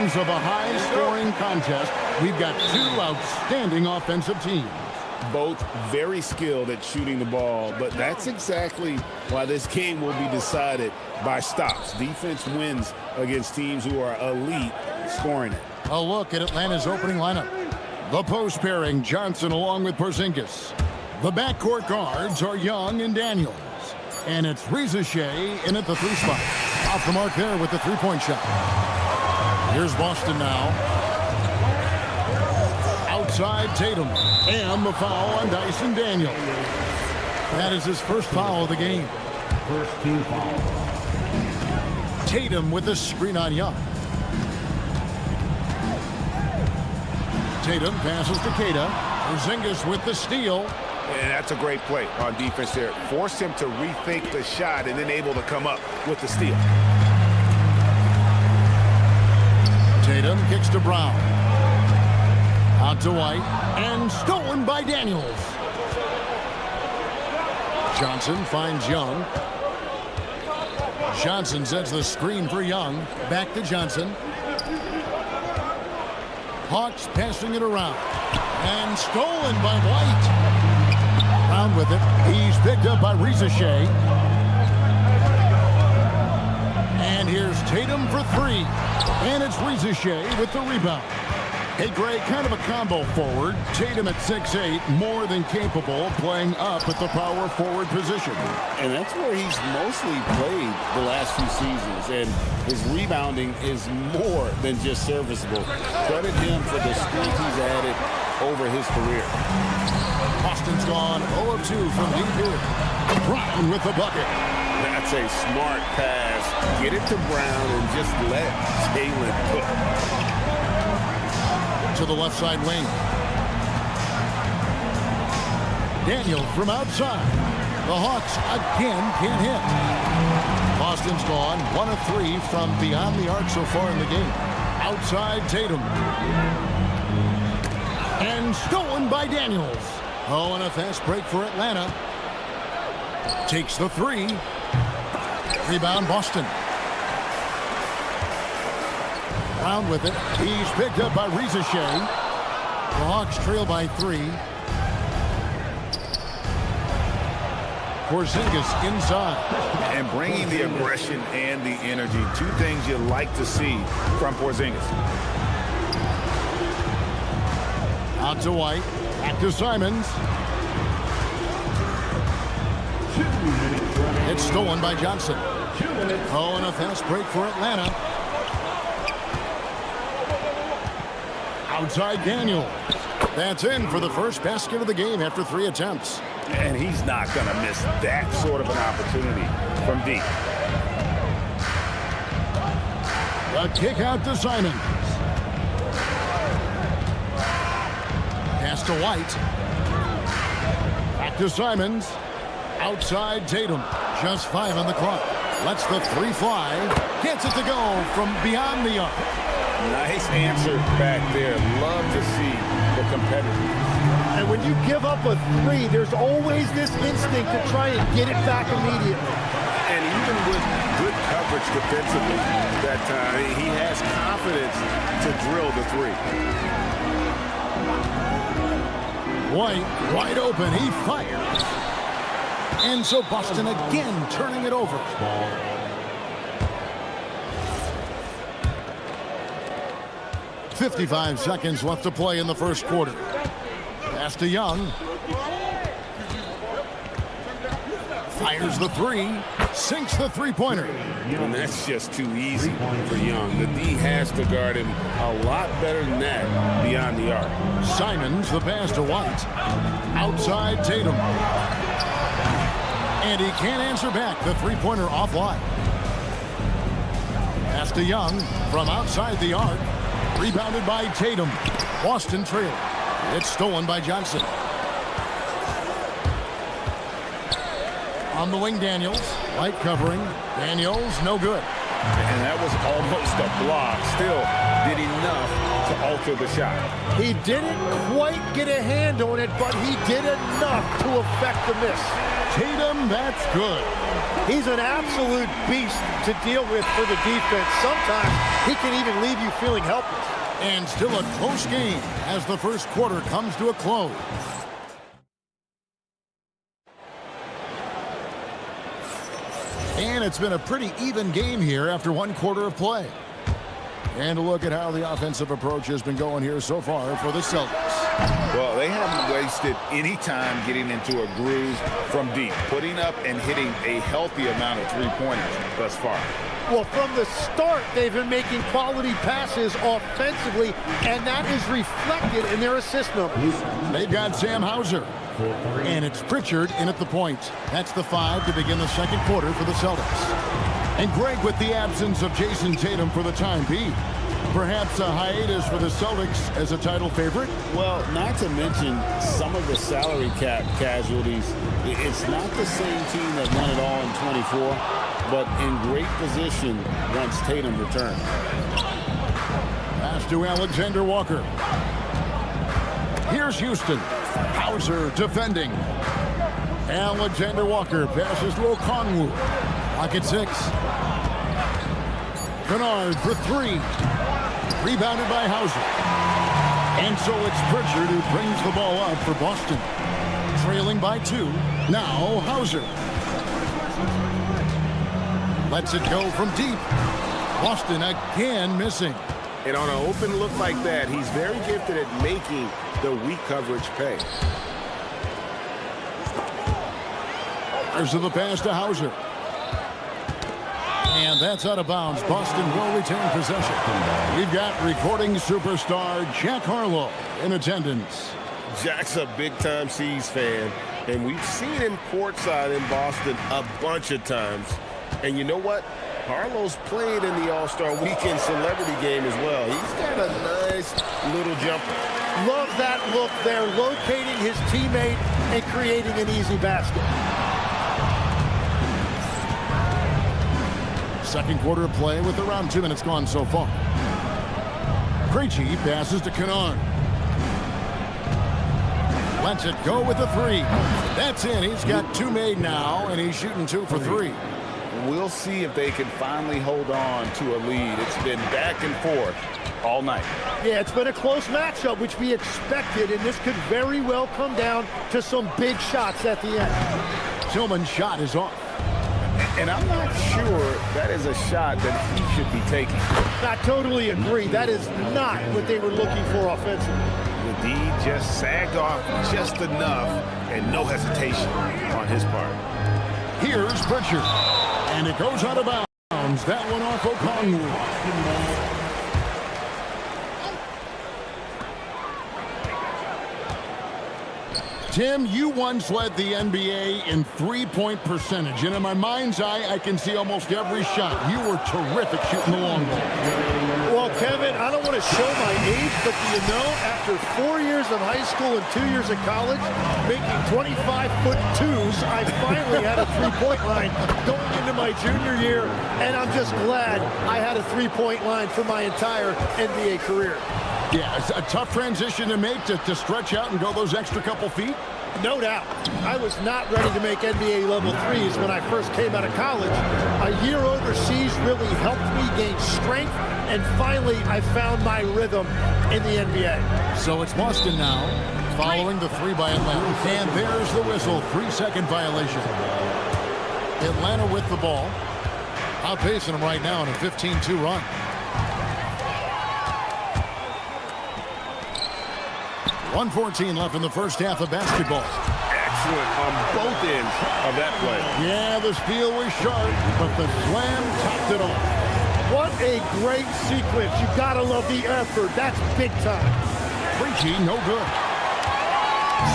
terms of a high-scoring contest, we've got two outstanding offensive teams. Both very skilled at shooting the ball, but that's exactly why this game will be decided by stops. Defense wins against teams who are elite scoring it. A look at Atlanta's opening lineup. The post pairing, Johnson along with Porzingis. The backcourt guards are Young and Daniels. And it's Reza Shea in at the 3 spot. Off the mark there with the three-point shot. Here's Boston now. Outside Tatum. And the foul on Dyson Daniels. That is his first foul of the game. First team foul. Tatum with the screen on Young. Tatum passes to Queta. Porzingis with the steal. And that's a great play on defense there. Forced him to rethink the shot and then able to come up with the steal. Tatum kicks to Brown. Out to White. And stolen by Daniels. Johnson finds Young. Johnson sets the screen for Young. Back to Johnson. Hawks passing it around. And stolen by White. Brown with it. He's picked up by Reza Shea. And here's Tatum for 3. And it's Reza Shea with the rebound. Hey, Greg, kind of a combo forward. Tatum at 6'8", more than capable of playing up at the power forward position. And that's where he's mostly played the last few seasons. And his rebounding is more than just serviceable. Credit him for the strength he's added over his career. Boston's gone 0 of 2 from deep here. Brown with the bucket. That's a smart pass. Get it to Brown and just let Jalen cook. To the left side wing. Daniel from outside. The Hawks again can't hit. Boston's gone 1 of 3 from beyond the arc so far in the game. Outside Tatum. And stolen by Daniels. Oh, and a fast break for Atlanta. Takes the 3. Rebound Boston. Brown with it. He's picked up by Reza Shea. The Hawks trail by 3. Porzingis inside. And bringing the aggression and the energy. Two things you like to see from Porzingis. Out to White. Back to Simons. It's stolen by Johnson. Oh, and a fast break for Atlanta. Outside Daniel. That's in for the first basket of the game after 3 attempts. And he's not going to miss that sort of an opportunity from deep. The kick out to Simons. Pass to White. Back to Simons. Outside Tatum. Just 5 on the clock. Lets the 3 fly. Gets it to go from beyond the arc. Nice answer back there. Love to see the competitor. And when you give up a 3, there's always this instinct to try and get it back immediately. And even with good coverage defensively that time, he has confidence to drill the 3. White wide open. He fires. And so Boston again turning it over. 55 seconds left to play in the first quarter. Pass to Young. Fires the 3. Sinks the three-pointer. And that's just too easy for Young. The D has to guard him a lot better than that beyond the arc. Simons the pass to White. Outside Tatum. And he can't answer back. The three-pointer offline. Pass to Young from outside the arc. Rebounded by Tatum. Boston trail. It's stolen by Johnson. On the wing, Daniels. Light covering. Daniels, no good. And that was almost a block. Still did enough to alter the shot. He didn't quite get a hand on it, but he did enough to affect the miss. Tatum, that's good. He's an absolute beast to deal with for the defense. Sometimes he can even leave you feeling helpless. And still a close game as the first quarter comes to a close. And it's been a pretty even game here after one quarter of play. And a look at how the offensive approach has been going here so far for the Celtics. Well, they haven't wasted any time getting into a groove from deep, putting up and hitting a healthy amount of three-pointers thus far. Well, from the start, they've been making quality passes offensively, and that is reflected in their assist numbers. They've got Sam Hauser. And it's Pritchard in at the point. That's the 5 to begin the second quarter for the Celtics. And Greg with the absence of Jason Tatum for the time being. Perhaps a hiatus for the Celtics as a title favorite? Well, not to mention some of the salary cap casualties. It's not the same team that won it all in 24, but in great position once Tatum returns. Pass to Alexander Walker. Here's Houston. Hauser defending. Alexander Walker passes to Okongwu. Lock at 6. Kennard for 3. Rebounded by Hauser. And so it's Pritchard who brings the ball up for Boston. Trailing by 2. Now Hauser. Lets it go from deep. Boston again missing. And on an open look like that, he's very gifted at making the weak coverage pay. There's the pass to Hauser. And that's out of bounds. Boston will retain possession. We've got recording superstar Jack Harlow in attendance. Jack's a big-time C's fan, and we've seen him courtside in Boston a bunch of times. And you know what? Harlow's played in the All-Star Weekend celebrity game as well. He's got a nice little jumper. Love that look there, locating his teammate and creating an easy basket. Second quarter of play with around 2 minutes gone so far. Krejci passes to Kennard. Lets it go with a 3. That's in. He's got 2 made now, and he's shooting 2 for 3. We'll see if they can finally hold on to a lead. It's been back and forth all night. Yeah, it's been a close matchup, which we expected, and this could very well come down to some big shots at the end. Tillman's shot is off. And I'm not sure that is a shot that he should be taking. I totally agree. That is not what they were looking for offensively. The D just sagged off just enough, and no hesitation on his part. Here's Pritchard. And it goes out of bounds. That one off Okongwu. Tim, you once led the NBA in three-point percentage, and in my mind's eye, I can see almost every shot. You were terrific shooting the long ball. Well, Kevin, I don't want to show my age, but do you know, after 4 years of high school and 2 years of college, making 25-foot-2s, I finally had a three-point line going into my junior year, and I'm just glad I had a three-point line for my entire NBA career. Yeah, it's a tough transition to make to stretch out and go those extra couple feet. No doubt. I was not ready to make NBA level threes when I first came out of college. A year overseas really helped me gain strength, and finally I found my rhythm in the NBA. So it's Boston now, following the 3 by Atlanta. And there's the whistle, 3-second violation. Atlanta with the ball, outpacing them right now in a 15-2 run. 1:14 left in the first half of basketball. Excellent on both ends of that play. Yeah, the steal was sharp, but the slam topped it off. What a great sequence. You gotta love the effort. That's big time. Krejci, no good.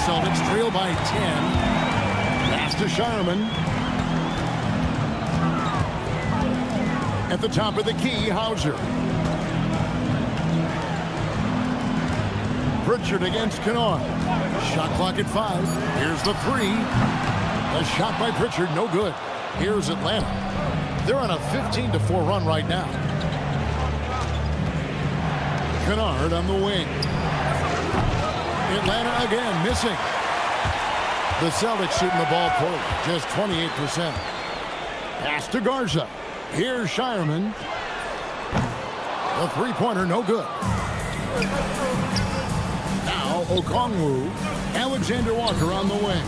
Celtics trail by 10. Pass to Sharman. At the top of the key, Hauser. Pritchard against Kennard. Shot clock at 5. Here's the 3. A shot by Pritchard, no good. Here's Atlanta. They're on a 15-4 run right now. Kennard on the wing. Atlanta again missing. The Celtics shooting the ball poorly, just 28%. Pass to Garza. Here's Shireman. The three-pointer, no good. Now Okongwu. Alexander Walker on the wing.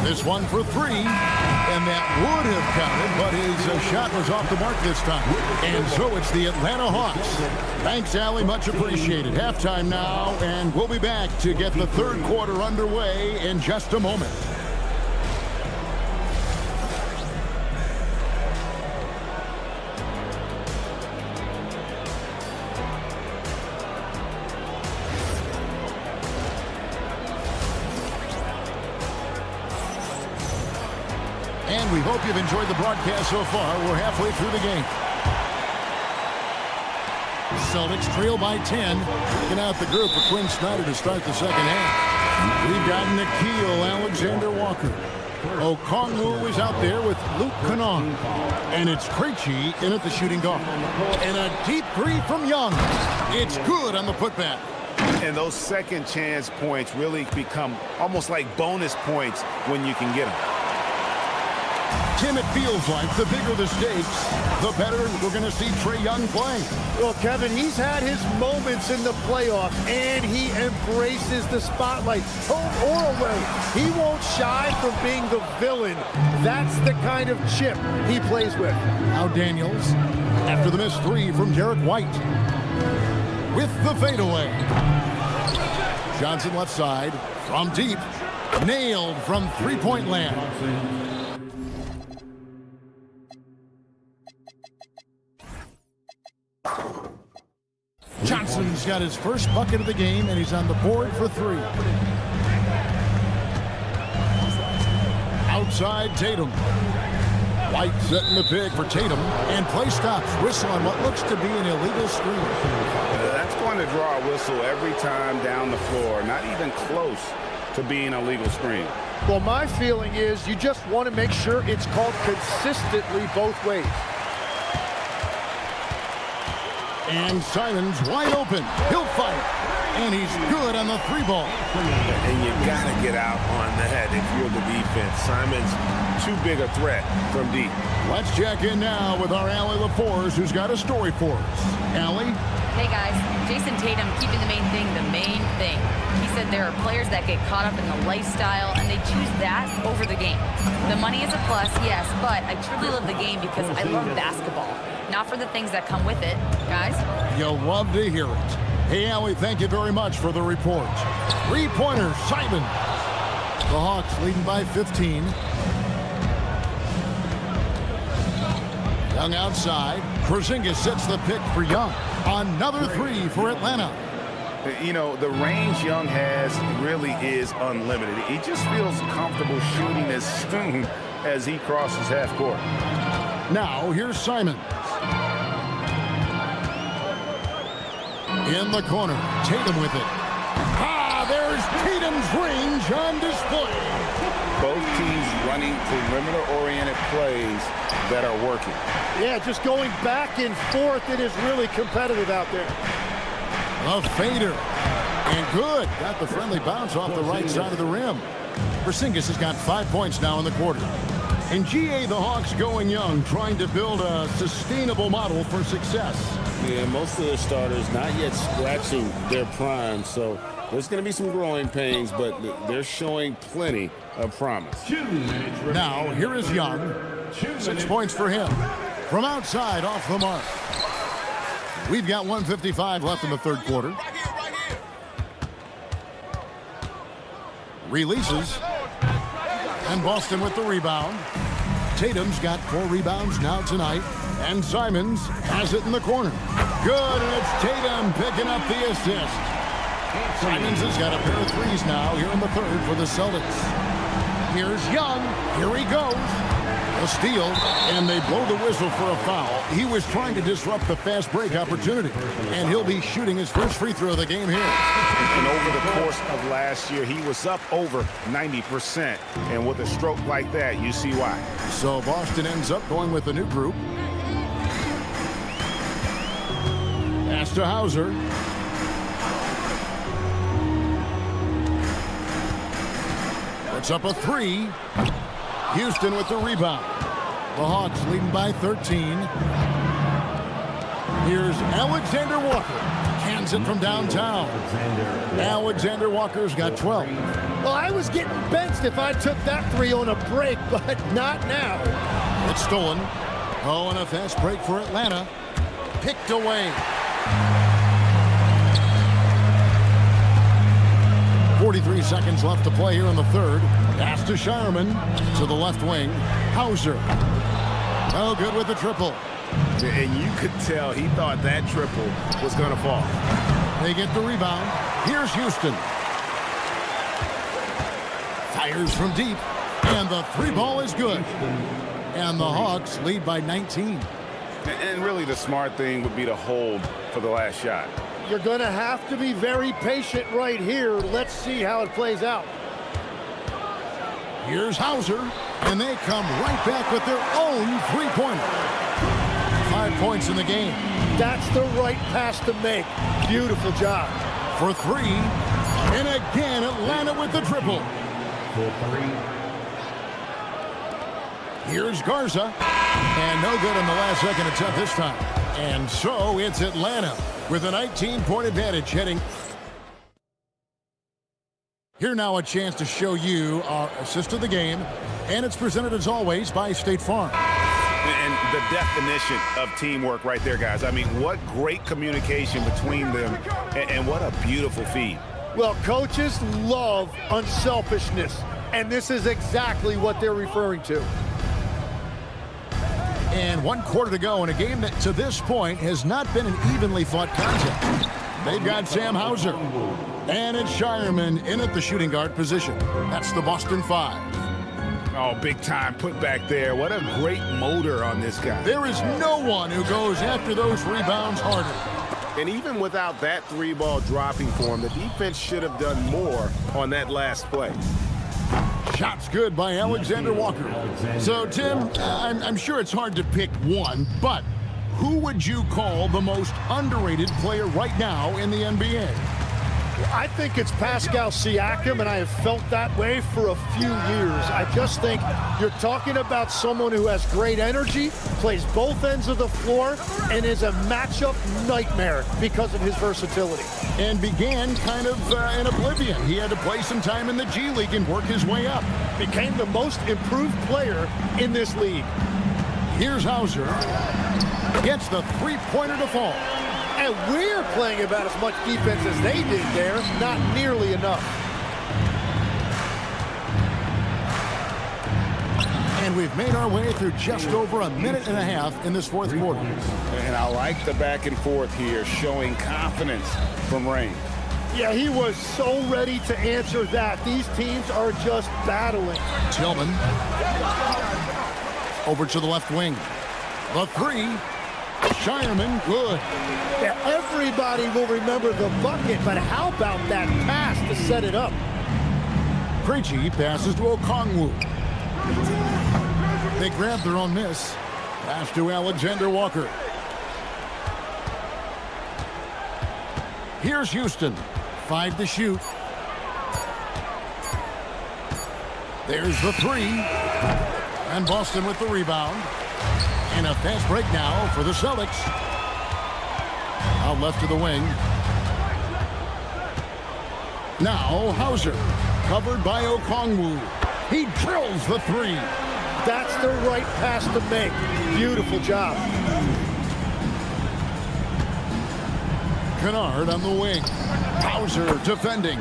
This one for three, and that would have counted, but his shot was off the mark this time. And so it's the Atlanta Hawks. Thanks, Allie. Much appreciated. Halftime now, and we'll be back to get the third quarter underway in just a moment. And we hope you've enjoyed the broadcast so far. We're halfway through the game. Celtics trail by 10. Taking out the group for Quinn Snyder to start the second half. We've got Nickeil Alexander-Walker. Okongwu is out there with Luke Kennard. And it's Krejci in at the shooting guard. And a deep three from Young. It's good on the putback. And those second chance points really become almost like bonus points when you can get them. Tim, it feels like the bigger the stakes, the better we're going to see Trae Young play. Well, Kevin, he's had his moments in the playoffs, and he embraces the spotlight, home or away. He won't shy from being the villain. That's the kind of chip he plays with. Now Daniels, after the missed three from Derek White. With the fadeaway. Johnson left side, from deep, nailed from three-point land. Johnson's got his first bucket of the game, and he's on the board for three. Outside Tatum. White setting the pick for Tatum, and play stops. Whistle on what looks to be an illegal screen. That's going to draw a whistle every time down the floor. Not even close to being a legal screen. Well, my feeling is you just want to make sure it's called consistently both ways. And Simons wide open. He'll fight. And he's good on the three ball. And you got to get out on the head if you're the defense. Simon's too big a threat from deep. Let's check in now with our Allie LaForce, who's got a story for us. Allie? Hey guys, Jason Tatum keeping the main thing. He said there are players that get caught up in the lifestyle and they choose that over the game. The money is a plus, yes, but I truly love the game because I love basketball, not for the things that come with it, guys. You'll love to hear it. Hey, Allie, thank you very much for the report. Three-pointer, Simon. The Hawks leading by 15. Young outside. Porzingis sets the pick for Young. Another three for Atlanta. You know, the range Young has really is unlimited. He just feels comfortable shooting as soon as he crosses half court. Now, here's Simon. In the corner, Tatum with it. There's Tatum's range on display. Both teams running perimeter-oriented plays that are working. Yeah, just going back and forth. It is really competitive out there. A fader. And good. Got the friendly bounce off the right side of the rim. Porzingis has got 5 points now in the quarter. In GA, the Hawks going young, trying to build a sustainable model for success. Yeah, most of the starters not yet scratching their prime, so there's going to be some growing pains, but they're showing plenty of promise. Now, here is Young. 6 points for him. From outside, off the mark. We've got 1:55 left in the third quarter. Releases. And Boston with the rebound. Tatum's got 4 rebounds now tonight. And Simons has it in the corner. Good, and it's Tatum picking up the assist. Simons has got a pair of threes now here in the third for the Celtics. Here's Young. Here he goes. A steal, and they blow the whistle for a foul. He was trying to disrupt the fast break opportunity, and he'll be shooting his first free throw of the game here. And over the course of last year, he was up over 90%. And with a stroke like that, you see why. So Boston ends up going with a new group. Pass to Hauser. Puts up a three. Houston with the rebound. The Hawks leading by 13. Here's Alexander Walker. Cans it from downtown. Alexander Walker's got 12. Well, I was getting benched if I took that three on a break, but not now. It's stolen. Oh, and a fast break for Atlanta. Picked away. 43 seconds left to play here in the third. Pass to Shireman to the left wing. Hauser. No good with the triple. And you could tell he thought that triple was going to fall. They get the rebound. Here's Houston. Fires from deep. And the three ball is good. And the Hawks lead by 19. And really the smart thing would be to hold for the last shot. You're going to have to be very patient right here. Let's see how it plays out. Here's Hauser, and they come right back with their own three-pointer. 5 points in the game. That's the right pass to make. Beautiful job. For three, and again Atlanta with the triple. For three. Here's Garza, and no good in the last second attempt this time. And so it's Atlanta with a 19-point advantage heading. Here now a chance to show you our assist of the game, and it's presented as always by State Farm. And the definition of teamwork right there, guys. I mean, what great communication between them, and what a beautiful feed. Well, coaches love unselfishness, and this is exactly what they're referring to. And 1 quarter to go in a game that to this point has not been an evenly fought contest. They've got Sam Hauser. And it's Shireman in at the shooting guard position. That's the Boston 5. Oh, big time put back there. What a great motor on this guy. There is no one who goes after those rebounds harder. And even without that three ball dropping for him, the defense should have done more on that last play. Shots good by Alexander Walker. So, Tim, I'm sure it's hard to pick one, but who would you call the most underrated player right now in the NBA? I think it's Pascal Siakam, and I have felt that way for a few years. I just think you're talking about someone who has great energy, plays both ends of the floor, and is a matchup nightmare because of his versatility. And began kind of in oblivion. He had to play some time in the G League and work his way up. Became the most improved player in this league. Here's Hauser. Gets the three-pointer to fall. And we're playing about as much defense as they did there. Not nearly enough. And we've made our way through just over a minute and a half in this fourth quarter. And I like the back and forth here, showing confidence from Rain. Yeah, he was so ready to answer that. These teams are just battling. Tillman. Over to the left wing. The three. Shireman, good. Yeah, everybody will remember the bucket, but how about that pass to set it up? Krejci passes to Okongwu. They grab their own miss. Pass to Alexander Walker. Here's Houston. 5 to shoot. There's the three. And Boston with the rebound. And a fast break now for the Celtics. Out left to the wing. Now Hauser. Covered by Okongwu. He drills the three. That's the right pass to make. Beautiful job. Kennard on the wing. Hauser defending.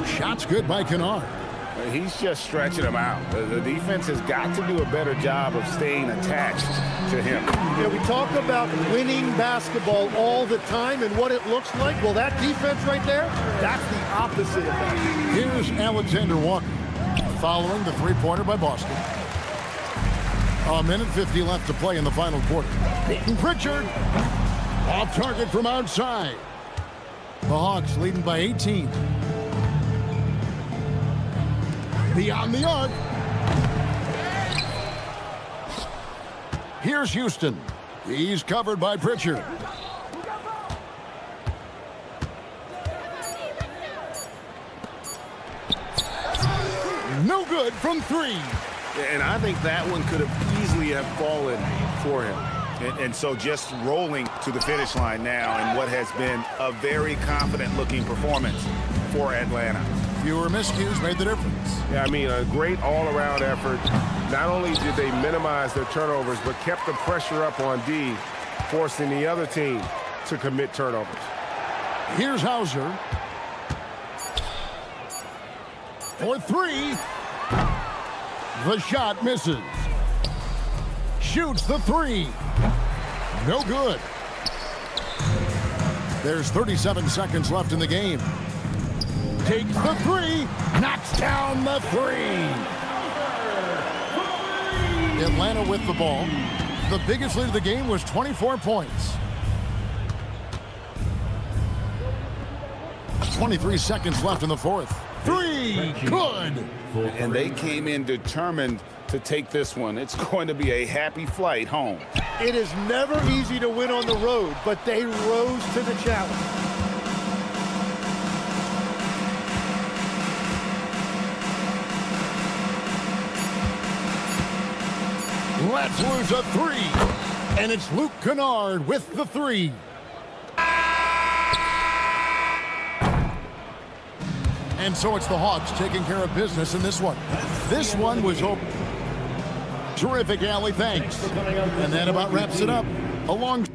Shots good by Kennard. He's just stretching him out. The defense has got to do a better job of staying attached to him. You know, we talk about winning basketball all the time and what it looks like. Well, that defense right there, that's the opposite of that. Here's Alexander Walker following the three-pointer by Boston. A minute 50 left to play in the final quarter. Peyton Pritchard off target from outside. The Hawks leading by 18. Beyond the arc. Here's Houston. He's covered by Pritchard. No good from 3. And I think that one could have easily have fallen for him. And so just rolling to the finish line now in what has been a very confident-looking performance for Atlanta. Fewer miscues made the difference. Yeah, I mean, a great all-around effort. Not only did they minimize their turnovers, but kept the pressure up on D, forcing the other team to commit turnovers. Here's Hauser. For 3. The shot misses. Shoots the 3. No good. There's 37 seconds left in the game. Takes the 3. Knocks down the 3. Atlanta with the ball. The biggest lead of the game was 24 points. 23 seconds left in the fourth. 3. Good. And they came in determined to take this one. It's going to be a happy flight home. It is never easy to win on the road, but they rose to the challenge. Let's lose a 3. And it's Luke Kennard with the 3. And so it's the Hawks taking care of business in this one. This one was open. Terrific, Allie. Thanks. And that about wraps it up. Along.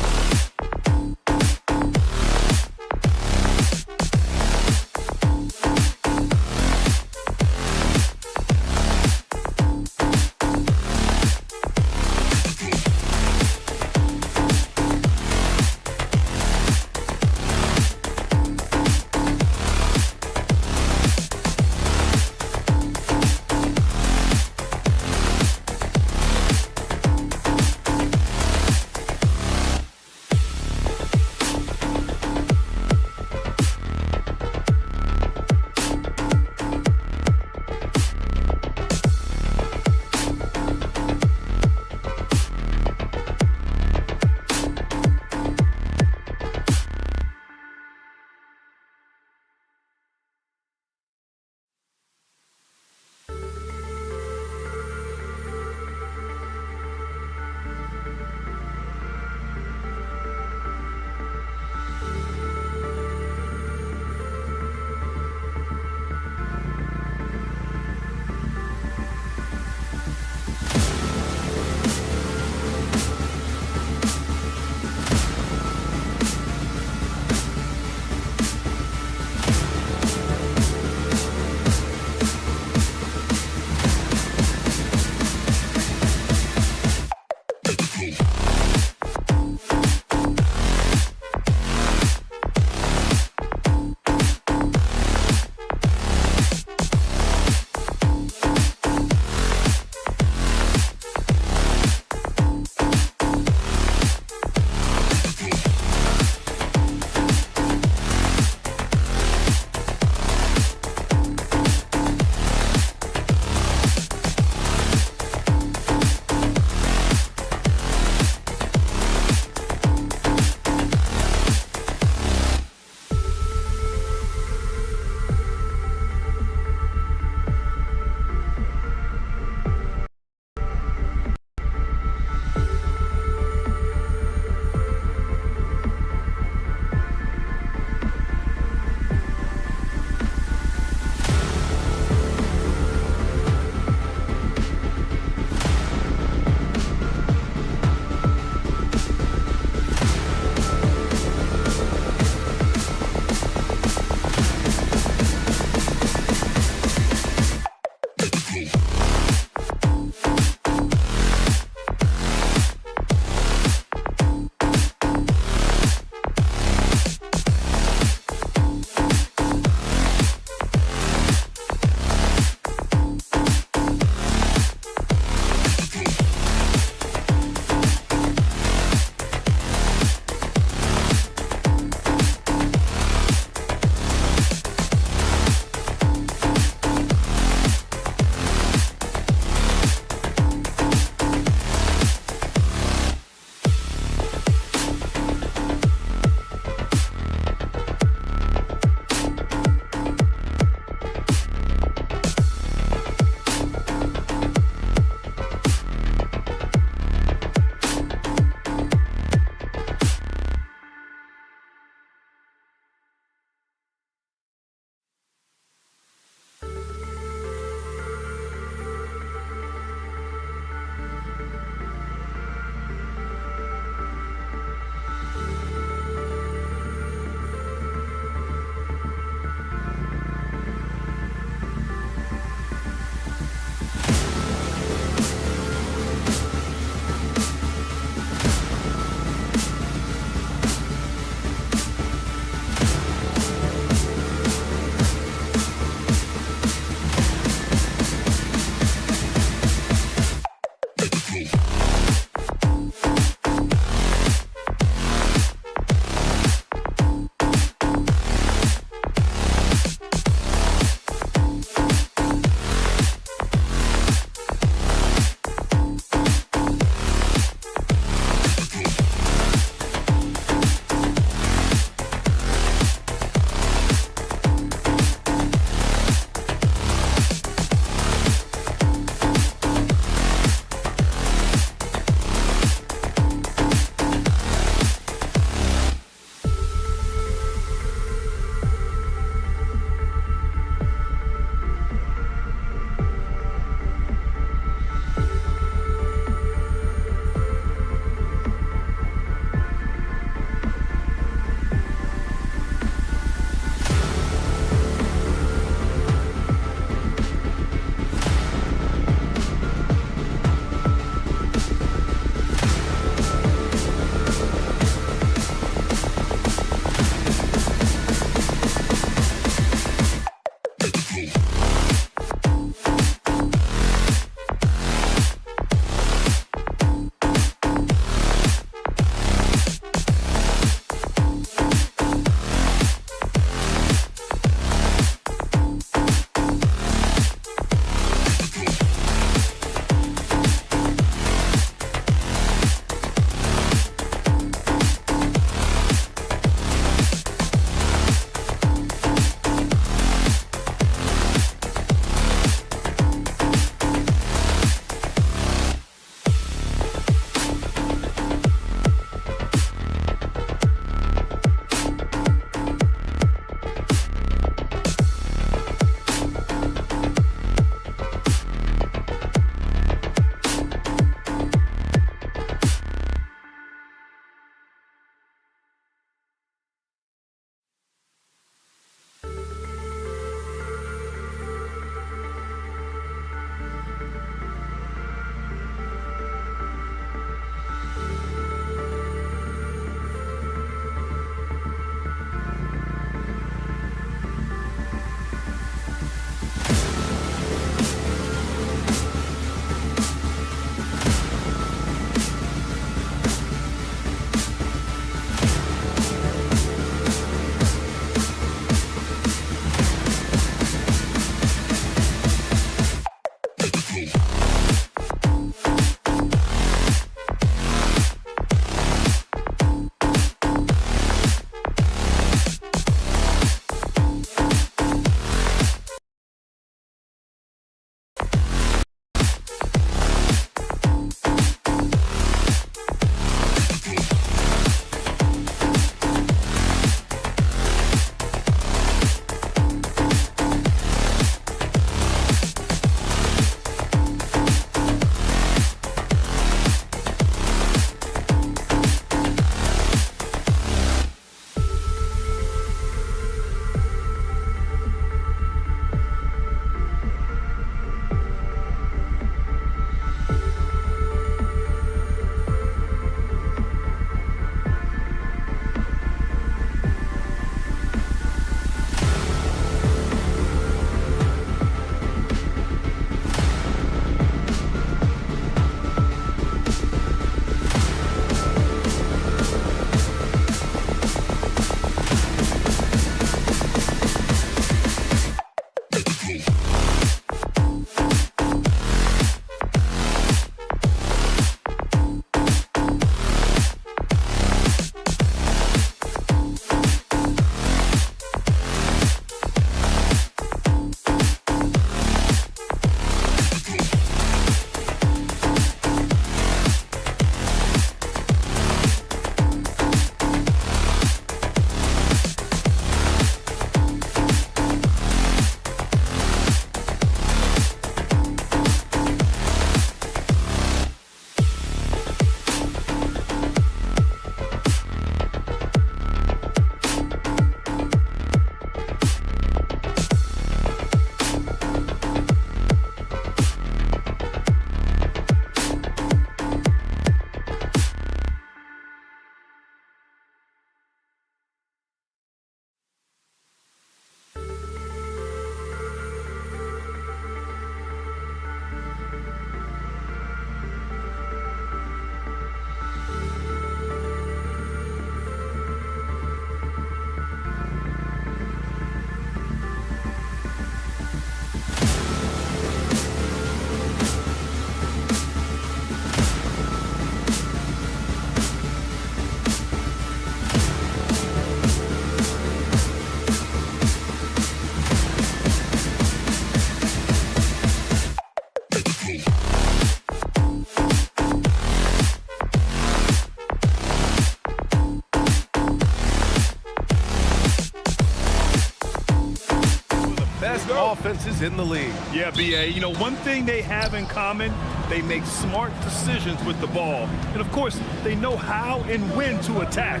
offenses in the league. Yeah, B.A. You know, one thing they have in common, they make smart decisions with the ball. And, of course, they know how and when to attack.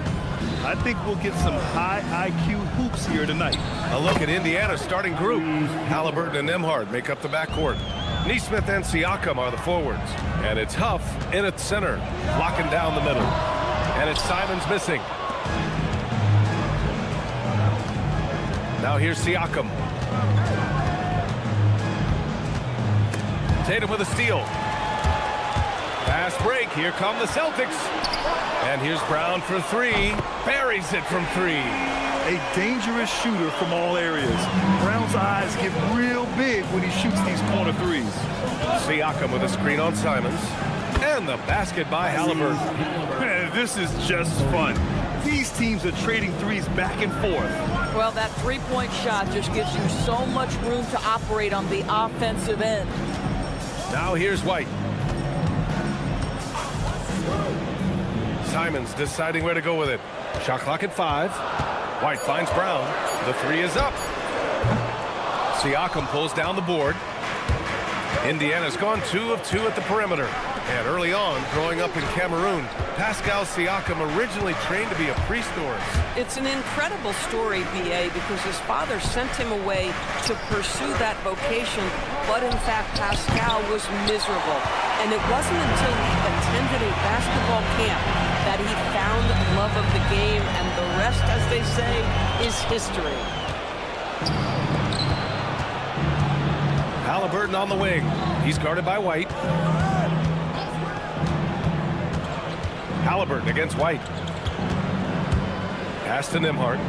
I think we'll get some high IQ hoops here tonight. A look at Indiana's starting group. Halliburton and Nembhard make up the backcourt. Neesmith and Siakam are the forwards. And it's Huff in at center, locking down the middle. And it's Simons missing. Now here's Siakam. Tatum with a steal. Fast break. Here come the Celtics. And here's Brown for three. Buries it from three. A dangerous shooter from all areas. Brown's eyes get real big when he shoots these corner threes. Siakam with a screen on Simons. And the basket by Halliburton. Man, this is just fun. These teams are trading threes back and forth. Well, that three-point shot just gives you so much room to operate on the offensive end. Now here's White. Simons deciding where to go with it. Shot clock at 5. White finds Brown. The three is up. Siakam pulls down the board. Indiana's gone 2 of 2 at the perimeter. And early on, growing up in Cameroon, Pascal Siakam originally trained to be a priest. It's an incredible story, B.A., because his father sent him away to pursue that vocation, but in fact, Pascal was miserable. And it wasn't until he attended a basketball camp that he found love of the game, and the rest, as they say, is history. Halliburton on the wing. He's guarded by White. Halliburton against White. Pass to Nembhard.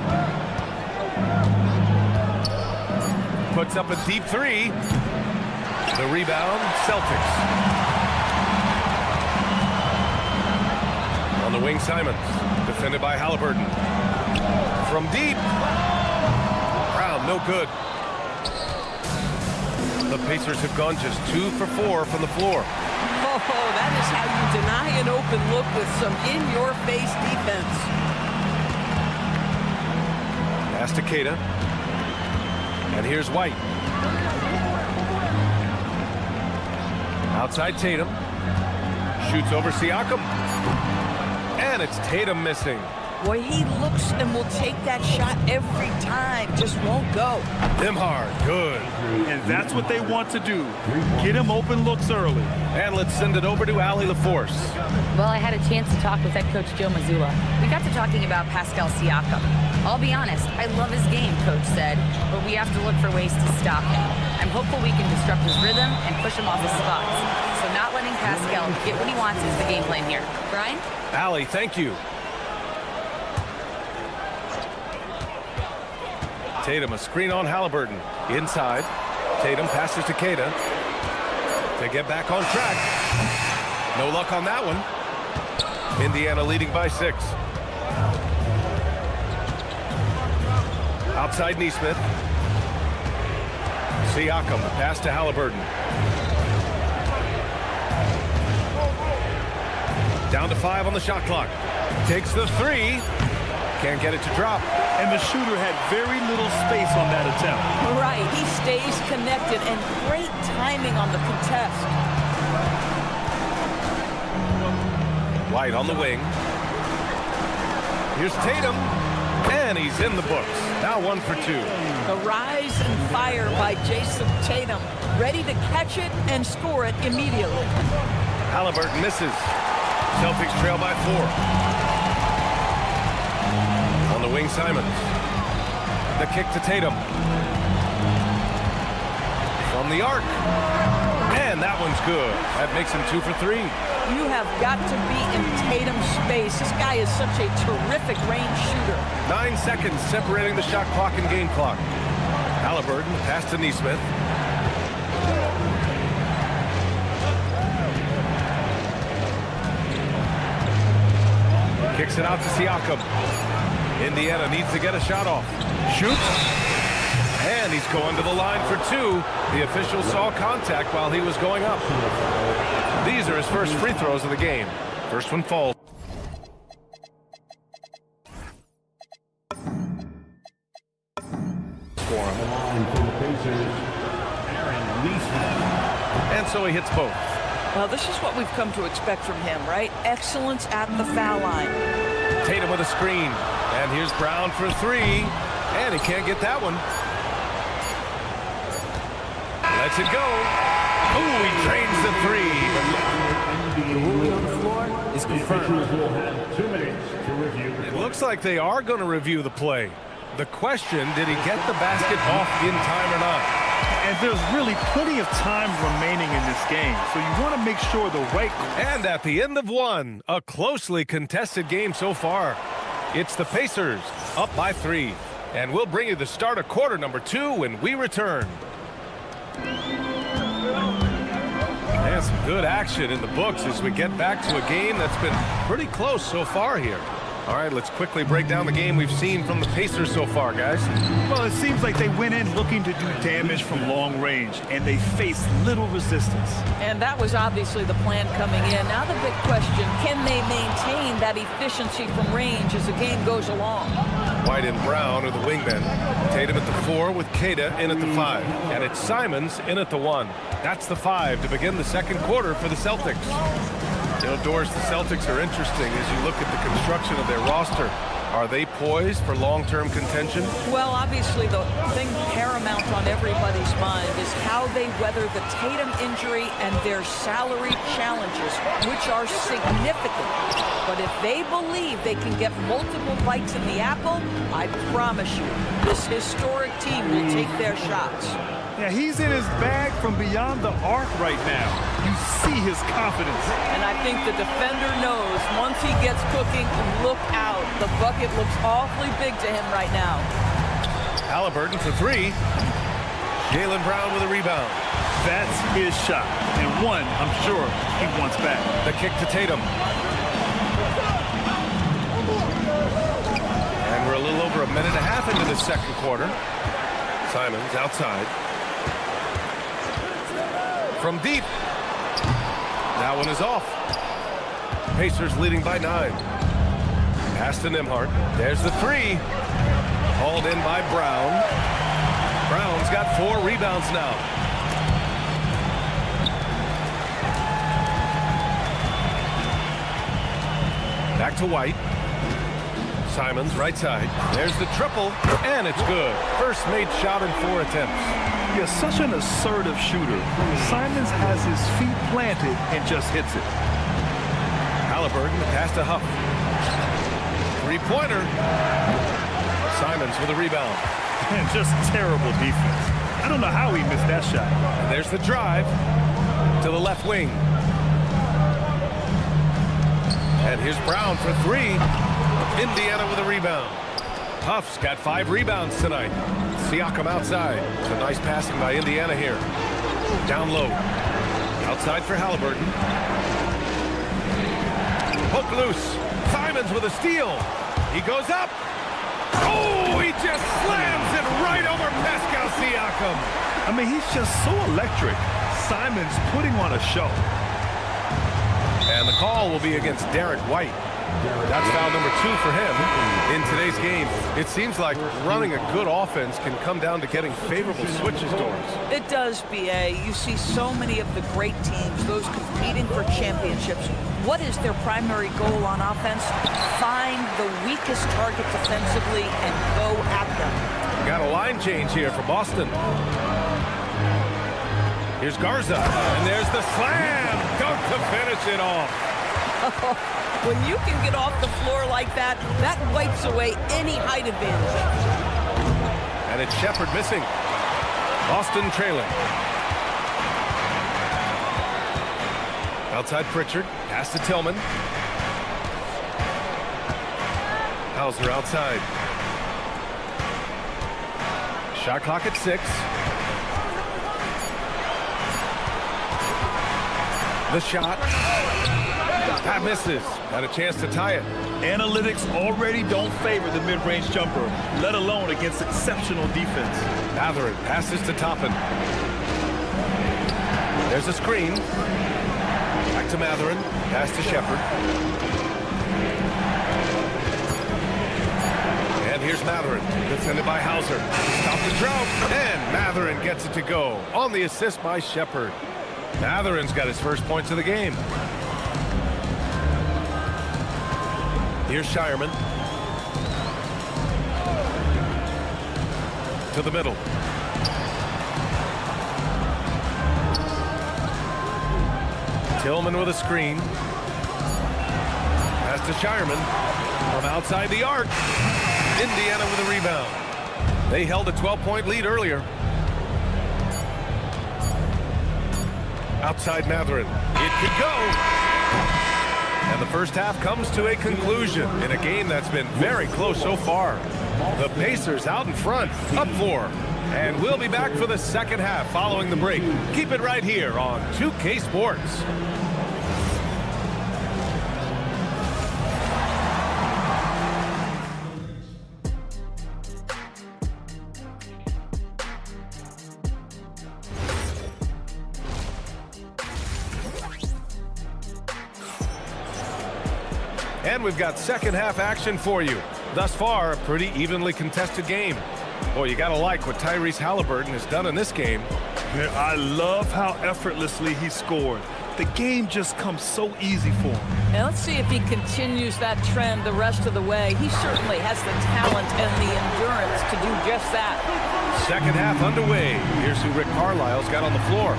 Puts up a deep three. The rebound, Celtics. On the wing, Simons. Defended by Halliburton. From deep. Brown, no good. The Pacers have gone just 2 for 4 from the floor. Oh, that is how you deny an open look with some in-your-face defense. Pass to Keita. And here's White. Outside Tatum. Shoots over Siakam. And it's Tatum missing. Boy, he looks and will take that shot every time. Just won't go. Nembhard, good. And that's what they want to do. Get him open looks early. And let's send it over to Allie LaForce. Well, I had a chance to talk with head coach Joe Mazzulla. We got to talking about Pascal Siakam. I'll be honest, I love his game, coach said, but we have to look for ways to stop him. I'm hopeful we can disrupt his rhythm and push him off his spots. So not letting Pascal get what he wants is the game plan here. Brian? Allie, thank you. Tatum, a screen on Halliburton. Inside. Tatum passes to Keita. To get back on track. No luck on that one. Indiana leading by 6. Outside Neesmith. Siakam, pass to Halliburton. Down to 5 on the shot clock. Takes the 3. Can't get it to drop. And the shooter had very little space on that attempt. Right, he stays connected, and great timing on the contest. White on the wing. Here's Tatum, and he's in the books. Now 1 for 2. The rise and fire by Jason Tatum, ready to catch it and score it immediately. Halliburton misses. Celtics trail by 4. On the wing, Simons. The kick to Tatum. From the arc. And that one's good. That makes him 2 for 3. You have got to be in Tatum's space. This guy is such a terrific range shooter. 9 seconds separating the shot clock and game clock. Halliburton, pass to Neesmith. Kicks it out to Siakam. Indiana needs to get a shot off. Shoots. And he's going to the line for 2. The official saw contact while he was going up. These are his first free throws of the game. First one falls. On the line for the Pacers, hits both. Well, this is what we've come to expect from him, right? Excellence at the foul line. Tatum with a screen. And here's Brown for three. And he can't get that one. Lets it go. Ooh, he drains the three. The ruling on the floor is confirmed. The officials will have 2 minutes to review the It play. looks like they are going to review the play. The question, did he get the basket off in time or not? And there's really plenty of time remaining in this game, so you want to make sure the right... And at the end of one, a closely contested game so far. It's the Pacers up by 3. And we'll bring you the start of quarter number 2 when we return. And some good action in the books as we get back to a game that's been pretty close so far here. All right, let's quickly break down the game we've seen from the Pacers so far, guys. Well, it seems like they went in looking to do damage from long range, and they faced little resistance. And that was obviously the plan coming in. Now the big question, can they maintain that efficiency from range as the game goes along? White and Brown are the wingmen. Tatum at the 4 with Queta in at the 5. And it's Simons in at the 1. That's the 5 to begin the second quarter for the Celtics. You know, Doris, the Celtics are interesting as you look at the construction of their roster. Are they poised for long-term contention? Well, obviously the thing paramount on everybody's mind is how they weather the Tatum injury and their salary challenges, which are significant. But if they believe they can get multiple bites in the apple, I promise you, this historic team will take their shots. Yeah, he's in his bag from beyond the arc right now. You see his confidence. And I think the defender knows once he gets cooking, look out. The bucket looks awfully big to him right now. Halliburton for 3. Jaylen Brown with a rebound. That's his shot. And one, I'm sure, he wants back. The kick to Tatum. And we're a little over a minute and a half into the second quarter. Simons outside. From deep. That one is off. Pacers leading by 9. Pass to Nembhard. There's the 3. Hauled in by Brown. Brown's got 4 rebounds now. Back to White. Simons right side. There's the triple, and it's good. First made shot in 4 attempts. He is such an assertive shooter. Simons has his feet planted and just hits it. Halliburton pass to Huff. Three-pointer. Simons with a rebound. And just terrible defense. I don't know how he missed that shot. And there's the drive to the left wing. And here's Brown for 3. Indiana with a rebound. Huff's got 5 rebounds tonight. Siakam outside. It's a nice passing by Indiana here. Down low. Outside for Halliburton. Hook loose. Simons with a steal. He goes up. Oh, he just slams it right over Pascal Siakam. I mean, he's just so electric. Simons putting on a show. And the call will be against Derek White. That's foul number 2 for him in today's game. It seems like running a good offense can come down to getting favorable switches, Doris. It does, B.A. You see so many of the great teams, those competing for championships. What is their primary goal on offense? Find the weakest target defensively and go at them. Got a line change here for Boston. Here's Garza, and there's the slam. Dunk to finish it off. When you can get off the floor like that, that wipes away any height advantage. And it's Shepherd missing. Boston trailing. Outside Pritchard. Pass to Tillman. Hauser outside. Shot clock at 6. The shot. That misses. Got a chance to tie it. Analytics already don't favor the mid-range jumper, let alone against exceptional defense. Mathurin passes to Toppin. There's a screen. Back to Mathurin. Pass to Shepherd. And here's Mathurin. Defended by Hauser. Stop the drought. And Mathurin gets it to go. On the assist by Shepherd. Matherin's got his first points of the game. Here's Shireman. To the middle. Tillman with a screen. Pass to Shireman. From outside the arc. Indiana with a rebound. They held a 12-point lead earlier. Outside Matherin. It could go. And the first half comes to a conclusion in a game that's been very close so far. The Pacers out in front, up 4. And we'll be back for the second half following the break. Keep it right here on 2K Sports. And we've got second half action for you. Thus far, a pretty evenly contested game. Boy, you gotta like what Tyrese Halliburton has done in this game. Man, I love how effortlessly he scored. The game just comes so easy for him. And let's see if he continues that trend the rest of the way. He certainly has the talent and the endurance to do just that. Second half underway. Here's who Rick Carlisle's got on the floor.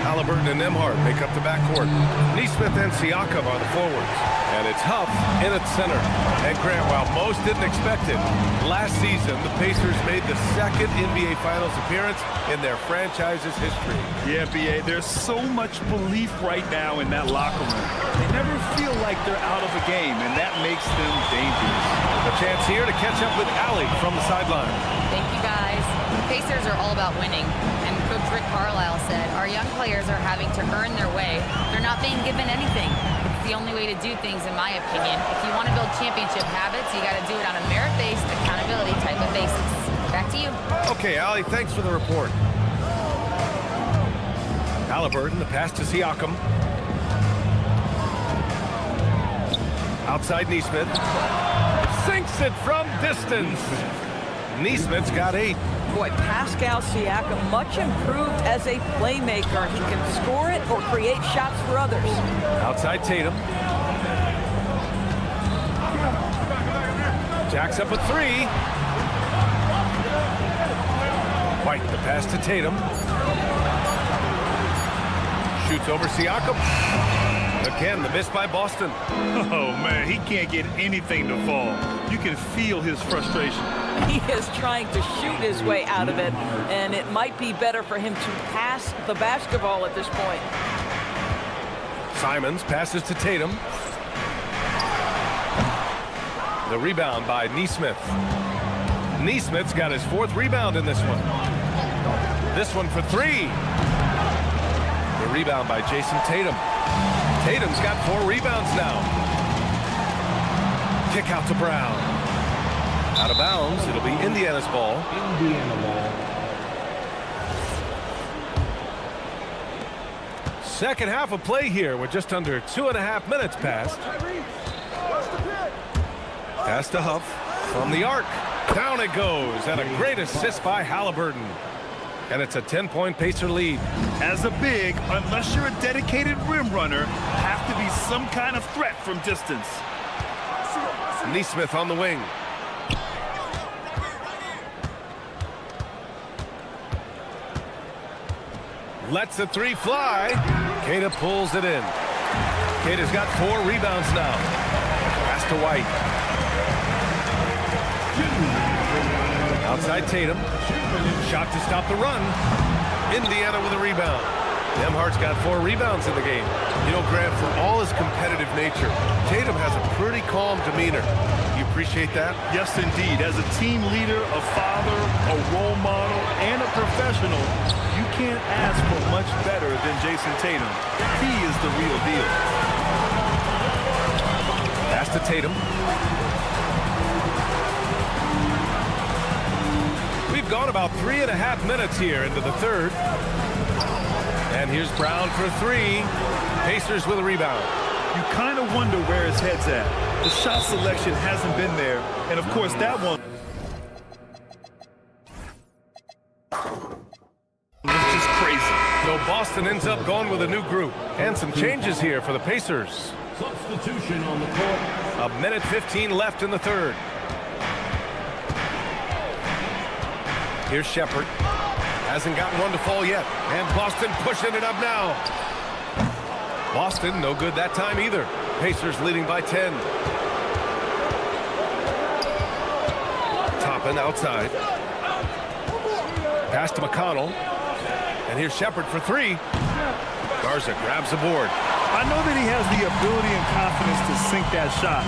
Halliburton and Nembhard make up the backcourt. Neesmith and Siakam are the forwards. And it's Huff in at center. And Grant, while most didn't expect it, last season the Pacers made the second NBA Finals appearance in their franchise's history. Yeah, B.A., there's so much belief right now in that locker room. They never feel like they're out of a game, and that makes them dangerous. A chance here to catch up with Allie from the sideline. Thank you, guys. The Pacers are all about winning. And Coach Rick Carlisle said, our young players are having to earn their way. They're not being given anything. It's the only way to do things, in my opinion. If you want to build championship habits, you got to do it on a merit-based, accountability type of basis. Back to you. Okay, Allie, thanks for the report. Halliburton, the pass to Siakam. Outside Neesmith. Sinks it from distance. Neesmith's got 8. Boy, Pascal Siakam, much improved as a playmaker. He can score it or create shots for others. Outside Tatum. Jacks up a 3. White, the pass to Tatum. Shoots over Siakam. Again, the miss by Boston. Oh, man, he can't get anything to fall. You can feel his frustration. He is trying to shoot his way out of it, and it might be better for him to pass the basketball at this point. Simons passes to Tatum. The rebound by Neesmith. Neesmith's got his 4th rebound in this one. This one for 3. The rebound by Jason Tatum. Tatum's got 4 rebounds now. Kick out to Brown. Out of bounds. It'll be Indiana's ball. Second half of play here with just under 2.5 minutes passed. Pass to Huff from the arc. Down it goes, and a great assist by Halliburton. And it's a 10-point Pacer lead. As a big, unless you're a dedicated rim runner, have to be some kind of threat from distance. Neesmith on the wing. Lets the 3 fly. Queta pulls it in. Queta's got 4 rebounds now. Pass to White. Outside Tatum. Shot to stop the run. Indiana with a rebound. Nembhard's got 4 rebounds in the game. You know, Grant, for all his competitive nature, Tatum has a pretty calm demeanor. You appreciate that? Yes, indeed. As a team leader, a father, a role model, and a professional, you can't ask for much better than Jason Tatum. He is the real deal. Pass to Tatum. We've gone about 3.5 minutes here into the third. And here's Brown for 3. Pacers with a rebound. You kind of wonder where his head's at. The shot selection hasn't been there. And, of course, that one was just crazy. So Boston Boston ends up going with a new group. And some changes here for the Pacers. Substitution on the court. A minute 15 left in the third. Here's Shepherd. Hasn't gotten one to fall yet. And Boston pushing it up now. Boston no good that time either. Pacers leading by 10. Toppin outside. Pass to McConnell. And here's Shepherd for three. Garza grabs the board. I know that he has the ability and confidence to sink that shot.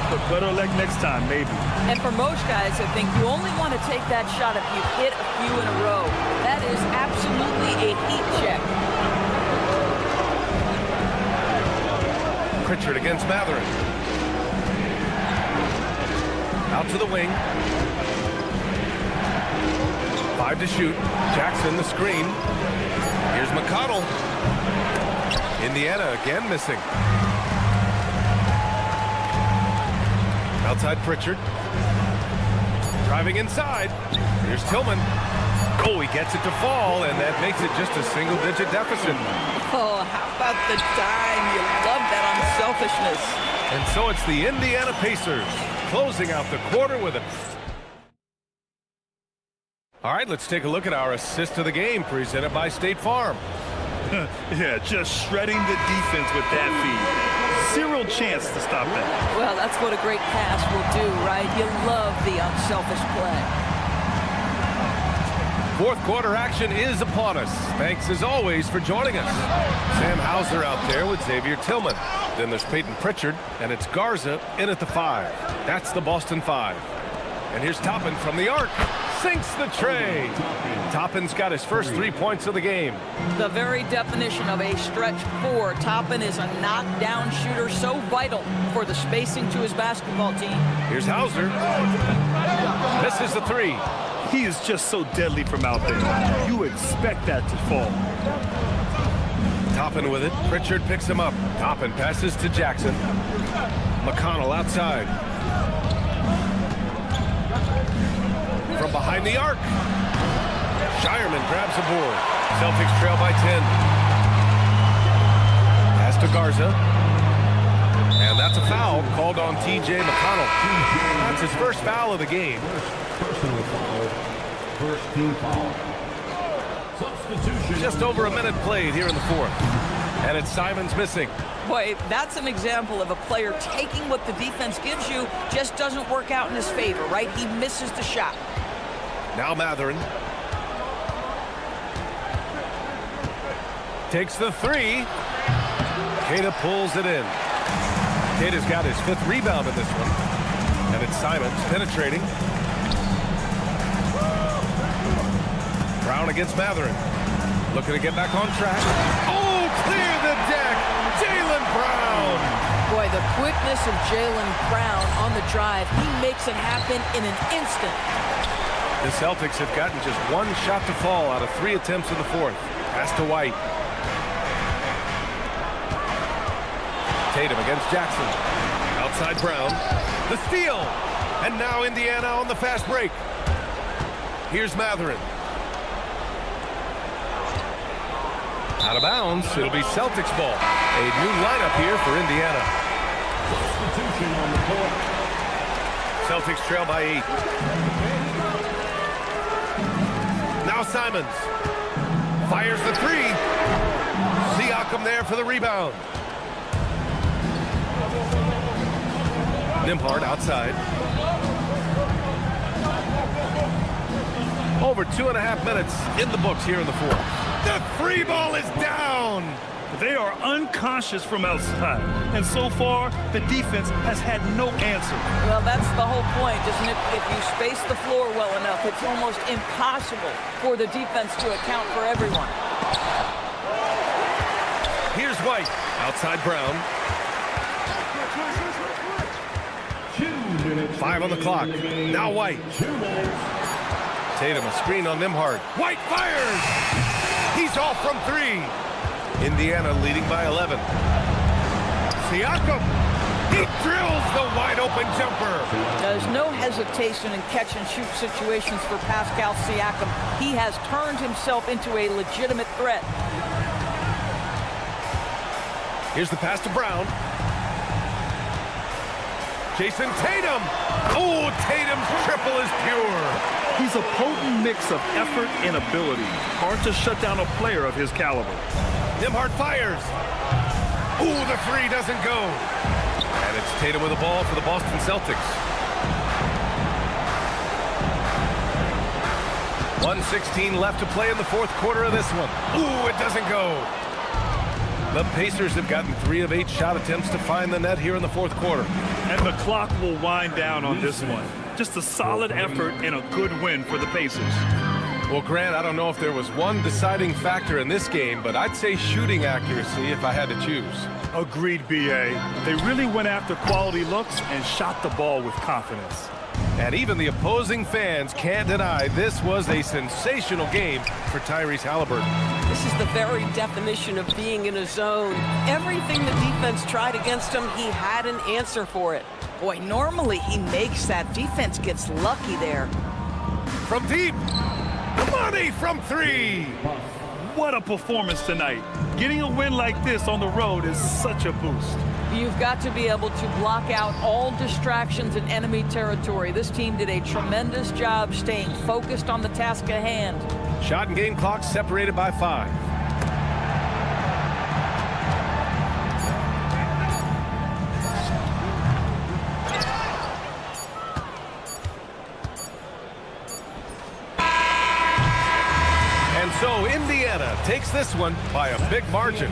But better luck next time, maybe. And for most guys, I think you only want to take that shot if you've hit a few in a row. That is absolutely a heat check. Pritchard against Matherin. Out to the wing. 5 to shoot. Jackson the screen. Here's McConnell. Indiana again missing. Outside Pritchard. Driving inside. Here's Tillman. Oh, he gets it to fall, and that makes it just a single-digit deficit. Oh, how about the dime? You love that unselfishness. And so it's the Indiana Pacers closing out the quarter with a... All right, let's take a look at our assist of the game presented by State Farm. Yeah, just shredding the defense with that feed. Zero chance to stop that. Well, that's what a great pass will do, right? You love the unselfish play. Fourth quarter action is upon us. Thanks as always for joining us. Sam Hauser out there with Xavier Tillman. Then there's Peyton Pritchard, and it's Garza in at the 5. That's the Boston 5. And here's Toppin from the arc. Sinks the tray. Toppin's got his first 3 points of the game. The very definition of a stretch 4. Toppin is a knockdown shooter, so vital for the spacing to his basketball team. Here's Hauser. Misses the 3. He is just so deadly from out there. You expect that to fall. Toppin with it. Pritchard picks him up. Toppin passes to Jackson. McConnell outside. From behind the arc. Shireman grabs the board. Celtics trail by 10. Pass to Garza. And that's a foul called on T.J. McConnell. That's his first foul of the game. Personal foul. First team foul. Substitution. Just over a minute played here in the fourth. And it's Simons missing. Boy, that's an example of a player taking what the defense gives you, just doesn't work out in his favor, right? He misses the shot. Now Matherin. Takes the 3. Queta pulls it in. Queta's got his 5th rebound in this one. And it's Simons penetrating. Brown against Matherin. Looking to get back on track. Oh, clear the deck. Jaylen Brown. Boy, the quickness of Jaylen Brown on the drive, he makes it happen in an instant. The Celtics have gotten just 1 shot to fall out of 3 attempts in the fourth. Pass to White. Tatum against Jackson. Outside Brown. The steal. And now Indiana on the fast break. Here's Matherin. Out of bounds. It'll be Celtics ball. A new lineup here for Indiana. Substitution on the court. Celtics trail by 8. Now Simons. Fires the 3. Siakam there for the rebound. Nembhard outside. Over 2.5 minutes in the books here in the fourth. The 3 ball is down. They are unconscious from outside. And so far, the defense has had no answer. Well, that's the whole point, isn't it? If you space the floor well enough, it's almost impossible for the defense to account for everyone. Here's White. Outside Brown. 2 minutes. 5 on the clock. Now White. 2 minutes. Tatum, a screen on Nembhard. White fires! He's off from 3. Indiana leading by 11. Siakam! He drills the wide-open jumper. There's no hesitation in catch-and-shoot situations for Pascal Siakam. He has turned himself into a legitimate threat. Here's the pass to Brown. Jason Tatum. Oh, Tatum's triple is pure. He's a potent mix of effort and ability. Hard to shut down a player of his caliber. Nembhard fires. Ooh, the three doesn't go. And it's Tatum with the ball for the Boston Celtics. 1:16 left to play in the fourth quarter of this one. Ooh, it doesn't go. The Pacers have gotten 3 of 8 shot attempts to find the net here in the fourth quarter. And the clock will wind down on this one. Just a solid effort and a good win for the Pacers. Well, Grant, I don't know if there was one deciding factor in this game, but I'd say shooting accuracy if I had to choose. Agreed, B.A. They really went after quality looks and shot the ball with confidence. And even the opposing fans can't deny this was a sensational game for Tyrese Halliburton. This is the very definition of being in a zone. Everything the defense tried against him, he had an answer for it. Boy, normally he makes that. Defense gets lucky there. From deep, money from 3. What a performance tonight. Getting a win like this on the road is such a boost. You've got to be able to block out all distractions in enemy territory. This team did a tremendous job staying focused on the task at hand. Shot and game clock separated by 5. And so Indiana takes this one by a big margin.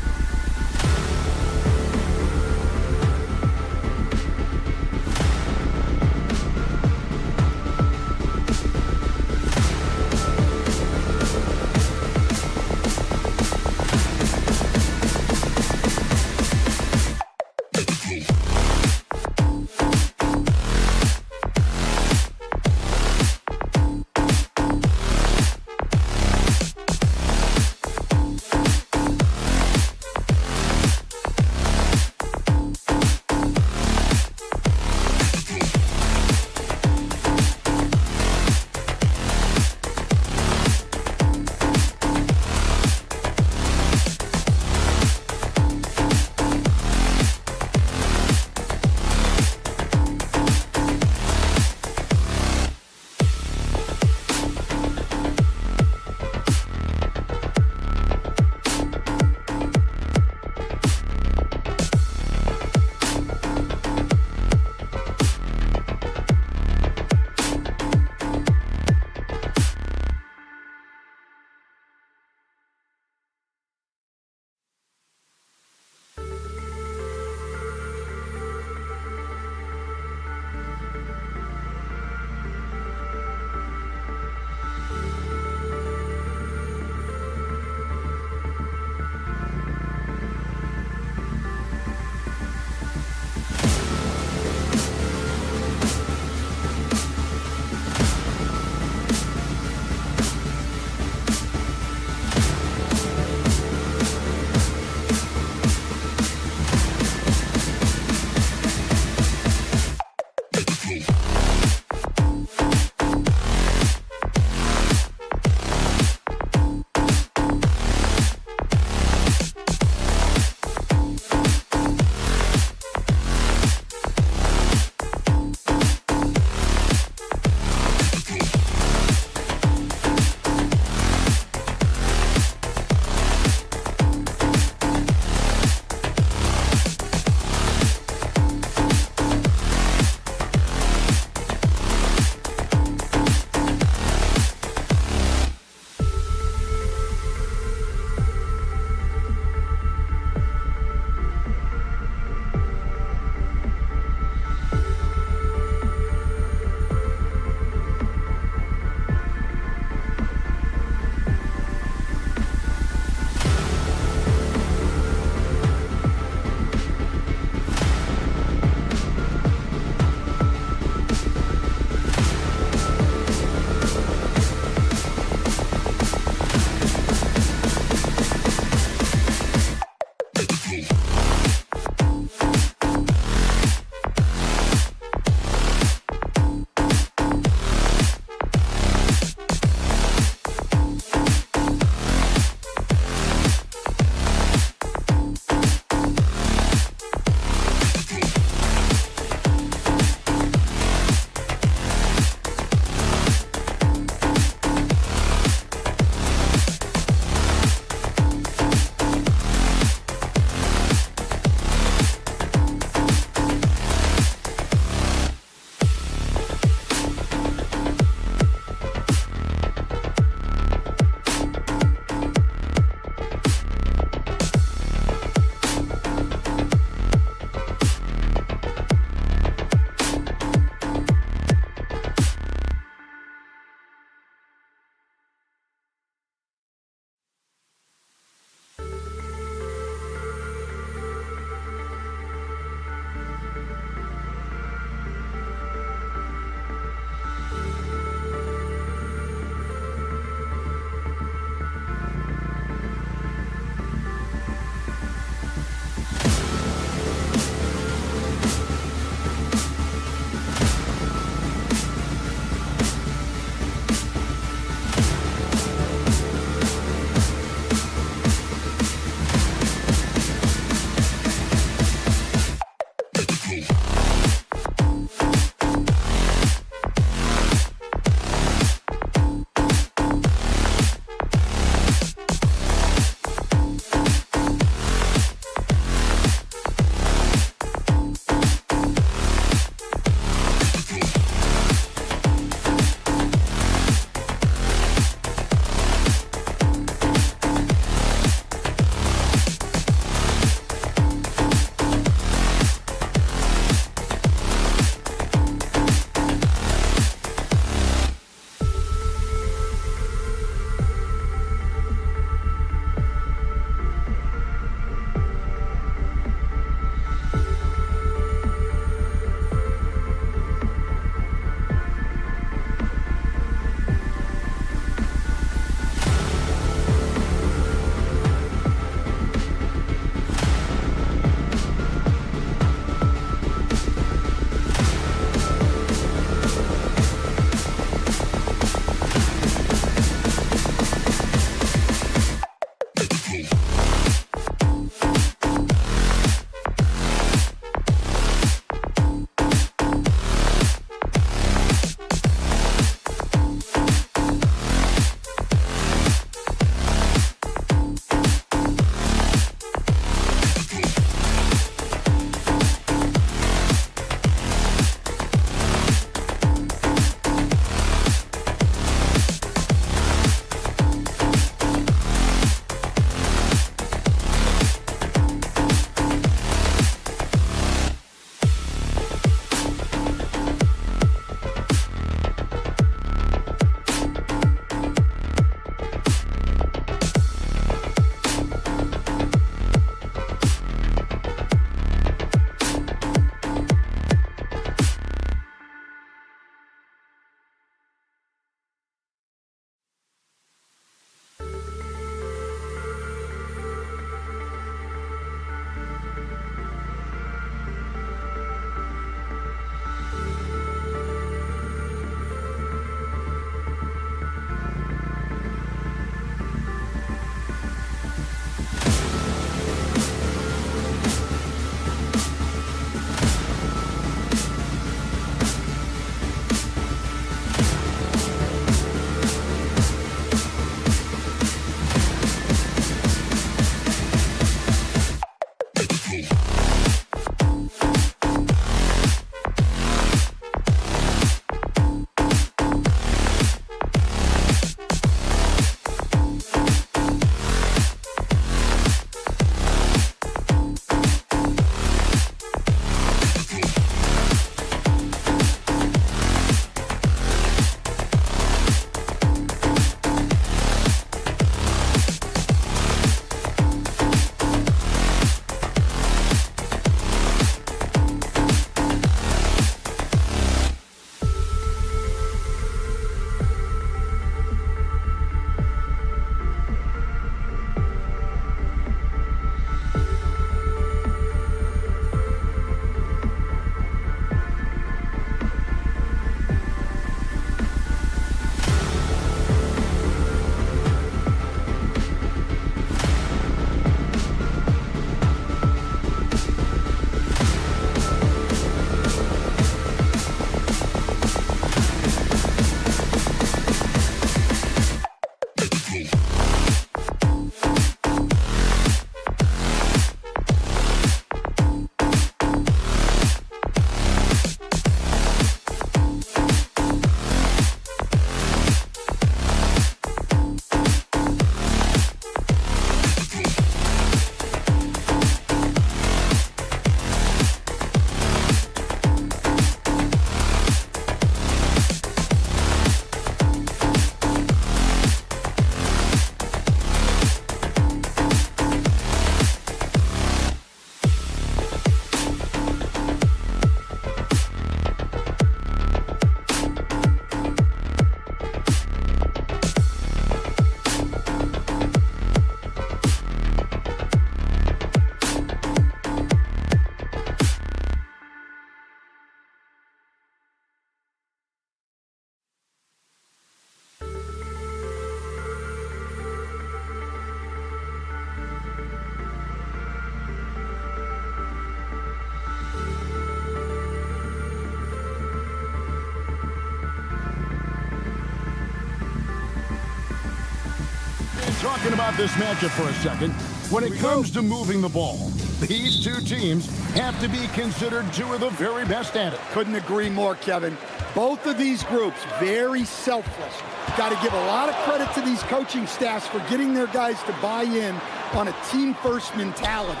Talking about this matchup for a second, when it comes to moving the ball, these two teams have to be considered two of the very best at it. Couldn't agree more, Kevin. Both of these groups, very selfless. Got to give a lot of credit to these coaching staffs for getting their guys to buy in on a team-first mentality.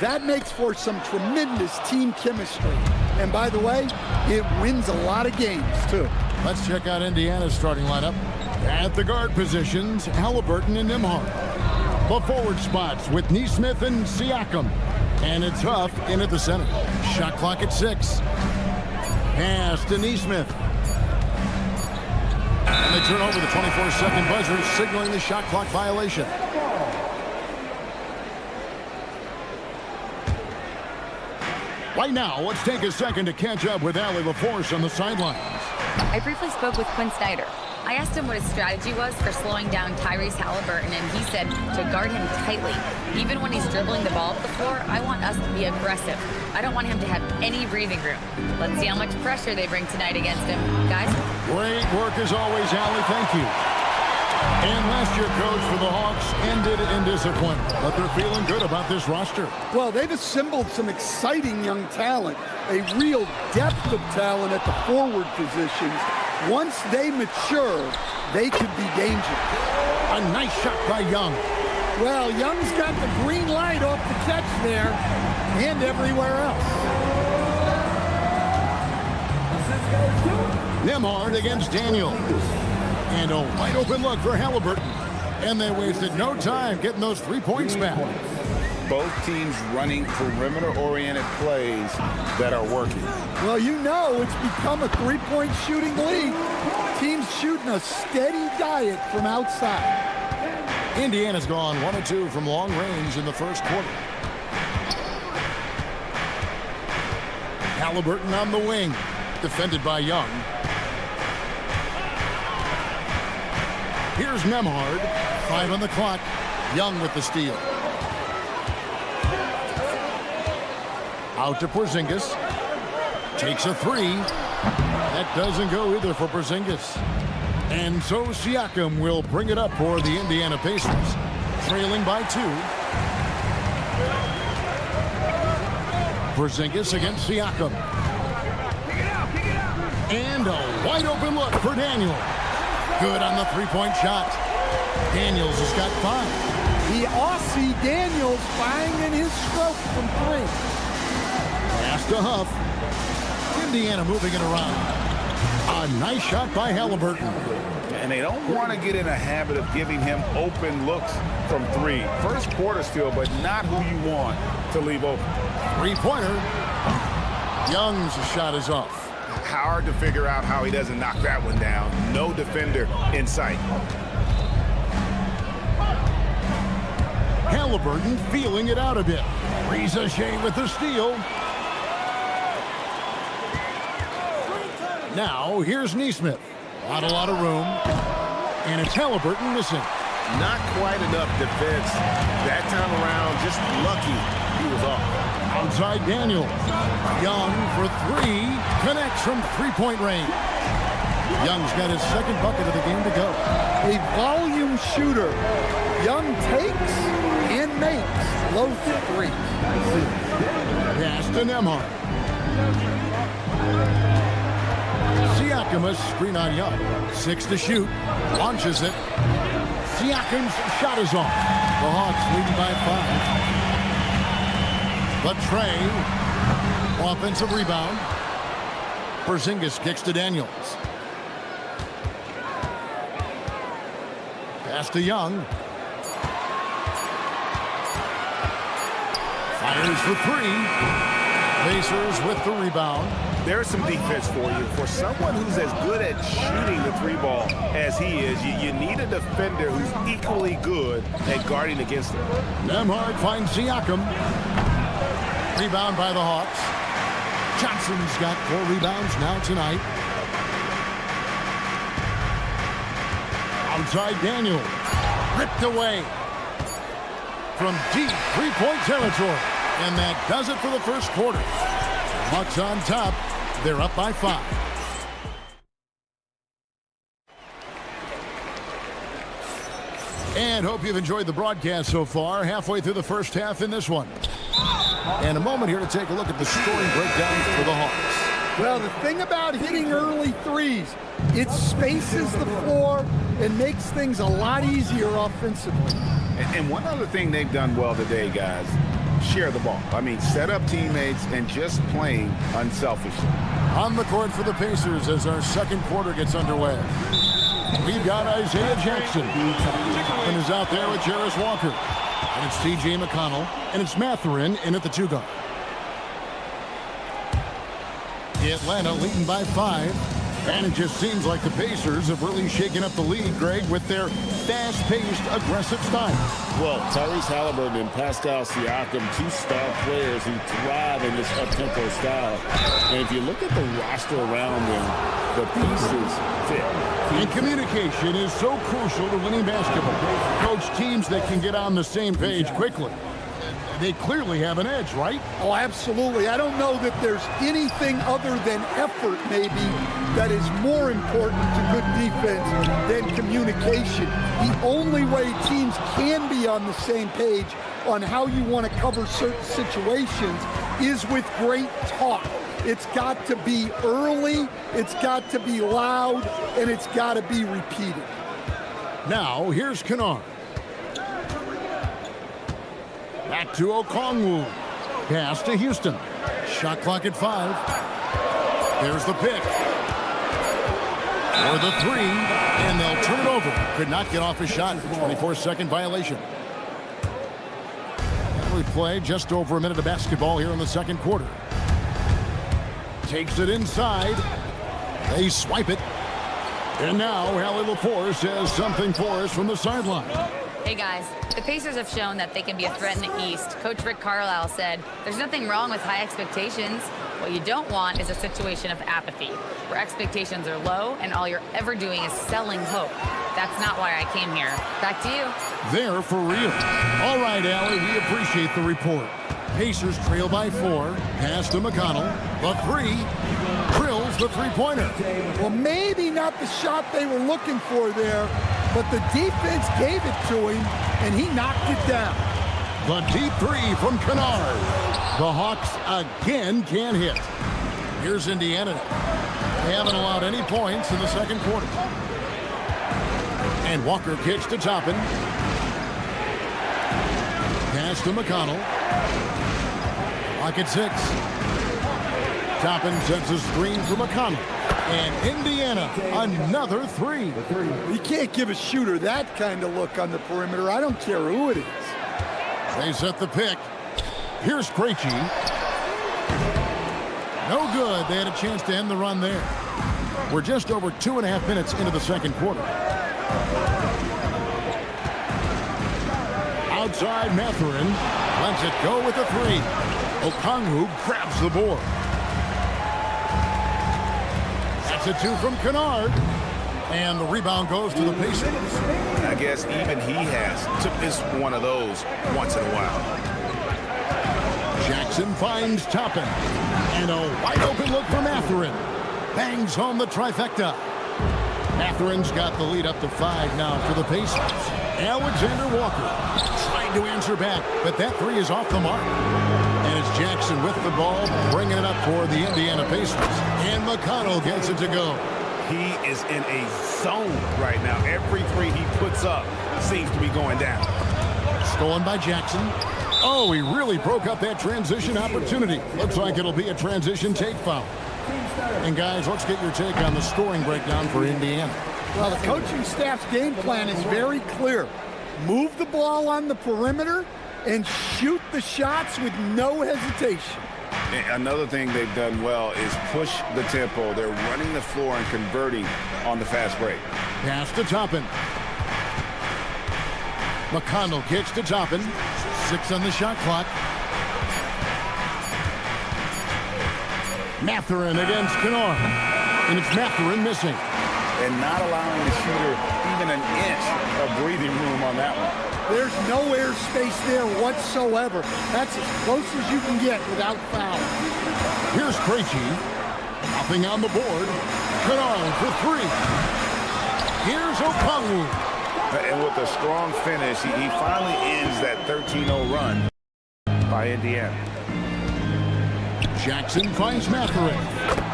That makes for some tremendous team chemistry. And by the way, it wins a lot of games, too. Let's check out Indiana's starting lineup. At the guard positions, Halliburton and Nembhard. The forward spots with Neesmith and Siakam. And it's Huff in at the center. Shot clock at 6. Pass to Neesmith. And they turn over the 24-second buzzer, signaling the shot clock violation. Right now, let's take a second to catch up with Allie LaForce on the sidelines. I briefly spoke with Quinn Snyder. I asked him what his strategy was for slowing down Tyrese Halliburton, and he said to guard him tightly. Even when he's dribbling the ball up the floor, I want us to be aggressive. I don't want him to have any breathing room. Let's see how much pressure they bring tonight against him. Guys? Great work as always, Allie. Thank you. And last year, coach, for the Hawks ended in disappointment, but they're feeling good about this roster. Well, they've assembled some exciting young talent, a real depth of talent at the forward positions. Once they mature, they could be dangerous. A nice shot by Young. Well, Young's got the green light off the catch there and everywhere else. Nembhard against Daniel. And a wide open look for Halliburton. And they wasted no time getting those 3 points back. Both teams running perimeter-oriented plays that are working. Well, you know it's become a three-point shooting league. Teams shooting a steady diet from outside. Indiana's gone 1 of 2 from long range in the first quarter. Halliburton on the wing, defended by Young. Here's Nembhard, 5 on the clock. Young with the steal. Out to Porzingis. Takes a 3. That doesn't go either for Porzingis. And so Siakam will bring it up for the Indiana Pacers, trailing by 2. Porzingis against Siakam. And a wide open look for Daniel. Good on the 3-point shot. Daniels has got 5. The Aussie Daniels finding his stroke from 3. Pass to Huff. Indiana moving it around. A nice shot by Halliburton. And they don't want to get in a habit of giving him open looks from 3. First quarter still, but not who you want to leave open. 3-pointer. Young's shot is off. Hard to figure out how he doesn't knock that one down. No defender in sight. Halliburton feeling it out a bit. Rizachet with the steal. Now, here's Neesmith. Not a lot of room. And it's Halliburton missing. Not quite enough defense. That time around, just lucky he was off. Outside Daniel. Young for 3. Connects from 3-point range. Young's got his second bucket of the game to go. A volume shooter. Young takes and makes low 3. Pass to Nembhard. Siakam a screen on Young. 6 to shoot. Launches it. Siakam's shot is off. The Hawks leading by 5. But Trey, offensive rebound. Porzingis kicks to Daniels. Pass to Young. Fires for 3. Pacers with the rebound. There's some defense for you. For someone who's as good at shooting the 3-ball as he is, you need a defender who's equally good at guarding against him. Nembhard finds Siakam. Rebound by the Hawks. Johnson's got 4 rebounds now tonight. Outside Daniel. Ripped away from deep 3-point territory. And that does it for the first quarter. Hawks on top. They're up by 5. And hope you've enjoyed the broadcast so far. Halfway through the first half in this one. And a moment here to take a look at the scoring breakdown for the Hawks. Well, the thing about hitting early threes, it spaces the floor and makes things a lot easier offensively. And one other thing they've done well today, guys, share the ball. I mean, set up teammates and just playing unselfishly. On the court for the Pacers as our second quarter gets underway. We've got Isaiah Jackson. And is out there with Jarris Walker. And it's T.J. McConnell. And it's Mathurin in at the 2 guard. Atlanta leading by 5. And it just seems like the Pacers have really shaken up the league, Greg, with their fast-paced, aggressive style. Well, Tyrese Halliburton and Pascal Siakam, 2 star players who thrive in this up-tempo style. And if you look at the roster around them, the pieces fit. And communication is so crucial to winning basketball. Coach, teams that can get on the same page quickly. They clearly have an edge, right? Oh, absolutely. I don't know that there's anything other than effort, maybe, that is more important to good defense than communication. The only way teams can be on the same page on how you want to cover certain situations is with great talk. It's got to be early, it's got to be loud, and it's got to be repeated. Now, here's Kennard. Back to Okongwu. Pass to Houston. Shot clock at 5. There's the pick. For the 3, and they'll turn it over. Could not get off his shot. 24-second violation. We play just over a minute of basketball here in the second quarter. Takes it inside. They swipe it. And now Hallie LaForce has something for us from the sideline. Hey guys, the Pacers have shown that they can be a threat in the East. Coach Rick Carlisle said, there's nothing wrong with high expectations. What you don't want is a situation of apathy, where expectations are low and all you're ever doing is selling hope. That's not why I came here. Back to you. They're for real. All right, Allie, we appreciate the report. Pacers trail by 4. Pass to McConnell. The 3. Drills the three-pointer. Well, maybe not the shot they were looking for there, but the defense gave it to him, and he knocked it down. The deep 3 from Kennard. The Hawks again can't hit. Here's Indiana. They haven't allowed any points in the second quarter. And Walker kicks to Toppin. Pass to McConnell. Clock at 6. Toppin sets a screen for McConnell. And Indiana, another 3. You can't give a shooter that kind of look on the perimeter. I don't care who it is. They set the pick. Here's Krejci. No good. They had a chance to end the run there. We're just over 2.5 minutes into the second quarter. Outside Mathurin. Lets it go with a 3. Okongwu grabs the board. That's a 2 from Kennard. And the rebound goes to the Pacers. I guess even he to miss one of those once in a while. Jackson finds Toppin. And a wide open look for Mathurin. Bangs home the trifecta. Mathurin's got the lead up to 5 now for the Pacers. Alexander Walker trying to answer back, but that 3 is off the mark. And it's Jackson with the ball, bringing it up for the Indiana Pacers. And McConnell gets it to go. He is in a zone right now. Every 3 he puts up seems to be going down. Stolen by Jackson. Oh, he really broke up that transition opportunity. Looks like it'll be a transition take foul. And guys, let's get your take on the scoring breakdown for Indiana. Well, the coaching staff's game plan is very clear. Move the ball on the perimeter and shoot the shots with no hesitation. Another thing they've done well is push the tempo. They're running the floor and converting on the fast break. Pass to Toppin. McConnell kicks to Toppin. 6 on the shot clock. Mathurin against Kennard. And it's Mathurin missing. And not allowing the shooter even an inch of breathing room on that one. There's no airspace there whatsoever. That's as close as you can get without foul. Here's Krejci. Nothing on the board. Kennard for 3. Here's Okongwu. And with a strong finish, he finally ends that 13-0 run by Indiana. Jackson finds Matherin.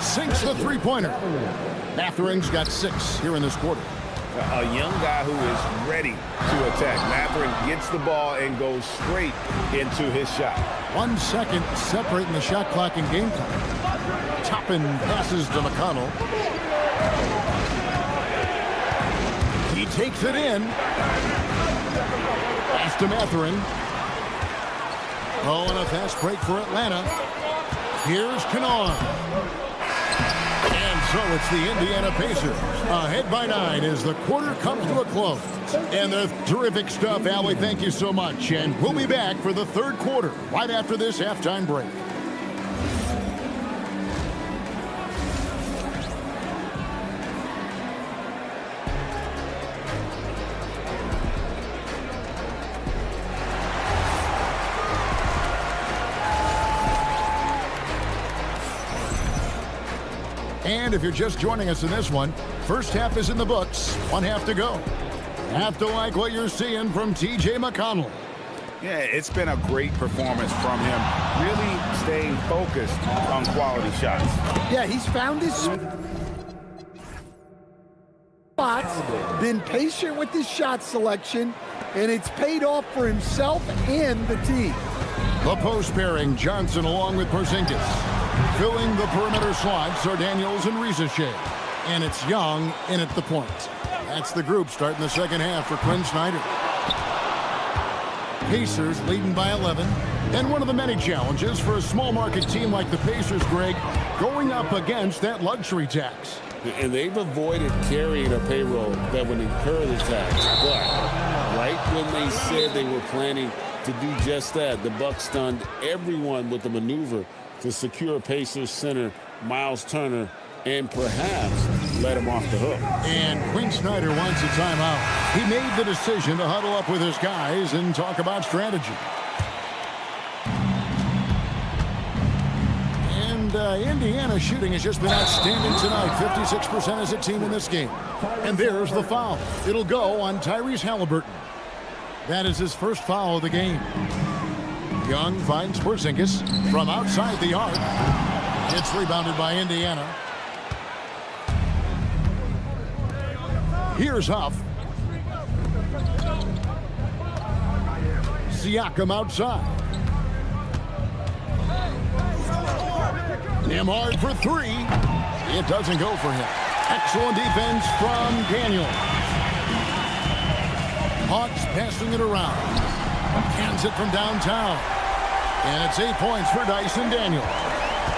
Sinks the three-pointer. Matherin's got 6 here in this quarter. A young guy who is ready to attack. Matherin gets the ball and goes straight into his shot. 1 second separating the shot clock and game time. Toppin passes to McConnell. He takes it in. Pass to Matherin. Oh, and a fast break for Atlanta. Here's Kennard. And so it's the Indiana Pacers ahead by 9 as the quarter comes to a close. And the terrific stuff, Allie. Thank you so much. And we'll be back for the third quarter right after this halftime break. And if you're just joining us in this one, first half is in the books, 1 half to go. Have to like what you're seeing from T.J. McConnell. Yeah, it's been a great performance from him, really staying focused on quality shots. Yeah, he's found his spots, been patient with his shot selection, and it's paid off for himself and the team. The post pairing, Johnson along with Porzingis. Filling the perimeter slots are Daniels and Rizachet. And it's Young in at the point. That's the group starting the second half for Quinn Snyder. Pacers leading by 11. And one of the many challenges for a small market team like the Pacers, Greg, going up against that luxury tax. And they've avoided carrying a payroll that would incur the tax. But right when they said they were planning to do just that, the Bucks stunned everyone with the maneuver to secure Pacers center Miles Turner and perhaps let him off the hook. And Quinn Snyder wants a timeout. He made the decision to huddle up with his guys and talk about strategy. And Indiana shooting has just been outstanding tonight. 56% as a team in this game. And there's the foul. It'll go on Tyrese Halliburton. That is his first foul of the game. Young finds Porzingis from outside the arc. It's rebounded by Indiana. Here's Huff. Siakam outside. Nembhard for 3. It doesn't go for him. Excellent defense from Daniel. Hawks passing it around. Hands it from downtown. And it's 8 points for Dyson Daniels.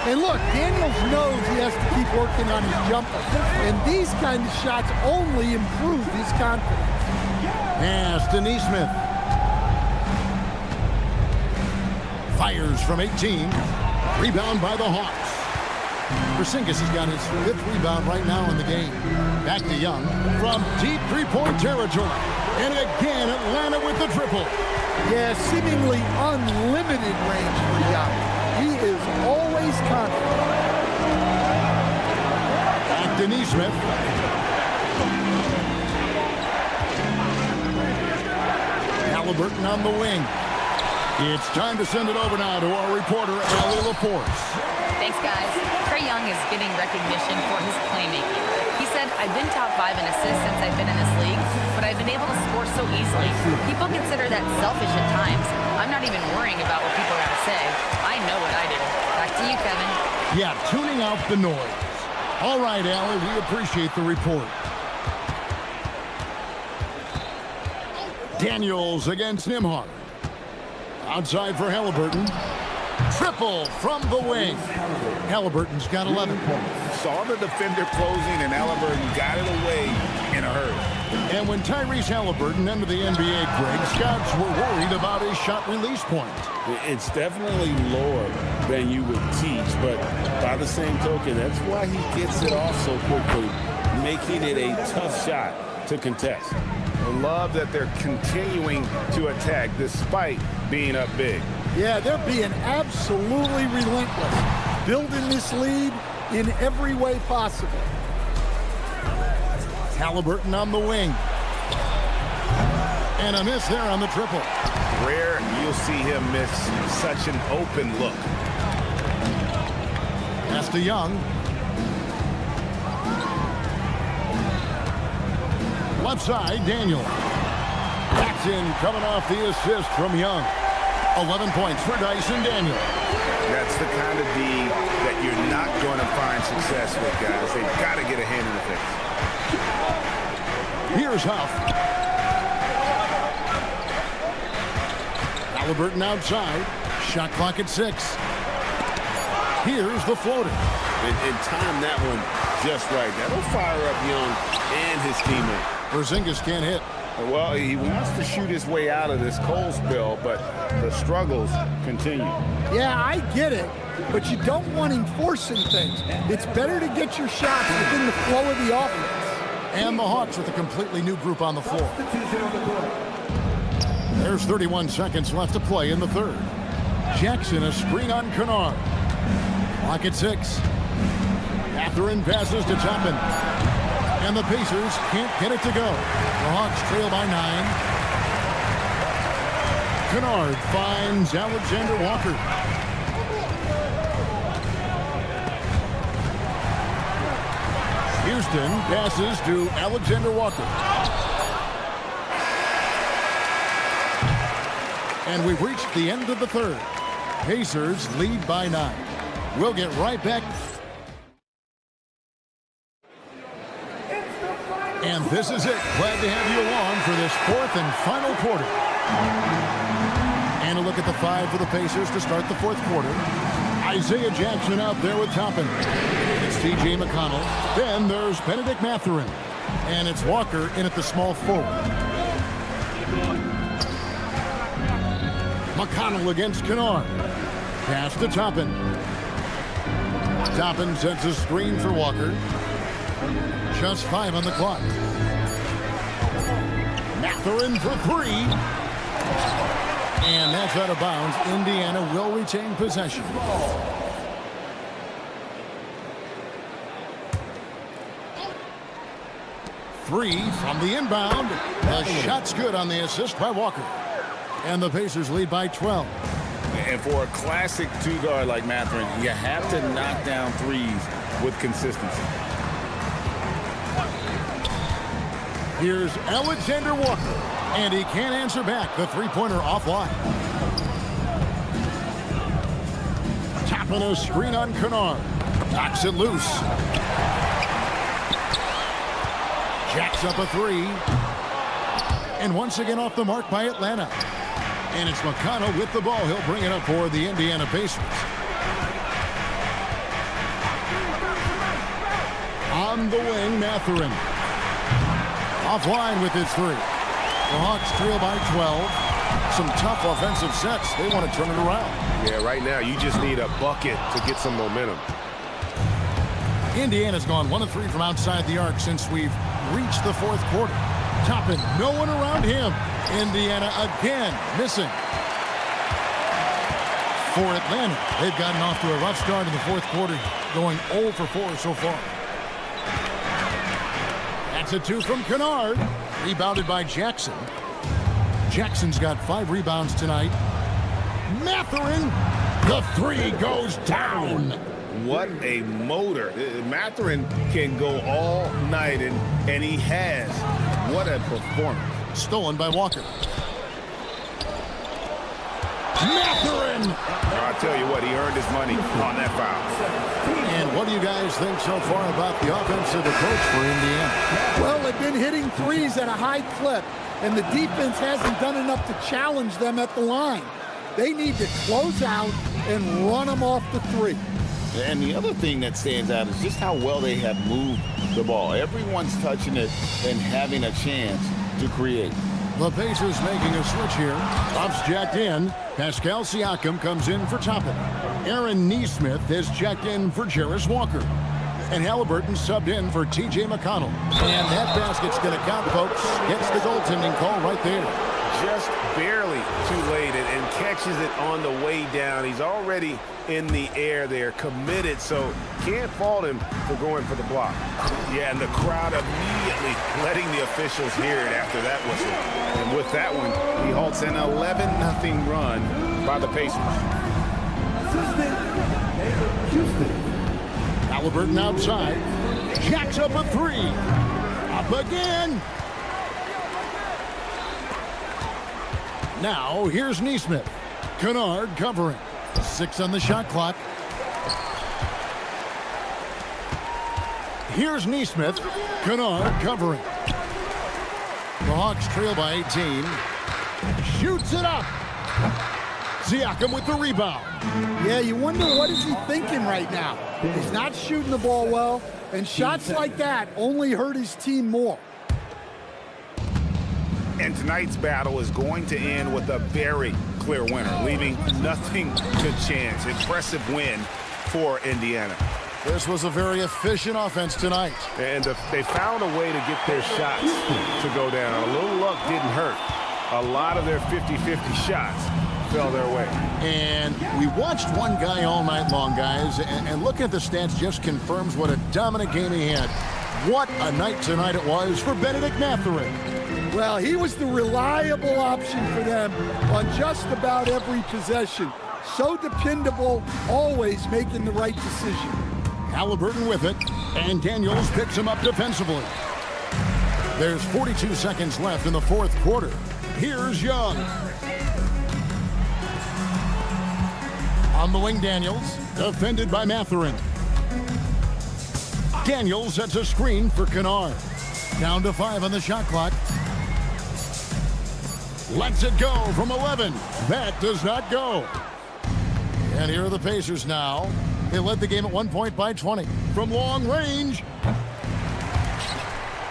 And look, Daniels knows he has to keep working on his jumper. And these kind of shots only improve his confidence. Pass to Neesmith. Fires from 18. Rebound by the Hawks. Porzingis has got his 5th rebound right now in the game. Back to Young from deep three-point territory. And again, Atlanta with the triple. Yeah, seemingly unlimited range for Young. He is always confident. Back to Neesmith. Halliburton on the wing. It's time to send it over now to our reporter, Allie LaForce. Thanks, guys. Trae Young is getting recognition for his playmaking. He said, I've been top 5 in assists since I've been in this league, but I've been able to score so easily. People consider that selfish at times. I'm not even worrying about what people are going to say. I know what I do. Back to you, Kevin. Yeah, tuning out the noise. All right, Allie, we appreciate the report. Daniels against Nembhard. Outside for Halliburton. Triple from the wing. Halliburton's got 11 points. Saw the defender closing, and Halliburton got it away in a hurry. And when Tyrese Halliburton entered the NBA, Greg, scouts were worried about his shot release point. It's definitely lower than you would teach, but by the same token, that's why he gets it off so quickly, making it a tough shot to contest. I love that they're continuing to attack despite being up big. Yeah, they're being absolutely relentless, building this lead in every way possible. Halliburton on the wing. And a miss there on the triple. Rare you'll see him miss such an open look. Pass to Young. Left side, Daniel. That's in, coming off the assist from Young. 11 points for Dyson Daniel. That's the kind of D that you're not going to find success with, guys. They've got to get a hand in the face. Here's Huff. Halliburton outside. Shot clock at 6. Here's the floater. And time that one just right. That'll fire up Young and his teammate. Porzingis can't hit. Well, he wants to shoot his way out of this cold spell, but the struggles continue. Yeah, I get it, but you don't want him forcing things. It's better to get your shots within the flow of the offense. And the Hawks with a completely new group on the floor. There's 31 seconds left to play in the third. Jackson, a screen on Kennard. Clock at 6. Mathurin passes to Toppin. And the Pacers can't get it to go. The Hawks trail by 9. Kennard finds Alexander Walker. Houston passes to Alexander Walker. And we've reached the end of the third. Pacers lead by 9. We'll get right back. And this is it. Glad to have you along for this fourth and final quarter. And a look at the 5 for the Pacers to start the fourth quarter. Isaiah Jackson out there with Toppin. It's T.J. McConnell. Then there's Benedict Mathurin. And it's Walker in at the small forward. McConnell against Kennard. Pass to Toppin. Toppin sets a screen for Walker. Just 5 on the clock. Mathurin for 3. And that's out of bounds. Indiana will retain possession. Three from the inbound. The shot's good on the assist by Walker. And the Pacers lead by 12. And for a classic two-guard like Mathurin, you have to knock down threes with consistency. Here's Alexander Walker, and he can't answer back. The three-pointer offline. Tapping a screen on Kennard. Knocks it loose. Jacks up a 3. And once again off the mark by Atlanta. And it's McConnell with the ball. He'll bring it up for the Indiana Pacers. On the wing, Mathurin. Offline with his 3. The Hawks trail by 12. Some tough offensive sets. They want to turn it around. Yeah, right now you just need a bucket to get some momentum. Indiana's gone 1 of 3 from outside the arc since we've reached the fourth quarter. Toppin, no one around him. Indiana again missing. For Atlanta, they've gotten off to a rough start in the fourth quarter, going 0 for 4 so far. That's a 2 from Kennard. Rebounded by Jackson. Jackson's got 5 rebounds tonight. Mathurin, the 3 goes down. What a motor. Mathurin can go all night, and he has. What a performance. Stolen by Walker. Mathurin! I'll tell you what, he earned his money on that foul. And what do you guys think so far about the offensive approach for Indiana? Well, they've been hitting threes at a high clip, and the defense hasn't done enough to challenge them at the line. They need to close out and run them off the 3. And the other thing that stands out is just how well they have moved the ball. Everyone's touching it and having a chance to create. The Pacers making a switch here. Buff's jacked in. Pascal Siakam comes in for Toppin. Aaron Nesmith is checked in for Jarris Walker. And Halliburton subbed in for T.J. McConnell. And that basket's going to count, folks. Gets the goaltending call right there. just barely too late and catches it on the way down. He's already in the air there, committed, so can't fault him for going for the block. Yeah, and the crowd immediately letting the officials hear it after that whistle. And with that one, he halts an 11-0 run by the Pacers. Halliburton outside. Jacks up a three. Up again. Now, here's Nesmith. Kennard covering. 6 on the shot clock. Here's Nesmith. Kennard covering. The Hawks trail by 18. Shoots it up. Siakam with the rebound. Yeah, you wonder what is he thinking right now. He's not shooting the ball well, and shots like that only hurt his team more. And tonight's battle is going to end with a very clear winner, leaving nothing to chance. Impressive win for Indiana. This was a very efficient offense tonight. And they found a way to get their shots to go down. A little luck didn't hurt. A lot of their 50-50 shots fell their way. And we watched one guy all night long, guys, and looking at the stats just confirms what a dominant game he had. What a night tonight it was for Benedict Mathurin. Well, he was the reliable option for them on just about every possession. So dependable, always making the right decision. Halliburton with it, and Daniels picks him up defensively. There's 42 seconds left in the fourth quarter. Here's Young. On the wing, Daniels, defended by Mathurin. Daniels sets a screen for Kennard. Down to 5 on the shot clock. Lets it go from 11. That does not go. And here are the Pacers now. They led the game at 1 point by 20. From long range.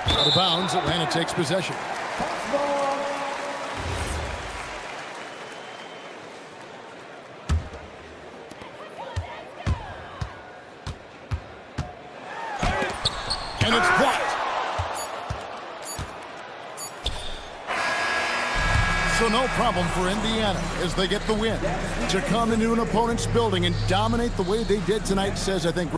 Out of bounds, Atlanta takes possession. And it's blocked. So no problem for Indiana as they get the win. To come into an opponent's building and dominate the way they did tonight says, I think,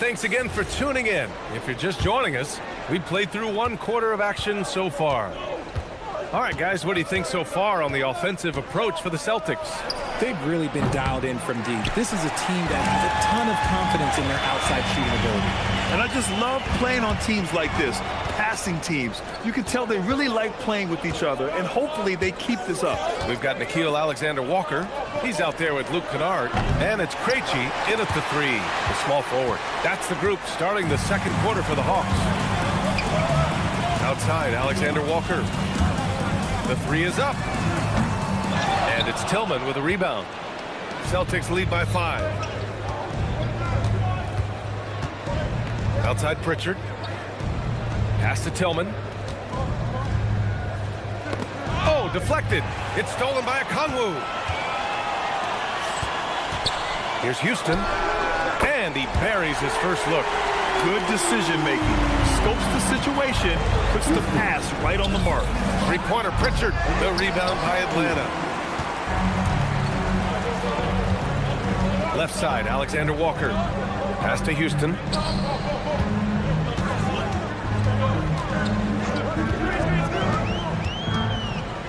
thanks again for tuning in. If you're just joining us, we played through 1 quarter of action so far. All right, guys, what do you think so far on the offensive approach for the Celtics? They've really been dialed in from deep. This is a team that has a ton of confidence in their outside shooting ability. And I just love playing on teams like this, passing teams. You can tell they really like playing with each other, and hopefully they keep this up. We've got Nickeil Alexander-Walker. He's out there with Luke Kennard. And it's Krejci in at the 3, the small forward. That's the group starting the 2nd quarter for the Hawks. Outside, Alexander-Walker. The 3 is up. And it's Tillman with a rebound. Celtics lead by 5. Outside Pritchard. Pass to Tillman. Oh, deflected. It's stolen by Okongwu. Here's Houston. And he buries his first look. Good decision making. Scopes the situation, puts the pass right on the mark. 3-pointer Pritchard. The rebound by Atlanta. Left side, Alexander-Walker. Pass to Houston.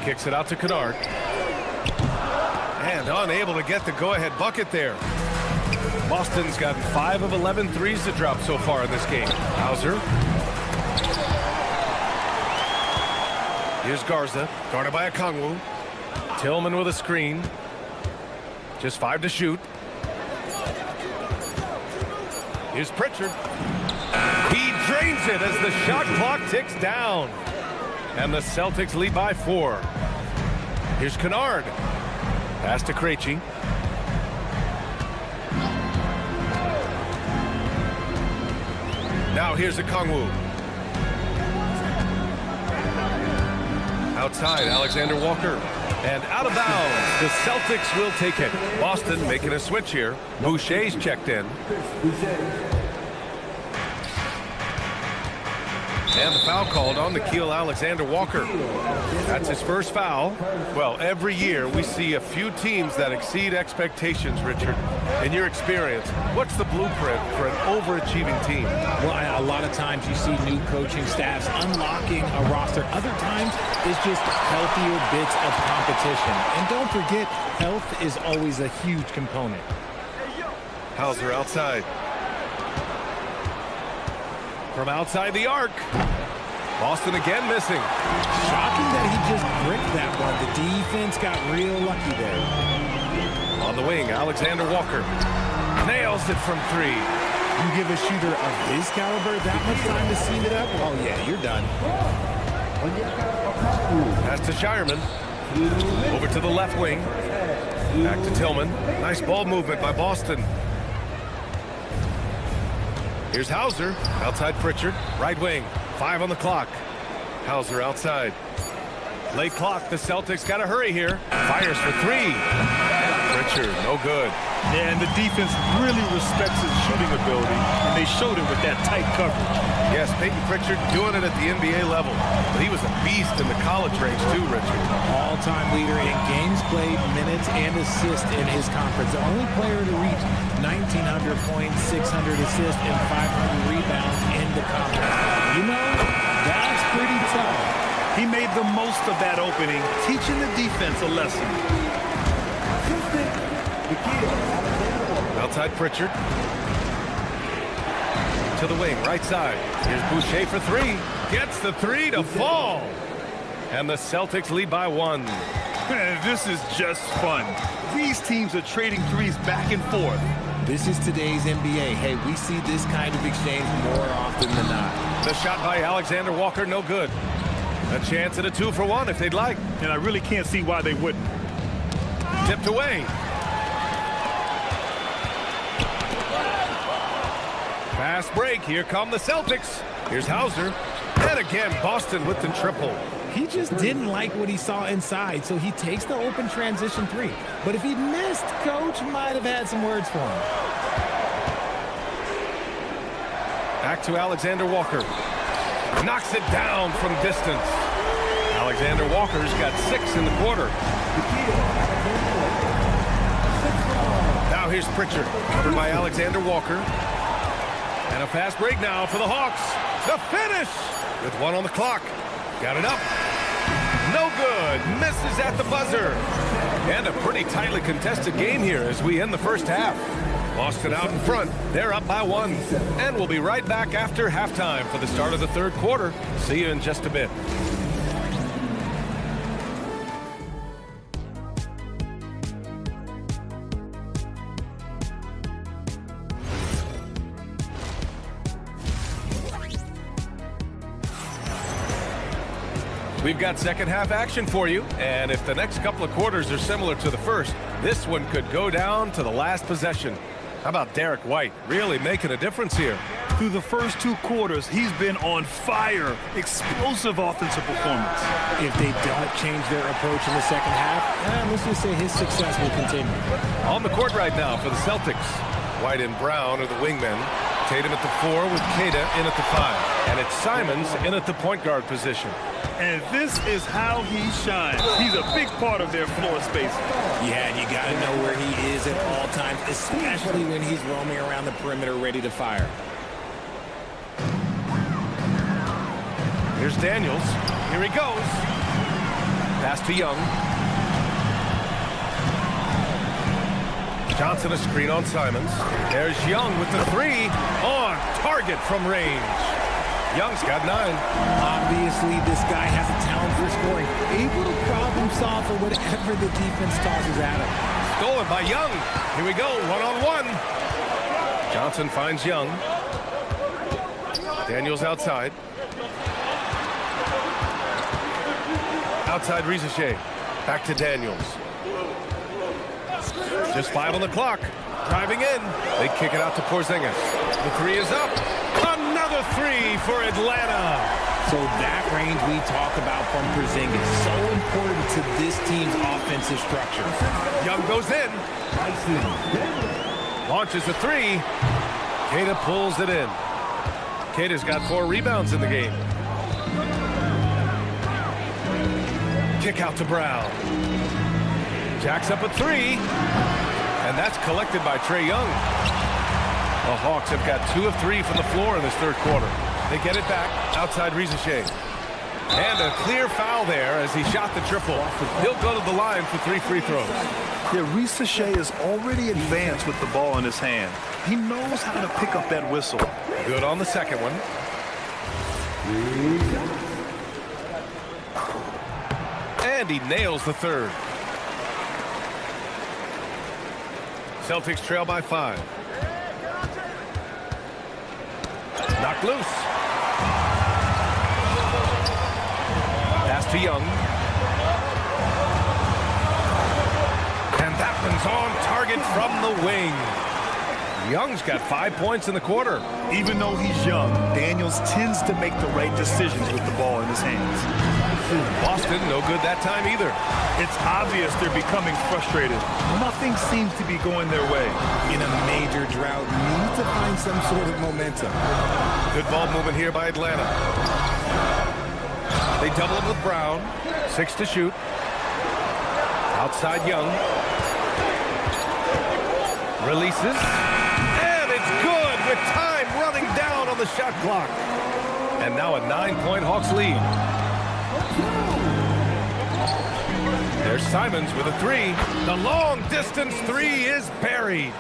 Kicks it out to Kennard. And unable to get the go-ahead bucket there. Boston's gotten 5 of 11 threes to drop so far in this game. Hauser. Here's Garza, guarded by Okongwu. Tillman with a screen. Just 5 to shoot. Here's Pritchard. He drains it as the shot clock ticks down. And the Celtics lead by 4. Here's Kennard. Pass to Krejci. Now here's Okongwu. Outside, Alexander-Walker. And out of bounds, the Celtics will take it. Boston making a switch here. Boucher's checked in. And the foul called on Nickeil Alexander-Walker. That's his first foul. Well, every year we see a few teams that exceed expectations, Richard. In your experience, what's the blueprint for an overachieving team? Well, a lot of times you see new coaching staffs unlocking a roster. Other times it's just healthier bits of competition. And don't forget, health is always a huge component. Hauser outside. From outside the arc. Boston again missing. Shocking that he just bricked that one. The defense got real lucky there. On the wing, Alexander-Walker. Nails it from 3. You give a shooter of his caliber that much time to seal it up? Oh, yeah, you're done. Pass to Shireman. Over to the left wing. Back to Tillman. Nice ball movement by Boston. Here's Hauser. Outside Pritchard. Right wing. 5 on the clock. Hauser outside. Late clock. The Celtics got to hurry here. Fires for 3. Pritchard, no good. Yeah, and the defense really respects his shooting ability, and they showed it with that tight coverage. Yes, Peyton Pritchard doing it at the NBA level. But he was a beast in the college range too, Richard. All-time leader in games played, minutes, and assists in his conference. The only player to reach 1,900 points, 600 assists, and 500 rebounds in the conference. You know, that's pretty tough. He made the most of that opening, teaching the defense a lesson. Outside Pritchard. To the wing, right side. Here's Boucher for 3. Gets the 3 to fall. And the Celtics lead by 1. This is just fun. These teams are trading threes back and forth. This is today's NBA. Hey, we see this kind of exchange more often than not. The shot by Alexander-Walker, no good. A chance at a 2-for-1 if they'd like. And I really can't see why they wouldn't. Tipped away. Fast break. Here come the Celtics. Here's Hauser. And again, Boston with the triple. He just didn't like what he saw inside, so he takes the open transition 3. But if he'd missed, Coach might have had some words for him. Back to Alexander-Walker. Knocks it down from distance. Alexander-Walker's got 6 in the quarter. Now here's Pritchard, covered by Alexander-Walker. And a fast break now for the Hawks. The finish with 1 on the clock. Got it up. No good. Misses at the buzzer. And a pretty tightly contested game here as we end the first half. Boston out in front. They're up by 1. And we'll be right back after halftime for the start of the third quarter. See you in just a bit. We've got second half action for you, and if the next couple of quarters are similar to the first, this one could go down to the last possession. How about Derek White really making a difference here? Through the first 2 quarters, he's been on fire. Explosive offensive performance. If they don't change their approach in the second half, let's just say his success will continue. On the court right now for the Celtics. White and Brown are the wingmen. Tatum at the 4 with Queta in at the 5. And it's Simons in at the point guard position. And this is how he shines. He's a big part of their floor space. Yeah, and you got to know where he is at all times, especially when he's roaming around the perimeter ready to fire. Here's Daniels. Here he goes. Pass to Young. Johnson a screen on Simons. There's Young with the 3 on target from range. Young's got 9. Obviously, this guy has a talent for scoring. Able to problem solve for whatever the defense tosses at him. Stolen by Young. Here we go, 1-on-1. Johnson finds Young. Daniels outside. Outside Rizachet. Back to Daniels. Just 5 on the clock. Driving in. They kick it out to Porzingis. The 3 is up. Another 3 for Atlanta. So that range we talk about from Porzingis, so important to this team's offensive structure. Young goes in. Launches a 3. Queta pulls it in. Queta's got 4 rebounds in the game. Kick out to Brown. Jacks up a 3. And that's collected by Trae Young. The Hawks have got 2 of 3 from the floor in this third quarter. They get it back outside Rizachet. And a clear foul there as he shot the triple. He'll go to the line for 3 free throws. Yeah, Rizachet is already advanced with the ball in his hand. He knows how to pick up that whistle. Good on the second one. And he nails the third. Celtics trail by 5. Knocked loose. Pass to Young. And that one's on target from the wing. Young's got 5 points in the quarter. Even though he's young, Daniels tends to make the right decisions with the ball in his hands. Boston, no good that time either. It's obvious they're becoming frustrated. Nothing seems to be going their way. In a major drought, need to find some sort of momentum. Good ball movement here by Atlanta. They double him with Brown. 6 to shoot. Outside Young. Releases. And it's good with time running down on the shot clock. And now a 9-point Hawks lead. There's Simons with a 3. The long distance 3 is buried.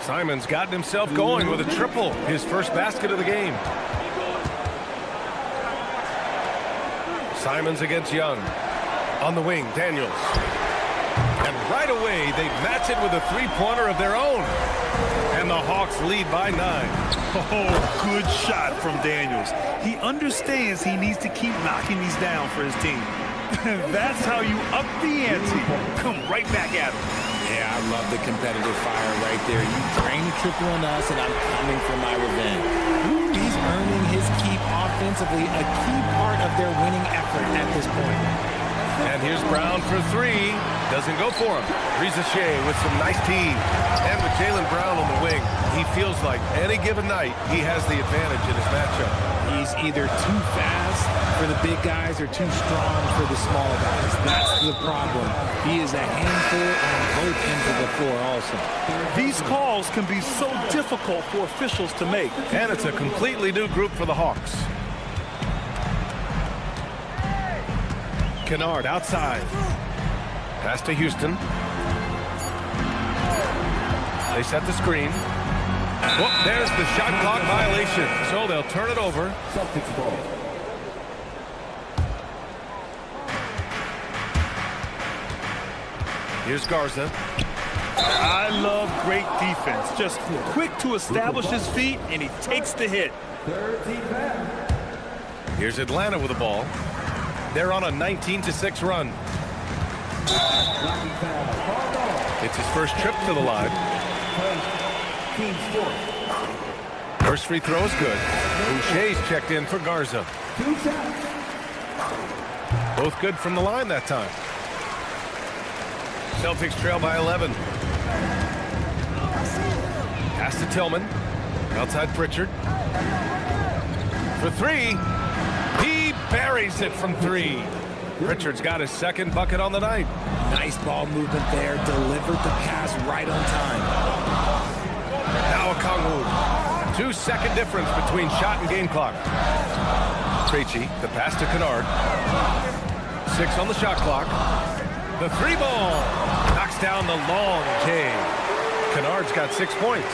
Simons gotten himself going with a triple, his first basket of the game. Simons against Young. On the wing, Daniels. And right away, they match it with a 3-pointer of their own. And the Hawks lead by 9. Oh, good shot from Daniels. He understands he needs to keep knocking these down for his team. That's how you up the ante. Come right back at him. Yeah, I love the competitive fire right there. You drain the triple on us, and I'm coming for my revenge. He's earning his keep offensively, a key part of their winning effort at this point. And here's Brown for 3. Doesn't go for him. Rizachet with some nice team. And with Jaylen Brown on the wing, he feels like any given night he has the advantage in his matchup. He's either too fast, for the big guys or too strong for the small guys. That's the problem. He is a handful on both ends of the floor also. These calls can be so difficult for officials to make. And it's a completely new group for the Hawks. Kennard outside. Pass to Houston. They set the screen. Whoop, there's the shot clock violation. So they'll turn it over. Celtics ball. Here's Garza. I love great defense. Just quick to establish his feet, and he takes the hit. Here's Atlanta with the ball. They're on a 19-6 run. It's his first trip to the line. First free throw is good. Boucher's checked in for Garza. Both good from the line that time. Celtics trail by 11. Pass to Tillman. Outside Pritchard. For three. He buries it from three. Pritchard's got his second bucket on the night. Nice ball movement there. Delivered the pass right on time. Now Okongwu. 2-second difference between shot and game clock. Krejci, the pass to Kennard. 6 on the shot clock. The three ball knocks down the long K. Kennard's got 6 points.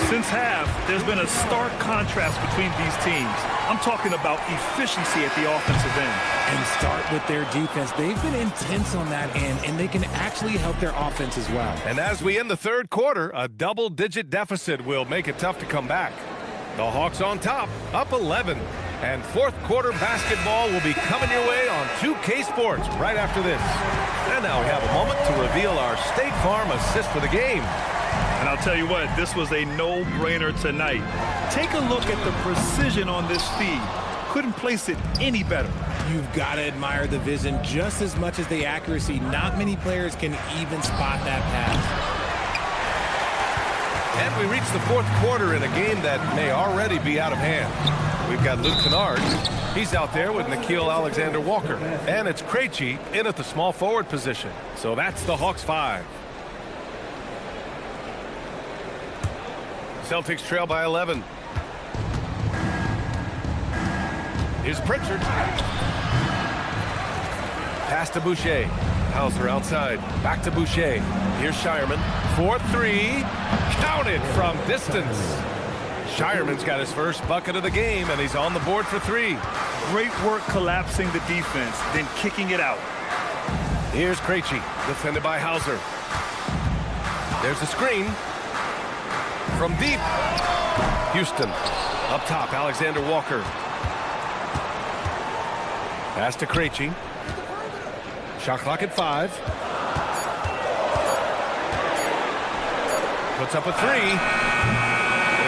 Since half, there's been a stark contrast between these teams. I'm talking about efficiency at the offensive end. And start with their defense. They've been intense on that end, and they can actually help their offense as well. And as we end the third quarter, a double-digit deficit will make it tough to come back. The Hawks on top, up 11. And fourth quarter basketball will be coming your way on 2K Sports right after this. And now we have a moment to reveal our State Farm assist for the game. And I'll tell you what, this was a no-brainer tonight. Take a look at the precision on this feed. Couldn't place it any better. You've got to admire the vision just as much as the accuracy. Not many players can even spot that pass. And we reach the fourth quarter in a game that may already be out of hand. We've got Luke Kennard. He's out there with Nickeil Alexander-Walker. And it's Krejci in at the small forward position. So that's the Hawks 5. Celtics trail by 11. Here's Pritchard. Pass to Boucher. Hauser outside. Back to Boucher. Here's Shireman. 4-3. Counted from distance. Shireman's got his first bucket of the game, and he's on the board for 3. Great work collapsing the defense, then kicking it out. Here's Krejci, defended by Hauser. There's the screen. From deep. Houston. Up top, Alexander-Walker. Pass to Krejci. Shot clock at 5. Puts up a 3.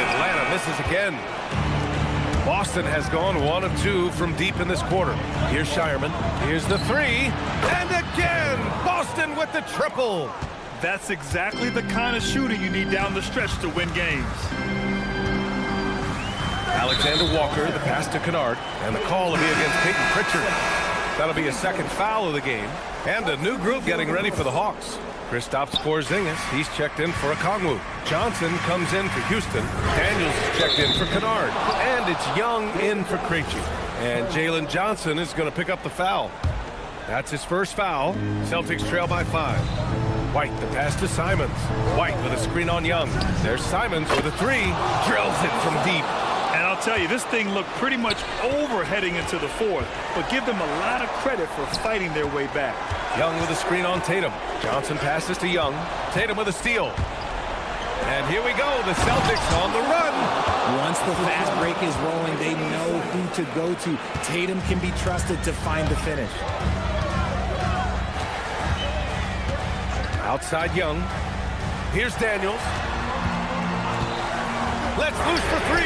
Atlanta misses again. Boston has gone 1 of 2 from deep in this quarter. Here's Shireman. Here's the 3. And again, Boston with the triple. That's exactly the kind of shooting you need down the stretch to win games. Alexander-Walker, the pass to Kennard, and the call will be against Peyton Pritchard. That'll be a second foul of the game, and a new group getting ready for the Hawks. Kristaps Porzingis, he's checked in for Okongwu. Johnson comes in for Houston. Daniels is checked in for Kennard, and it's Young in for Krejci. And Jalen Johnson is going to pick up the foul. That's his first foul. Celtics trail by 5. White, the pass to Simons. White with a screen on Young. There's Simons with a 3. Drills it from deep. And I'll tell you, this thing looked pretty much over heading into the fourth, but give them a lot of credit for fighting their way back. Young with a screen on Tatum. Johnson passes to Young. Tatum with a steal. And here we go, the Celtics on the run. Once the fast break is rolling, they know who to go to. Tatum can be trusted to find the finish. Outside Young. Here's Daniels. Let's loose for 3.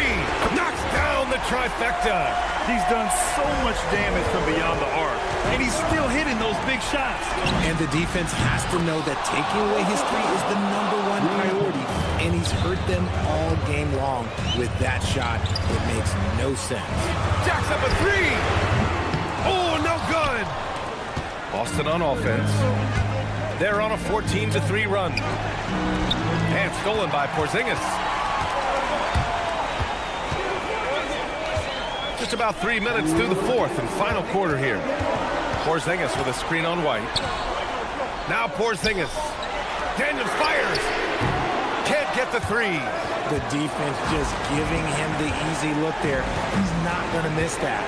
Knocks down the trifecta. He's done so much damage from beyond the arc, and he's still hitting those big shots. And the defense has to know that taking away his 3 is the #1 priority, and he's hurt them all game long. With that shot, it makes no sense. Jacks up a 3. Boston on offense. They're on a 14-3 run. And stolen by Porzingis. Just about 3 minutes through the fourth and final quarter here. Porzingis with a screen on White. Now Porzingis. Daniels fires. Can't get the three. The defense just giving him the easy look there. He's not going to miss that.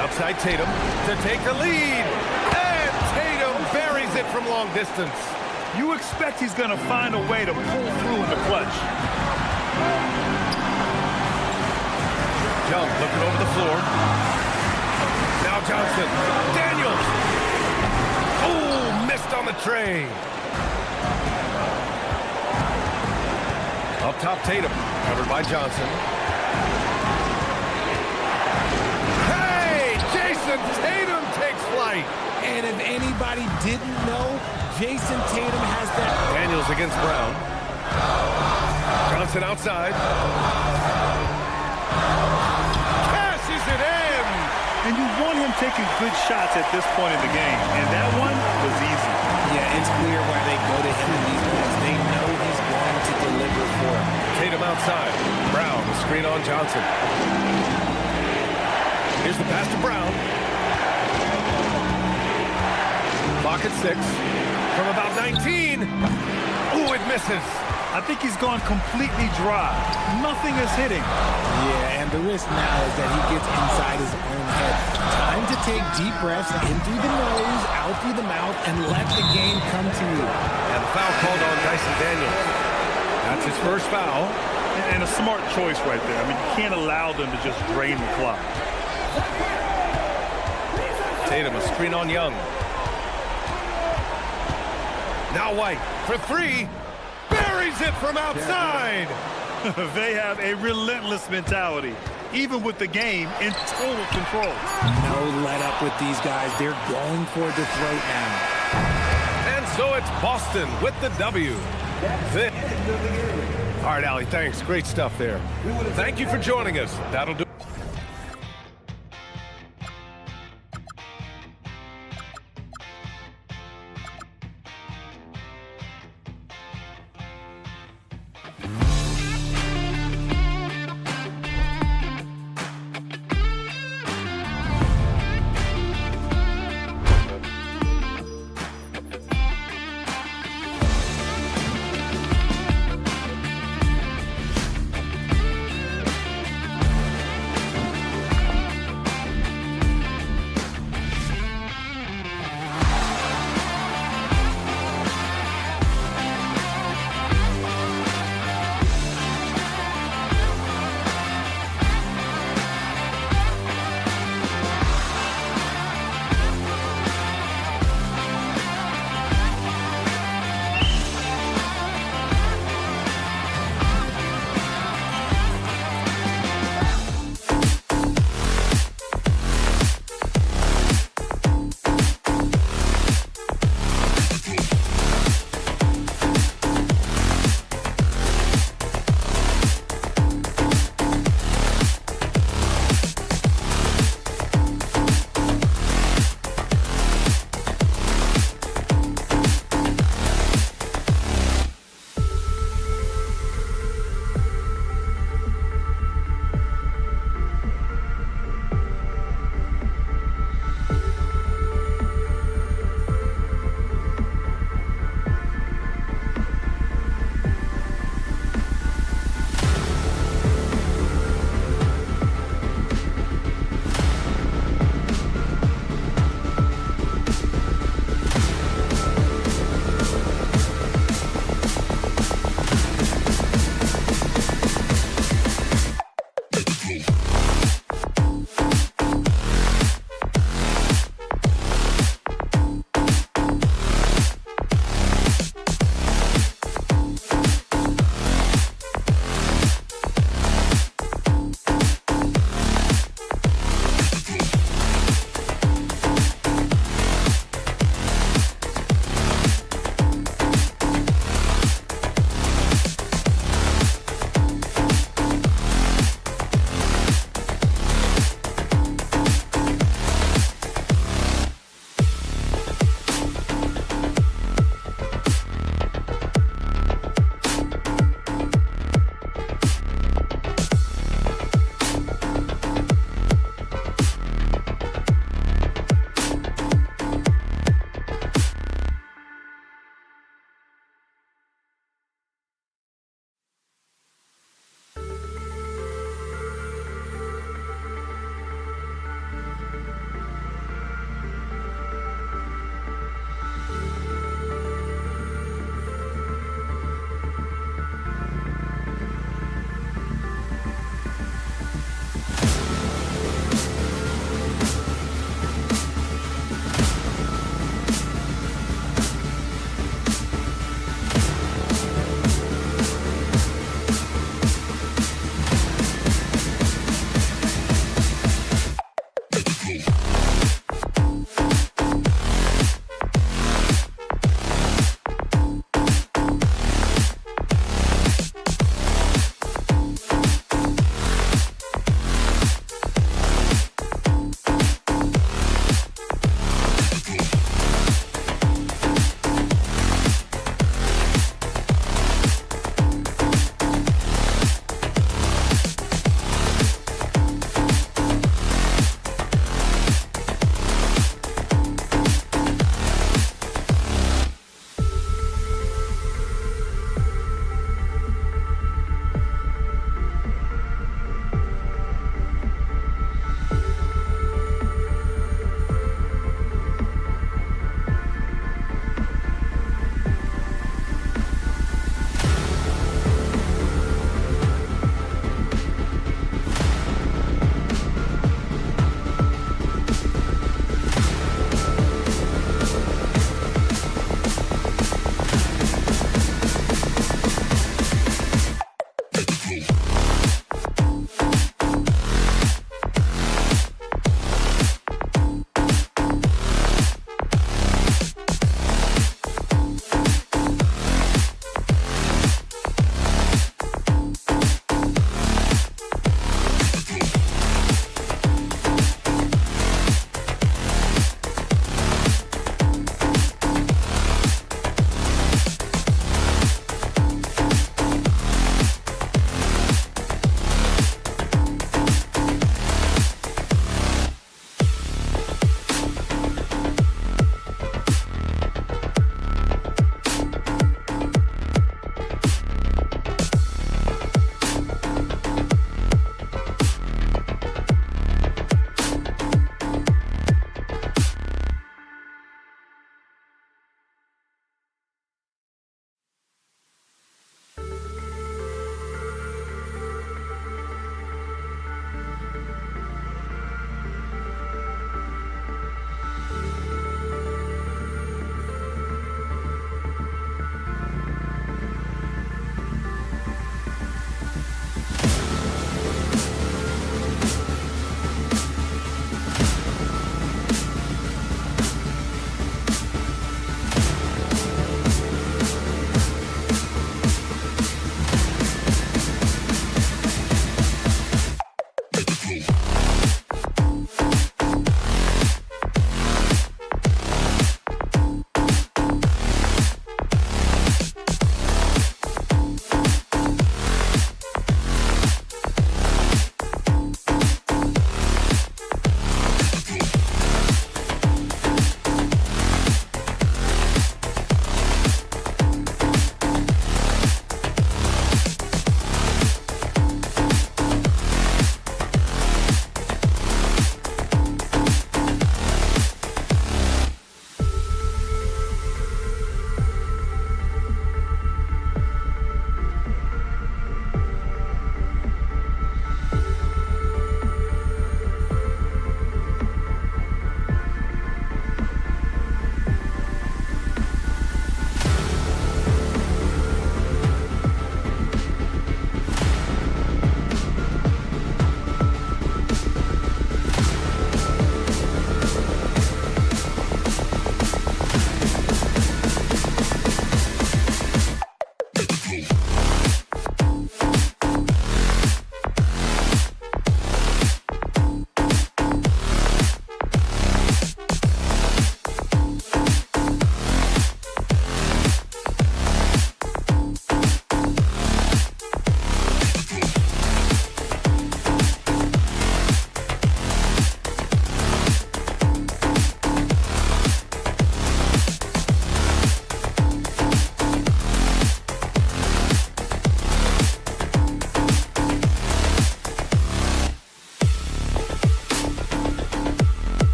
Outside Tatum to take the lead. And Tatum buries it from long distance. You expect he's going to find a way to pull through in the clutch. Young looking over the floor. Now Johnson. Daniels. Oh, missed on the tray. Up top, Tatum. Covered by Johnson. Hey! Jason Tatum takes flight. And if anybody didn't know, Jason Tatum has that. Daniels against Brown. Johnson outside. Cashes it in. And you want him taking good shots at this point in the game. And that one was easy. Yeah, it's clear why they go to him in these points. They know he's going to deliver for him. Tatum outside. Brown, the screen on Johnson. Here's the pass to Brown. Clock at 6. From about 19. Ooh, it misses. I think he's gone completely dry. Nothing is hitting. Yeah, and the risk now is that he gets inside his own head. Time to take deep breaths in through the nose, out through the mouth, and let the game come to you. And the foul called on Dyson Daniels. That's his first foul. And a smart choice right there. I mean, you can't allow them to just drain the clock. Tatum, a screen on Young. Now White for three. Buries it from outside. They have a relentless mentality, even with the game in total control. No let up with these guys. They're going for the throat now. And so it's Boston with the W. All right, Allie, thanks. Great stuff there. Thank you for joining us. That'll do.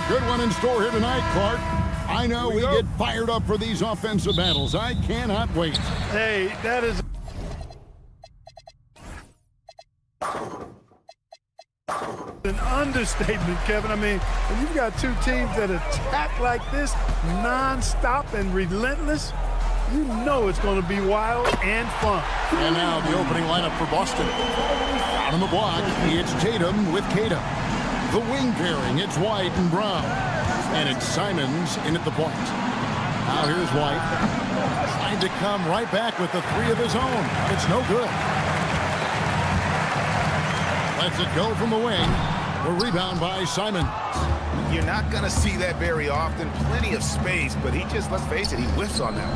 Good one in store here tonight, Clark. I know we get fired up for these offensive battles. I cannot wait. Hey, that is an understatement, Kevin. I mean, when you've got two teams that attack like this, non-stop and relentless, you know it's going to be wild and fun. And now the opening lineup for Boston. Out on the block, it's Tatum with Tatum. The wing pairing, it's White and Brown. And it's Simons in at the point. Now here's White. Trying to come right back with the three of his own. It's no good. Lets it go from the wing. The rebound by Simons. You're not going to see that very often. Plenty of space, but he just, let's face it, he whiffs on that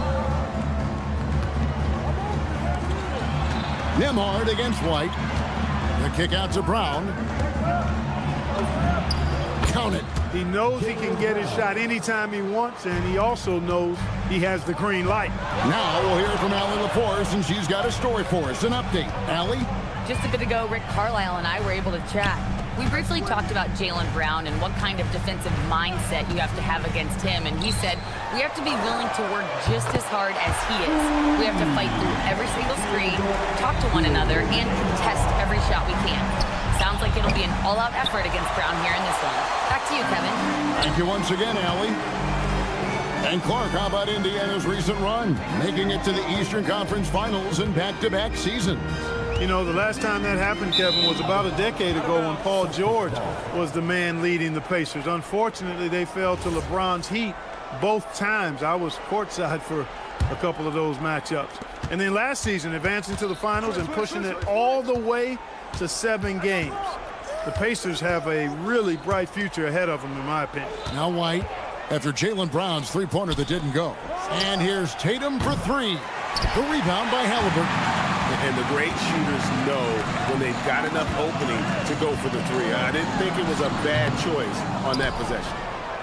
one. Nembhard against White. The kick out to Brown. Count it. He knows he can get his shot anytime he wants, and he also knows he has the green light. Now we'll hear from Allie LaForce, and she's got a story for us. An update. Allie? Just a bit ago, Rick Carlisle and I were able to chat. We briefly talked about Jaylen Brown and what kind of defensive mindset you have to have against him, and he said, we have to be willing to work just as hard as he is. We have to fight through every single screen, talk to one another, and contest every shot we can. Sounds like it'll be an all-out effort against Brown here in this one. Back to you, Kevin. Thank you once again, Allie. And Clark, how about Indiana's recent run, making it to the Eastern Conference Finals in back-to-back seasons? You know, the last time that happened, Kevin, was about a decade ago when Paul George was the man leading the Pacers. Unfortunately, they fell to LeBron's Heat both times. I was courtside for a couple of those matchups. And then last season, advancing to the finals and pushing it all the way to 7 games. The Pacers have a really bright future ahead of them, in my opinion. Now White, after Jaylen Brown's three-pointer that didn't go. And here's Tatum for three. The rebound by Halliburton. And the great shooters know when they've got enough opening to go for the three. I didn't think it was a bad choice on that possession.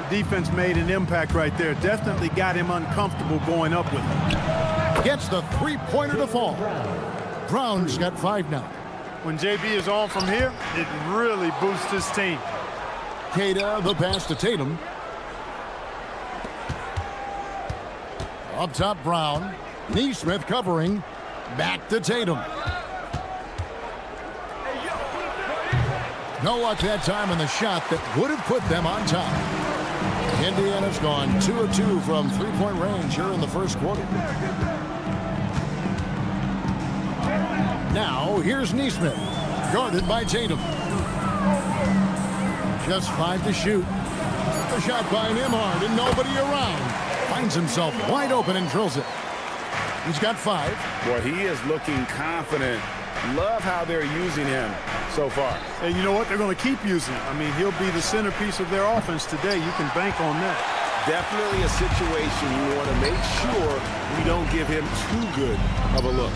The defense made an impact right there. Definitely got him uncomfortable going up with it. Gets the three-pointer to fall. Brown's got 5 now. When JB is on from here, it really boosts his team. Queta, the pass to Tatum. Up top, Brown. Neesmith covering. Back to Tatum. No luck that time on the shot that would have put them on top. Indiana's gone 2 of 2 from three-point range here in the first quarter. Now, here's Neesmith, guarded by Tatum. Just 5 to shoot. A shot by Nembhard and nobody around. Finds himself wide open and drills it. He's got 5. Boy, he is looking confident. Love how they're using him so far. And you know what? They're going to keep using him. I mean, he'll be the centerpiece of their offense today. You can bank on that. Definitely a situation you want to make sure we don't give him too good of a look.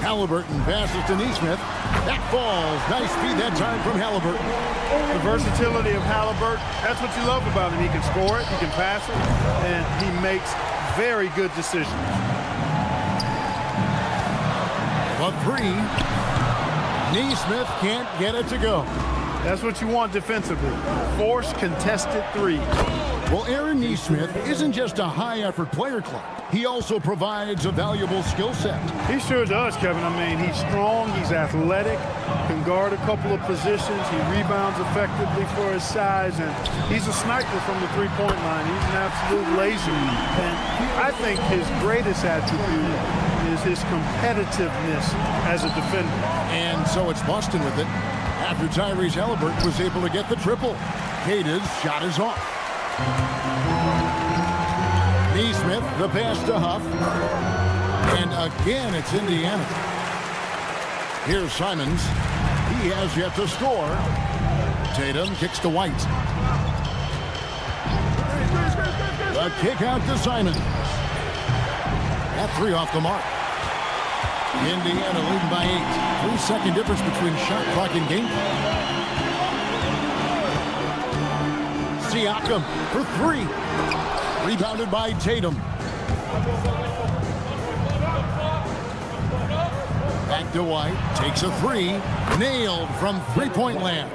Halliburton passes to Neesmith. That falls. Nice feed that time from Halliburton. The versatility of Halliburton, that's what you love about him. He can score it, he can pass it, and he makes very good decisions. A 3. Neesmith can't get it to go. That's what you want defensively. Force contested threes. Well, Aaron Neesmith isn't just a high-effort player, Clark. He also provides a valuable skill set. He sure does, Kevin. I mean, he's strong, he's athletic, can guard a couple of positions, he rebounds effectively for his size, and he's a sniper from the three-point line. He's an absolute laser. And I think his greatest attribute is his competitiveness as a defender. And so it's Boston with it. After Tyrese Halliburton was able to get the triple. Queta's shot is off. Neesmith, the pass to Huff. And again, it's Indiana. Here's Simons. He has yet to score. Tatum kicks to White. The kick out to Simons. That 3 off the mark. Indiana leading by 8. 3-second difference between shot clock and game. Siakam for 3. Rebounded by Tatum. Back to White. Takes a 3. Nailed from three-point land.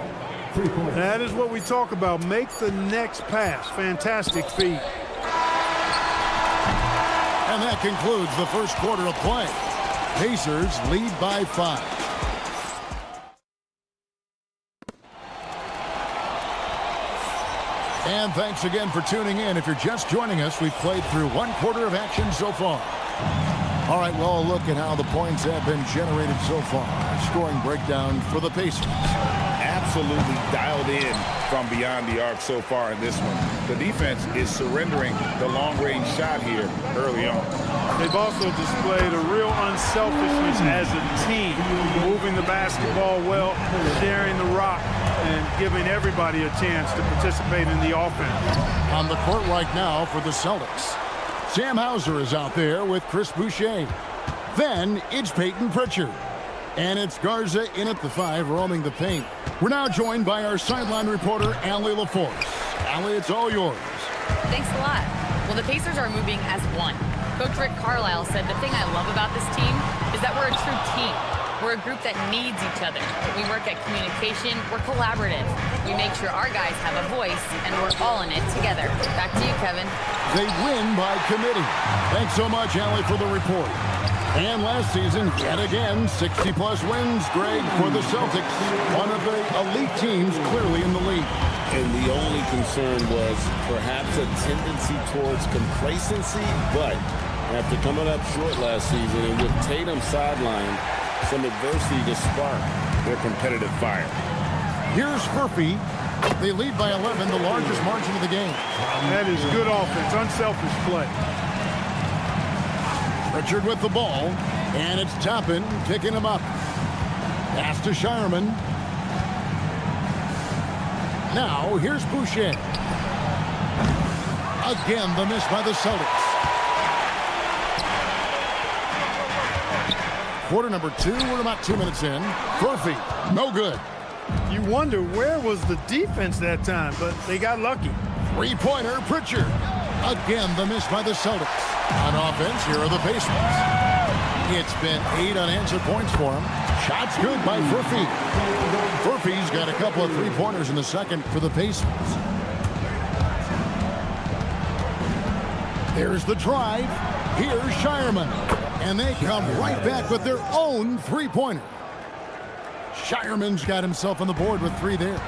3 points. That is what we talk about. Make the next pass. Fantastic feed. And that concludes the first quarter of play. Pacers lead by 5. And thanks again for tuning in. If you're just joining us, we've played through 1 quarter of action so far. All right, well, look at how the points have been generated so far. Scoring breakdown for the Pacers. Absolutely dialed in from beyond the arc so far in this one. The defense is surrendering the long-range shot here early on. They've also displayed a real unselfishness as a team, moving the basketball well, sharing the rock, and giving everybody a chance to participate in the offense. On the court right now for the Celtics, Sam Hauser is out there with Chris Boucher. Then it's Peyton Pritchard. And it's Garza in at the 5, roaming the paint. We're now joined by our sideline reporter, Allie LaForce. Allie, it's all yours. Thanks a lot. Well, the Pacers are moving as one. Coach Rick Carlisle said the thing I love about this team is that we're a true team. We're a group that needs each other. We work at communication. We're collaborative. We make sure our guys have a voice, and we're all in it together. Back to you, Kevin. They win by committee. Thanks so much, Allie, for the report. And last season, yet again, 60-plus wins, Greg, for the Celtics. One of the elite teams clearly in the league. And the only concern was perhaps a tendency towards complacency, but after coming up short last season and with Tatum sidelined, some adversity to spark their competitive fire. Here's Furphy. They lead by 11, the largest margin of the game. That is good offense, unselfish play. Pritchard with the ball, and it's Toppin picking him up. Pass to Shireman. Now, here's Boucher. Again, the miss by the Celtics. Quarter number 2, we're about 2 minutes in. Furphy, no good. You wonder where was the defense that time, but they got lucky. 3-pointer, Pritchard. Again, the miss by the Celtics. On offense, here are the Pacers. It's been 8 unanswered points for him. Shots good by Furphy. Furphy's got a couple of 3-pointers in the second for the Pacers. There's the drive. Here's Shireman. And they come right back with their own 3-pointer. Shireman's got himself on the board with 3 there.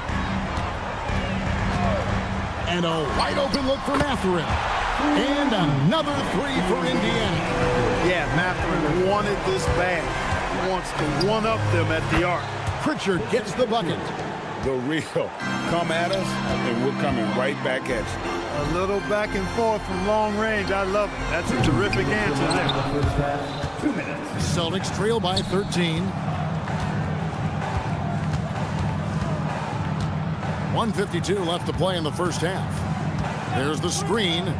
And a wide open look for Mathurin. And another 3 for Indiana. Yeah, Mathurin wanted this bad. He wants to one-up them at the arc. Pritchard gets the bucket. The real come at us, and we're coming right back at you. A little back and forth from long range. I love it. That's a terrific answer there. 2 minutes. Celtics trail by 13. 1:52 left to play in the first half. There's the screen.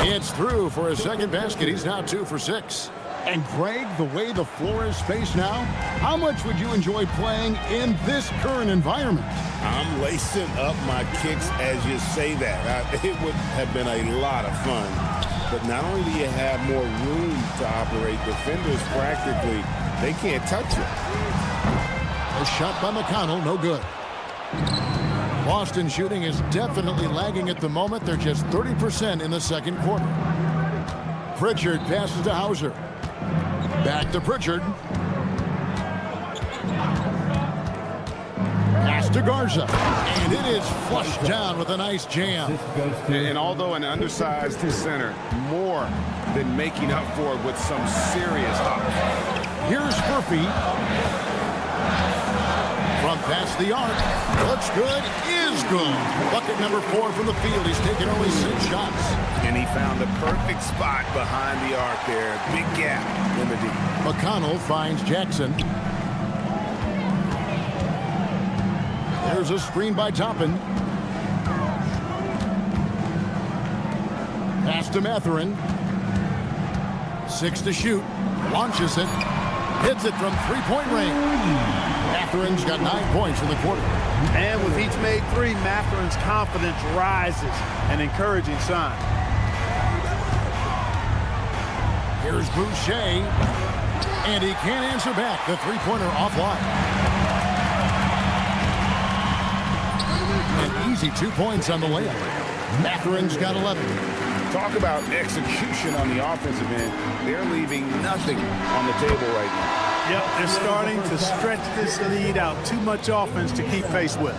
It's through for a second basket. He's now 2 for 6. And Greg, the way the floor is spaced now, how much would you enjoy playing in this current environment? I'm lacing up my kicks as you say that. It would have been a lot of fun. But not only do you have more room to operate, defenders practically, they can't touch you. A shot by McConnell, no good. Boston shooting is definitely lagging at the moment. They're just 30% in the second quarter. Pritchard passes to Hauser. Back to Pritchard. Pass to Garza. And it is flushed down with a nice jam. And although an undersized center, more than making up for it with some serious hops. Here's Furphy. From past the arc. Looks good, is good. Bucket number 4 from the field. He's taken only 6 shots. And he found the perfect spot behind the arc there. Big gap in the D. McConnell finds Jackson. There's a screen by Toppin. Pass to Mathurin. 6 to shoot. Launches it. Hits it from 3-point range. Mathurin's got 9 points in the quarter. And with each made 3, Mathurin's confidence rises. An encouraging sign. Here's Boucher. And he can't answer back. The 3-pointer offline. An easy 2 points on the layup. Matherin's got 11. Talk about execution on the offensive end. They're leaving nothing on the table right now. Yep, they're starting to stretch this lead out. Too much offense to keep pace with.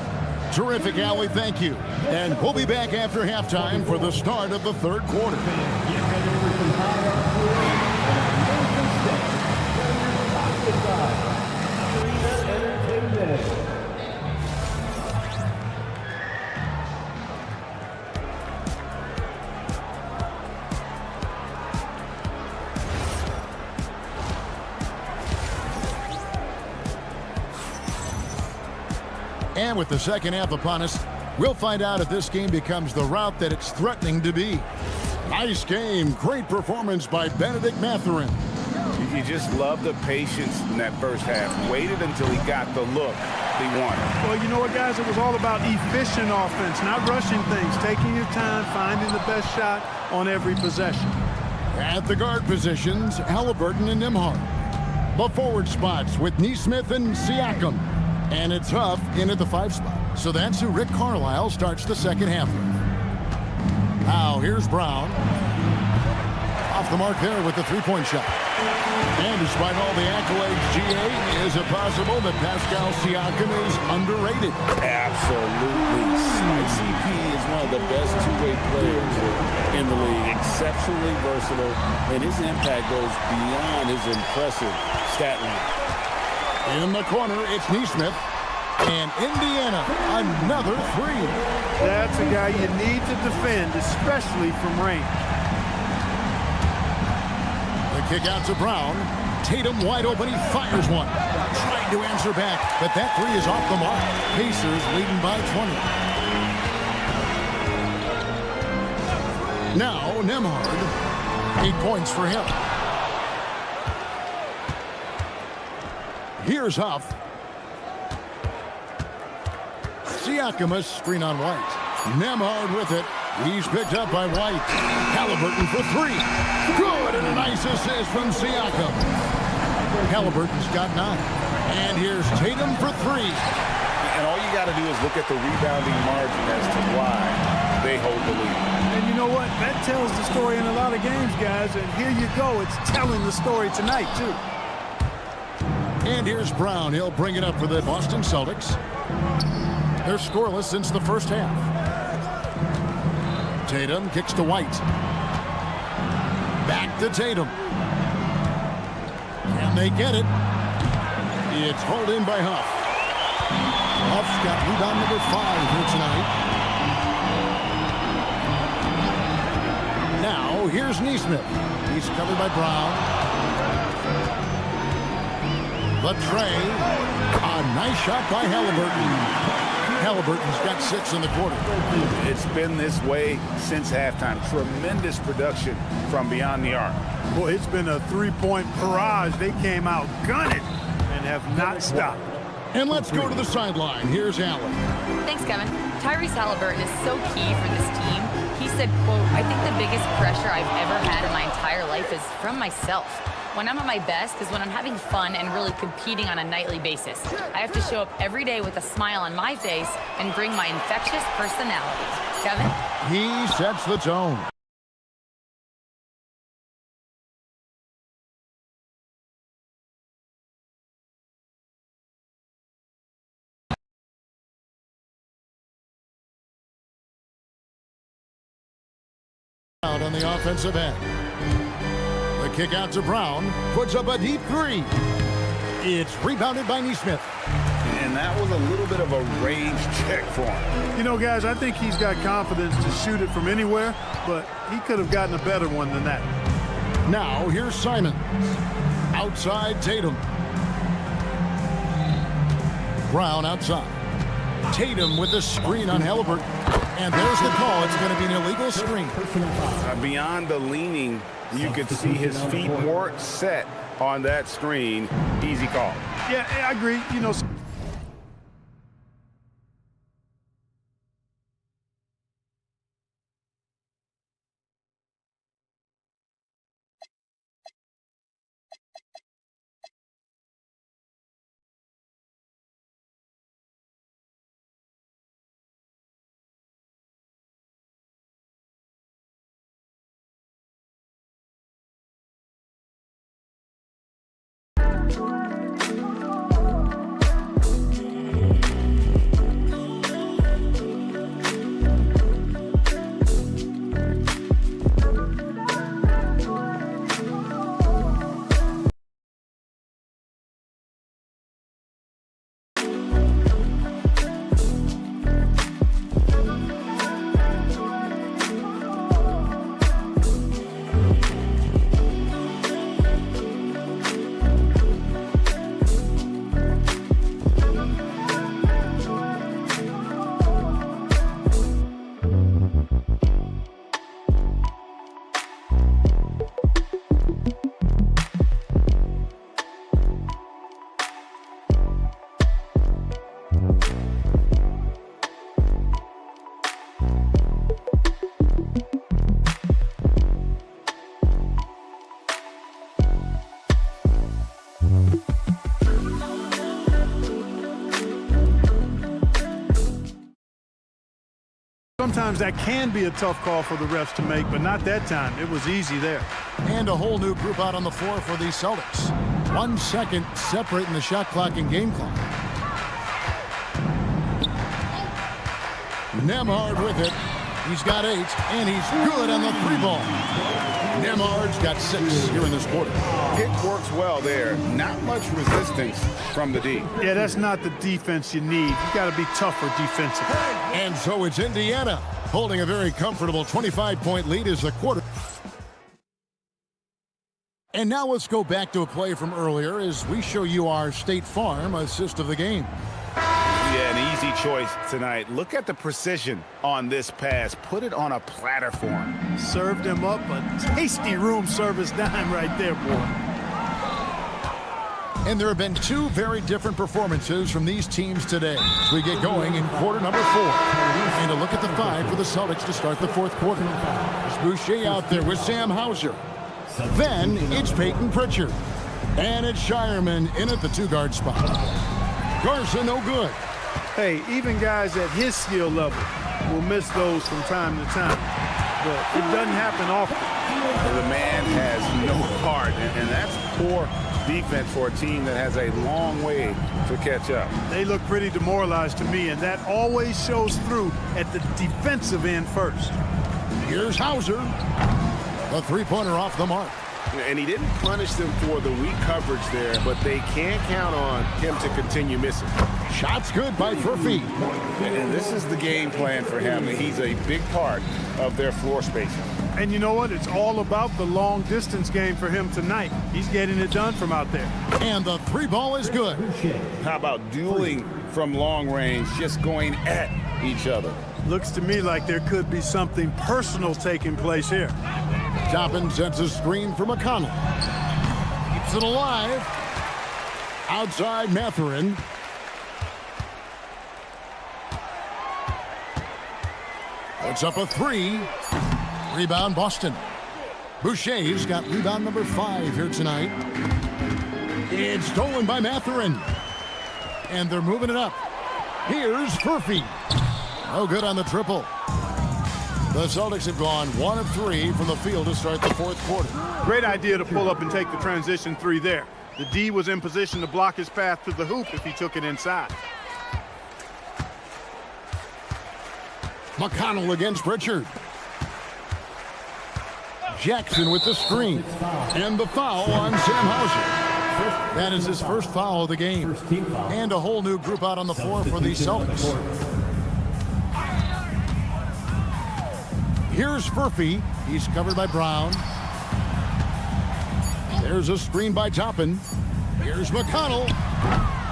Terrific, Allie. Thank you. And we'll be back after halftime for the start of the third quarter. And with the second half upon us, we'll find out if this game becomes the route that it's threatening to be. Nice game. Great performance by Benedict Matherin. You just love the patience in that first half. Waited until he got the look he wanted. Well, you know what, guys? It was all about efficient offense, not rushing things, taking your time, finding the best shot on every possession. At the guard positions, Halliburton and Nembhard. The forward spots with Nesmith and Siakam. And it's Huff in at the 5 spot. So that's who Rick Carlisle starts the second half with. Now here's Brown. Off the mark there with the 3-point shot. And despite all the accolades, GA, is it possible that Pascal Siakam is underrated? Absolutely. CP is one of the best two-way players in the league. Exceptionally versatile, and his impact goes beyond his impressive stat line. In the corner, it's Nesmith. And Indiana, another 3. That's a guy you need to defend, especially from range. The kick out to Brown. Tatum wide open. He fires one. Trying to answer back, but that 3 is off the mark. Pacers leading by 20. Now, Nembhard. 8 points for him. Here's Huff. Siakam, a screen on White. Nembhard with it. He's picked up by White. Halliburton for 3. Good, and a nice assist from Siakam. Halliburton's got 9. And here's Tatum for 3. And all you got to do is look at the rebounding margin as to why they hold the lead. And you know what? That tells the story in a lot of games, guys. And here you go. It's telling the story tonight, too. And here's Brown. He'll bring it up for the Boston Celtics. They're scoreless since the first half. Tatum kicks to White. Back to Tatum. Can they get it? It's hauled in by Huff. Huff's got rebound number 5 here tonight. Now, here's Nesmith. He's covered by Brown. The tray. A nice shot by Halliburton. Halliburton's got 6 in the quarter. It's been this way since halftime. Tremendous production from beyond the arc. Boy, it's been a 3-point barrage. They came out gunning and have not stopped. And let's go to the sideline. Here's Allen. Thanks, Kevin. Tyrese Halliburton is so key for this team. He said, quote, "I think the biggest pressure I've ever had in my entire life is from myself. When I'm at my best is when I'm having fun and really competing on a nightly basis. I have to show up every day with a smile on my face and bring my infectious personality." Kevin? He sets the tone. Out on the offensive end. The kick out to Brown. Puts up a deep 3. It's rebounded by Nesmith. And that was a little bit of a range check for him. You know, guys, I think he's got confidence to shoot it from anywhere, but he could have gotten a better one than that. Now, here's Simons. Outside Tatum. Brown outside. Tatum with the screen on Halliburton. And there's the call. It's going to be an illegal screen. Beyond the leaning, you could see his feet more set on that screen. Easy call. Yeah, I agree. You know, sometimes that can be a tough call for the refs to make, but not that time. It was easy there. And a whole new group out on the floor for the Celtics. 1 second separating the shot clock and game clock. Nembhard with it. He's got 8, and he's good on the 3-ball. Nembhard's got 6 here in this quarter. It works well there. Not much resistance from the D. Yeah, that's not the defense you need. You got to be tougher defensively. And so it's Indiana holding a very comfortable 25-point lead as the quarter. And now let's go back to a play from earlier as we show you our State Farm assist of the game. Yeah, an easy choice tonight. Look at the precision on this pass. Put it on a platter for him. Served him up a tasty room service dime right there, boy. And there have been 2 very different performances from these teams today as we get going in quarter number 4. And a look at the 5 for the Celtics to start the 4th quarter. It's Boucher out there with Sam Hauser. Then it's Peyton Pritchard. And it's Shireman in at the 2-guard spot. Garza no good. Hey, even guys at his skill level will miss those from time to time. But it doesn't happen often. The man has no heart, and that's poor defense for a team that has a long way to catch up. They look pretty demoralized to me, and that always shows through at the defensive end first. Here's Hauser. The 3-pointer off the mark. And he didn't punish them for the weak coverage there, but they can't count on him to continue missing. Shot's good by Furphy. And this is the game plan for him. He's a big part of their floor spacing. And you know what? It's all about the long distance game for him tonight. He's getting it done from out there. And the 3-ball is good. How about dueling from long range, just going at each other? Looks to me like there could be something personal taking place here. Toppin sets a screen for McConnell. Keeps it alive. Outside Mathurin. Puts up a 3. Rebound Boston. Boucher's got rebound number 5 here tonight. It's stolen by Mathurin. And they're moving it up. Here's Furphy. No good on the triple. The Celtics have gone 1 of 3 from the field to start the 4th quarter. Great idea to pull up and take the transition 3 there. The D was in position to block his path to the hoop if he took it inside. McConnell against Pritchard. Jackson with the screen. And the foul on Sam Hauser. That is his first foul of the game. And a whole new group out on the floor for the Celtics. Here's Furphy. He's covered by Brown. There's a screen by Toppin. Here's McConnell.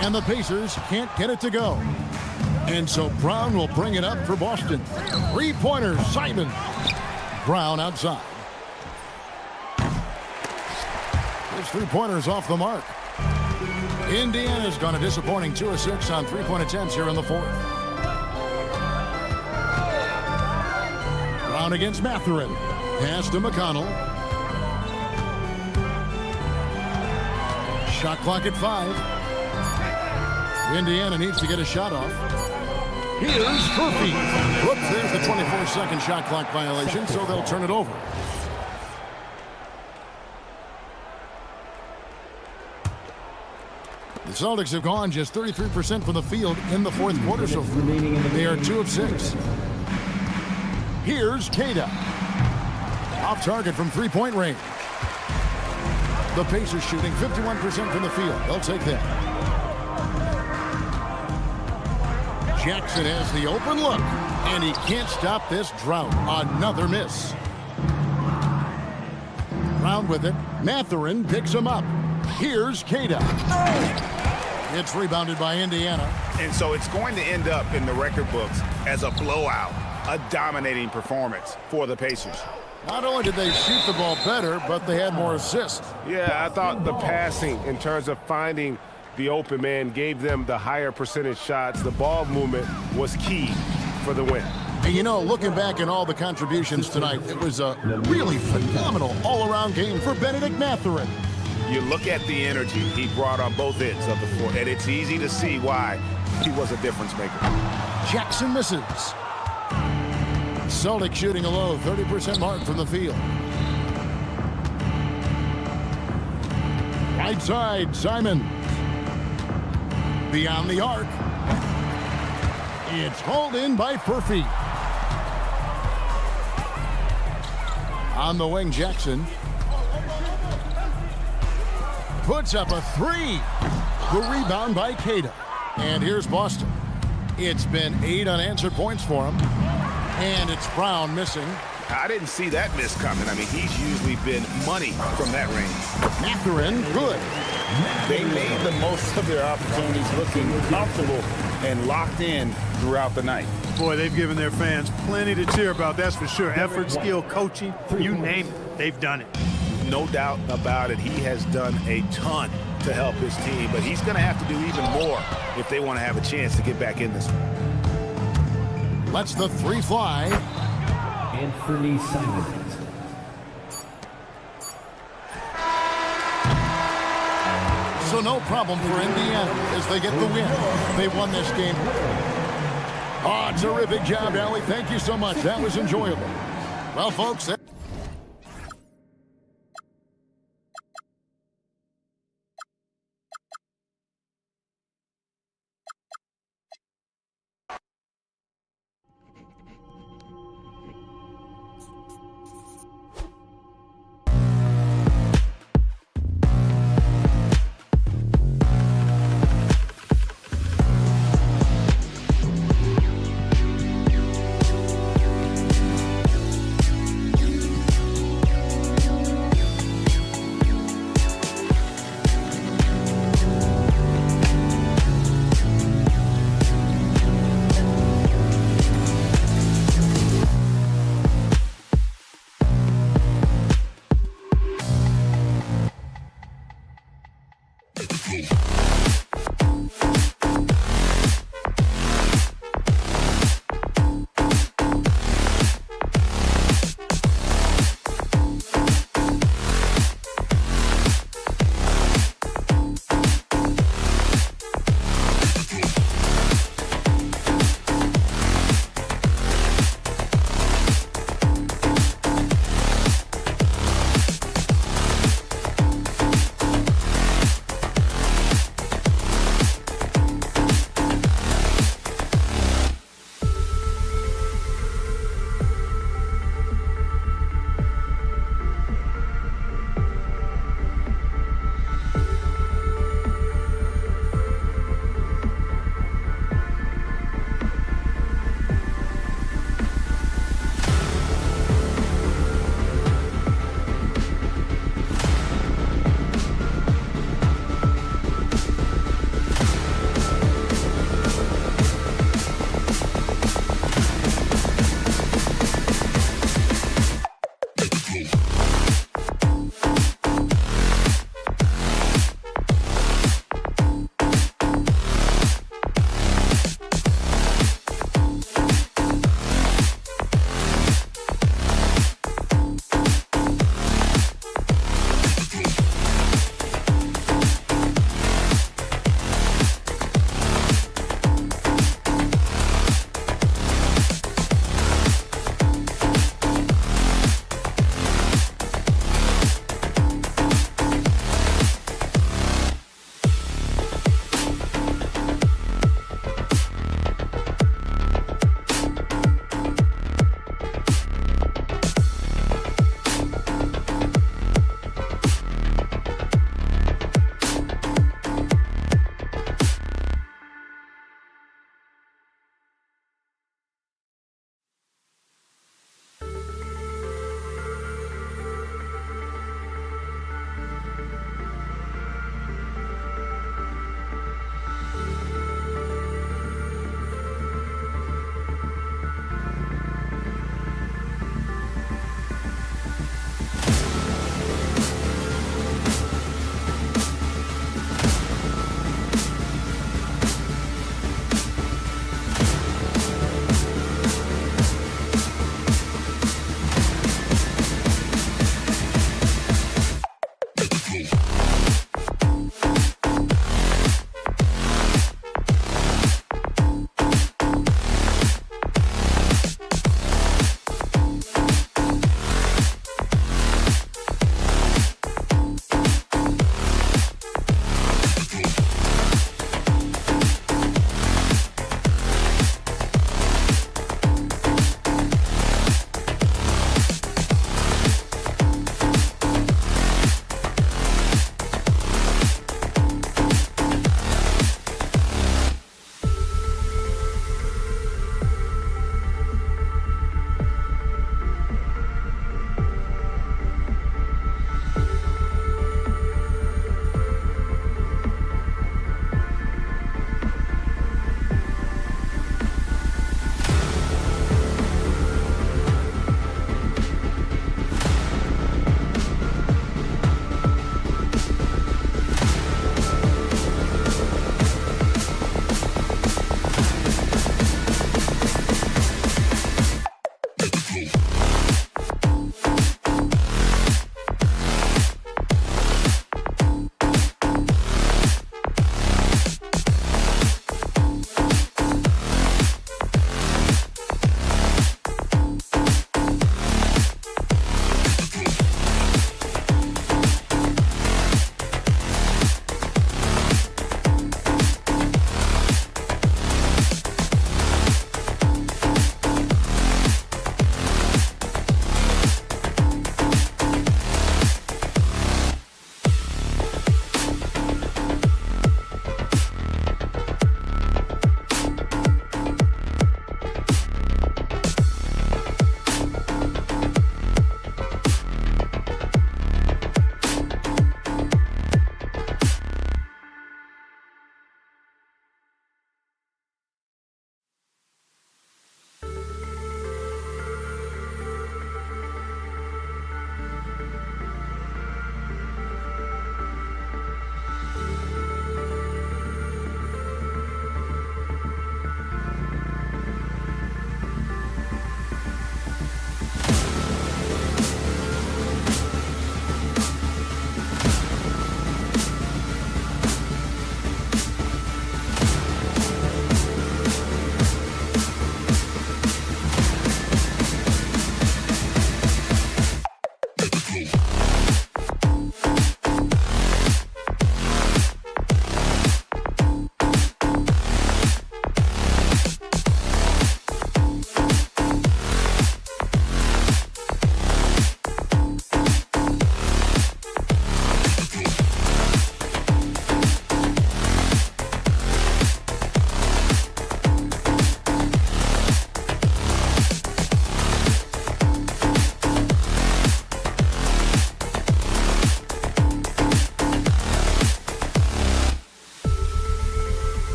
And the Pacers can't get it to go. And so Brown will bring it up for Boston. 3-pointer, Simon. Brown outside. His 3-pointer's off the mark. Indiana's gone a disappointing 2 of 6 on 3-point attempts here in the 4th. Brown against Mathurin. Pass to McConnell. Shot clock at 5. Indiana needs to get a shot off. Here's Furphy. Whoops, there's the 24-second shot clock violation, so they'll turn it over. The Celtics have gone just 33% from the field in the 4th quarter so far. They are 2 of 6. Here's Cada. Off target from 3-point range. The Pacers shooting 51% from the field. They'll take that. Jackson has the open look, and he can't stop this drought. Another miss. Brown with it. Mathurin picks him up. Here's Cada. It's rebounded by Indiana. And so it's going to end up in the record books as a blowout, a dominating performance for the Pacers. Not only did they shoot the ball better, but they had more assists. Yeah, I thought the passing in terms of finding the open man gave them the higher percentage shots. The ball movement was key for the win. And you know, looking back at all the contributions tonight, it was a really phenomenal all-around game for Benedict Mathurin. You look at the energy he brought on both ends of the floor, and it's easy to see why he was a difference maker. Jackson misses. Celtics shooting a low 30% mark from the field. Right side, Simon. Beyond the arc. It's hauled in by Furphy. On the wing, Jackson. Puts up a three. The rebound by Cada. And here's Boston. It's been 8 unanswered points for him. And it's Brown missing. I didn't see that miss coming. I mean, he's usually been money from that range. Mathurin, good. They made the most of their opportunities, looking comfortable and locked in throughout the night. Boy, they've given their fans plenty to cheer about, that's for sure. Effort, skill, coaching, you name it, they've done it. No doubt about it. He has done a ton to help his team, but he's going to have to do even more if they want to have a chance to get back in this one. Lets the three fly. Anthony Simons. So no problem for Indiana as they get the win. They won this game. Oh, terrific job, Allie. Thank you so much. That was enjoyable. Well, folks,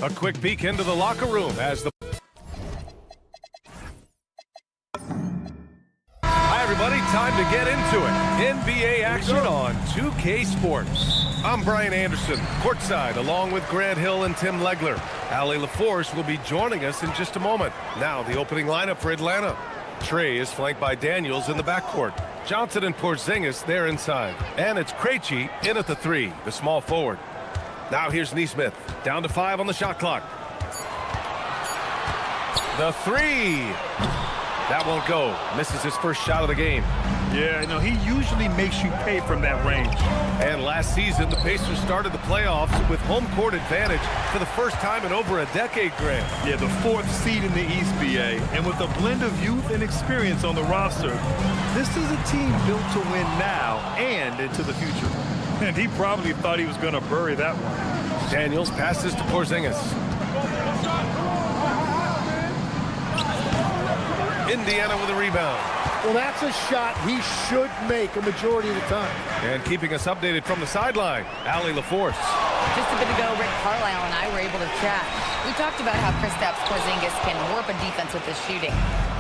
A quick peek into the locker room as the... Hi, everybody. Time to get into it. NBA action on 2K Sports. I'm Brian Anderson, courtside, along with Grant Hill and Tim Legler. Allie LaForce will be joining us in just a moment. Now, the opening lineup for Atlanta. Trey is flanked by Daniels in the backcourt. Johnson and Porzingis there inside. And it's Krejci in at the 3, the small forward. Now here's Nesmith, down to 5 on the shot clock. The 3. That won't go. Misses his first shot of the game. Yeah, no, he usually makes you pay from that range. And last season, the Pacers started the playoffs with home court advantage for the first time in over a decade, Grant. Yeah, the 4th seed in the East, BA. And with a blend of youth and experience on the roster, this is a team built to win now and into the future. And he probably thought he was going to bury that one. Daniels passes to Porzingis. Indiana with a rebound. Well, that's a shot he should make a majority of the time. And keeping us updated from the sideline, Allie LaForce. Just a bit ago, Rick Carlisle and I were able to chat. We talked about how Kristaps Porzingis can warp a defense with his shooting.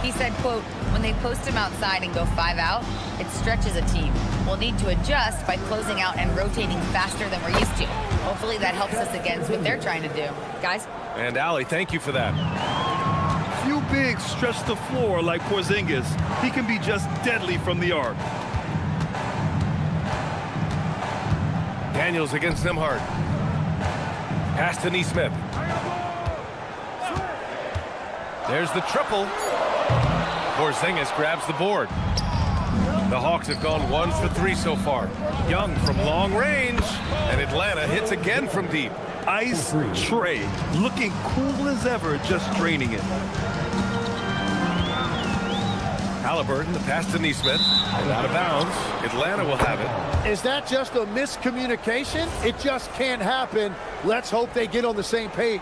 He said, quote, when they post him outside and go 5 out, it stretches a team. We'll need to adjust by closing out and rotating faster than we're used to. Hopefully that helps us against what they're trying to do. Guys? And Allie, thank you for that. Few bigs stretch the floor like Porzingis. He can be just deadly from the arc. Daniels against Nembhard. Pass to Nesmith. There's the triple. Porzingis grabs the board. The Hawks have gone 1 for 3 so far. Young from long range, and Atlanta hits again from deep. Ice Trey, looking cool as ever, just draining it. Halliburton, the pass to Nesmith, and out of bounds. Atlanta will have it. Is that just a miscommunication? It just can't happen. Let's hope they get on the same page.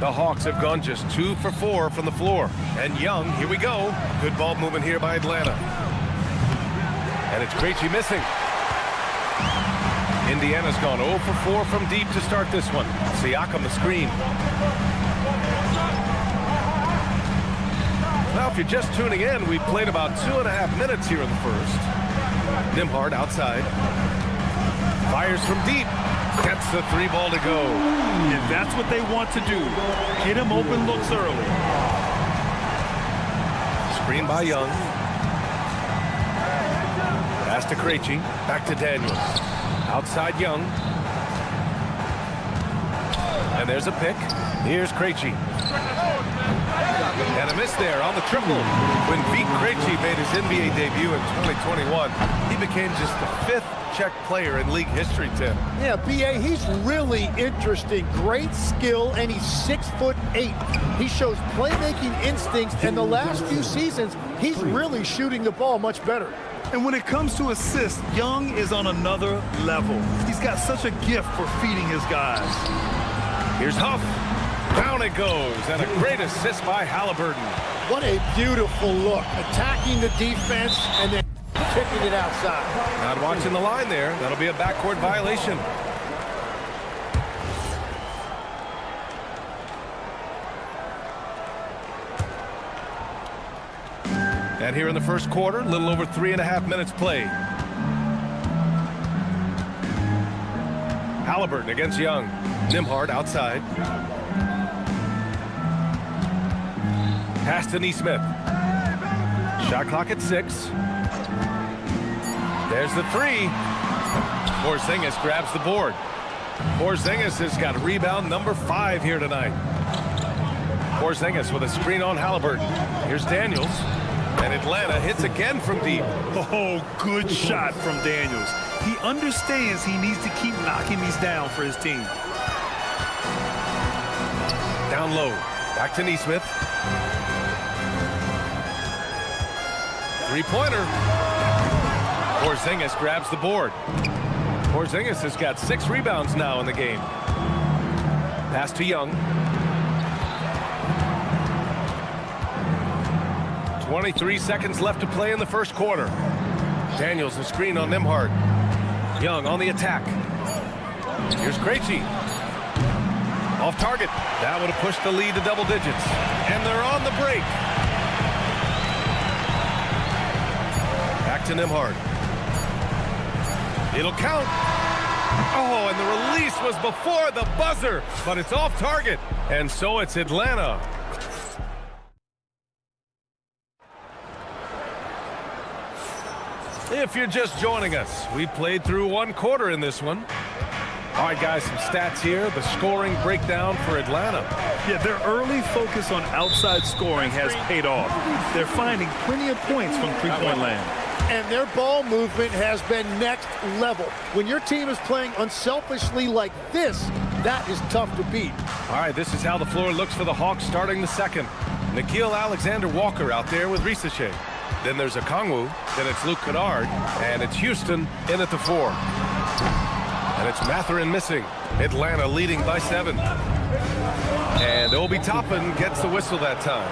The Hawks have gone just 2 for 4 from the floor. And Young, here we go. Good ball movement here by Atlanta. And it's Krejci missing. Indiana's gone 0 for 4 from deep to start this one. Siakam the screen. Now, if you're just tuning in, we've played about 2.5 minutes here in the first. Nembhard outside. Fires from deep. Gets the 3 ball to go. And that's what they want to do. Get him open looks early. Screen by Young. Pass to Krejci. Back to Daniels. Outside Young. And there's a pick. Here's Krejci. And a miss there on the triple. When Vik Krejci made his NBA debut in 2021, he became just the 5th Czech player in league history, Tim. Yeah, B.A., he's really interesting. Great skill, and he's 6'8". He shows playmaking instincts, and the last few seasons, he's really shooting the ball much better. And when it comes to assists, Young is on another level. He's got such a gift for feeding his guys. Here's Huff. Down it goes, and a great assist by Halliburton. What a beautiful look. Attacking the defense and then kicking it outside. Not watching the line there. That'll be a backcourt violation. And here in the first quarter, a little over 3.5 minutes played. Halliburton against Young. Nembhard outside. Pass to Nesmith. Shot clock at 6. There's the 3. Porzingis grabs the board. Porzingis has got rebound number 5 here tonight. Porzingis with a screen on Halliburton. Here's Daniels. And Atlanta hits again from deep. Oh, good shot from Daniels. He understands he needs to keep knocking these down for his team. Down low. Back to Nesmith. 3-pointer. Porzingis grabs the board. Porzingis has got 6 rebounds now in the game. Pass to Young. 23 seconds left to play in the first quarter. Daniels the screen on Nembhard. Young on the attack. Here's Krejci. Off target. That would have pushed the lead to double digits. And they're on the break. Back to Nembhard. It'll count. Oh, and the release was before the buzzer, but it's off target. And so it's Atlanta. If you're just joining us, we played through one quarter in this one. All right, guys, some stats here. The scoring breakdown for Atlanta. Yeah, their early focus on outside scoring has paid off. They're finding plenty of points from three-point land. And their ball movement has been next level. When your team is playing unselfishly like this, that is tough to beat. All right, this is how the floor looks for the Hawks starting the second. Nickeil Alexander-Walker out there with Risachet. Then there's Okongwu, then it's Luke Kennard, and it's Houston in at the 4. And it's Mathurin missing. Atlanta leading by 7. And Obi Toppin gets the whistle that time.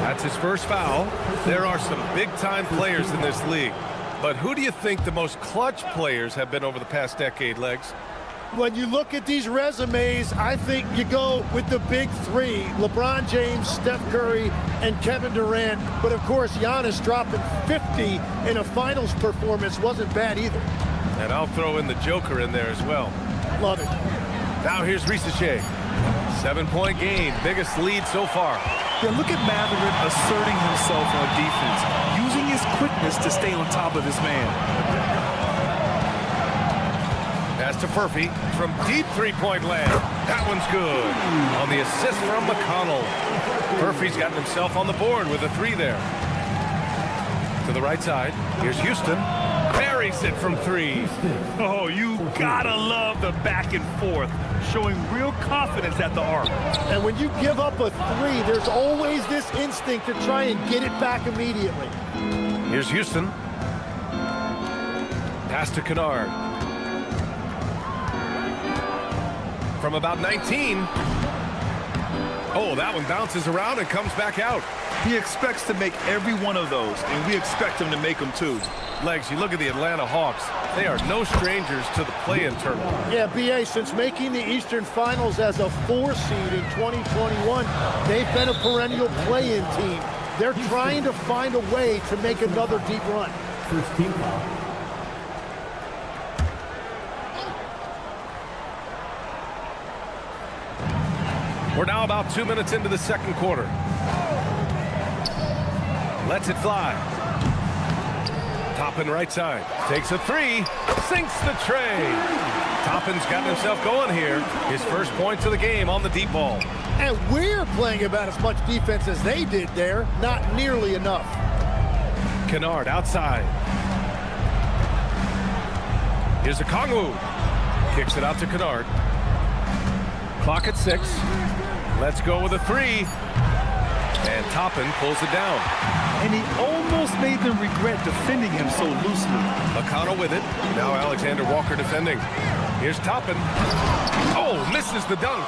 That's his first foul. There are some big-time players in this league. But who do you think the most clutch players have been over the past decade, Legs? When you look at these resumes, I think you go with the big 3, LeBron James, Steph Curry, and Kevin Durant. But, of course, Giannis dropping 50 in a finals performance wasn't bad either. And I'll throw in the Joker in there as well. Love it. Now here's Risachet. 7-point game, biggest lead so far. Yeah, look at Mathurin asserting himself on defense, using his quickness to stay on top of his man. Pass to Furphy from deep three-point land. That one's good. On the assist from McConnell. Furphy's gotten himself on the board with a 3 there. To the right side, here's Houston. Buries it from 3. Oh, you gotta love the back and forth, showing real confidence at the arc. And when you give up a 3, there's always this instinct to try and get it back immediately. Here's Houston. Pass to Kennard. From about 19. Oh, that one bounces around and comes back out. He expects to make every one of those, and we expect him to make them too. Legs, you look at the Atlanta Hawks. They are no strangers to the play-in tournament. Yeah, BA, since making the Eastern Finals as a 4 seed in 2021, they've been a perennial play-in team. They're trying to find a way to make another deep run. First team foul. We're now about 2 minutes into the second quarter. Lets it fly. Toppin right side. Takes a 3. Sinks the tray. Toppin's gotten himself going here. His first points of the game on the deep ball. And we're playing about as much defense as they did there. Not nearly enough. Kennard outside. Here's Okongwu. Kicks it out to Kennard. Clock at 6. Let's go with a 3. And Toppin pulls it down. And he almost made them regret defending him so loosely. McConnell with it. Now Alexander Walker defending. Here's Toppin. Oh, misses the dunk.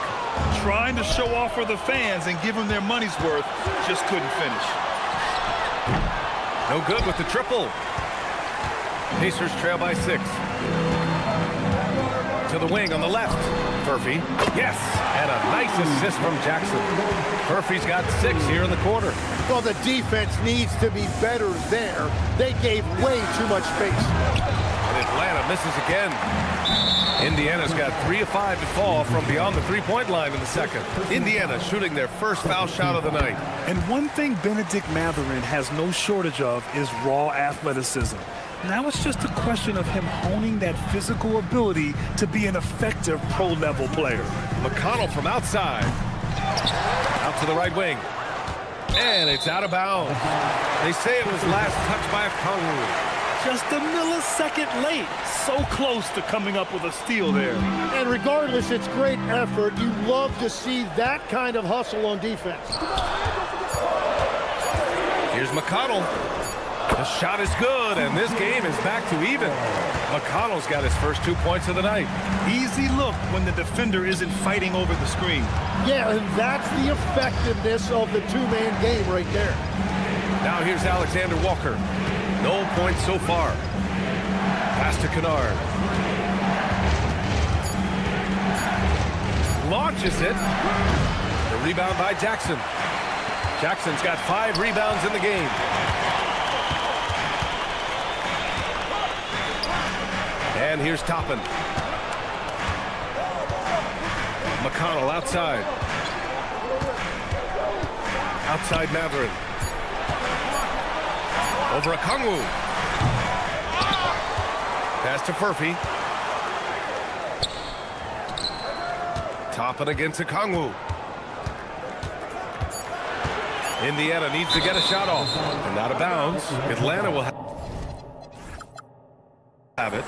Trying to show off for the fans and give them their money's worth. Just couldn't finish. No good with the triple. Pacers trail by 6. To the wing on the left. Furphy. Yes! And a nice assist from Jackson. Furphy's got 6 here in the quarter. Well, the defense needs to be better there. They gave way too much space. And Atlanta misses again. Indiana's got 3 of 5 to fall from beyond the three-point line in the second. Indiana shooting their first foul shot of the night. And one thing Benedict Mathurin has no shortage of is raw athleticism. Now it's just a question of him honing that physical ability to be an effective pro-level player. McConnell from outside. Out to the right wing. And it's out of bounds. They say it was last touched by Okongwu. Just a millisecond late. So close to coming up with a steal there. And regardless, it's great effort. You love to see that kind of hustle on defense. Here's McConnell. The shot is good, and this game is back to even. McConnell's got his first 2 points of the night. Easy look when the defender isn't fighting over the screen. Yeah, and that's the effectiveness of the two-man game right there. Now here's Alexander Walker. No points so far. Pass to Kennard. launches it. The rebound by Jackson. Jackson's got 5 rebounds in the game. And here's Toppin. McConnell outside. Outside Matherin. Over a Kongwu. Pass to Furphy. Toppin against a Kongwu. Indiana needs to get a shot off. And out of bounds. Atlanta will have it.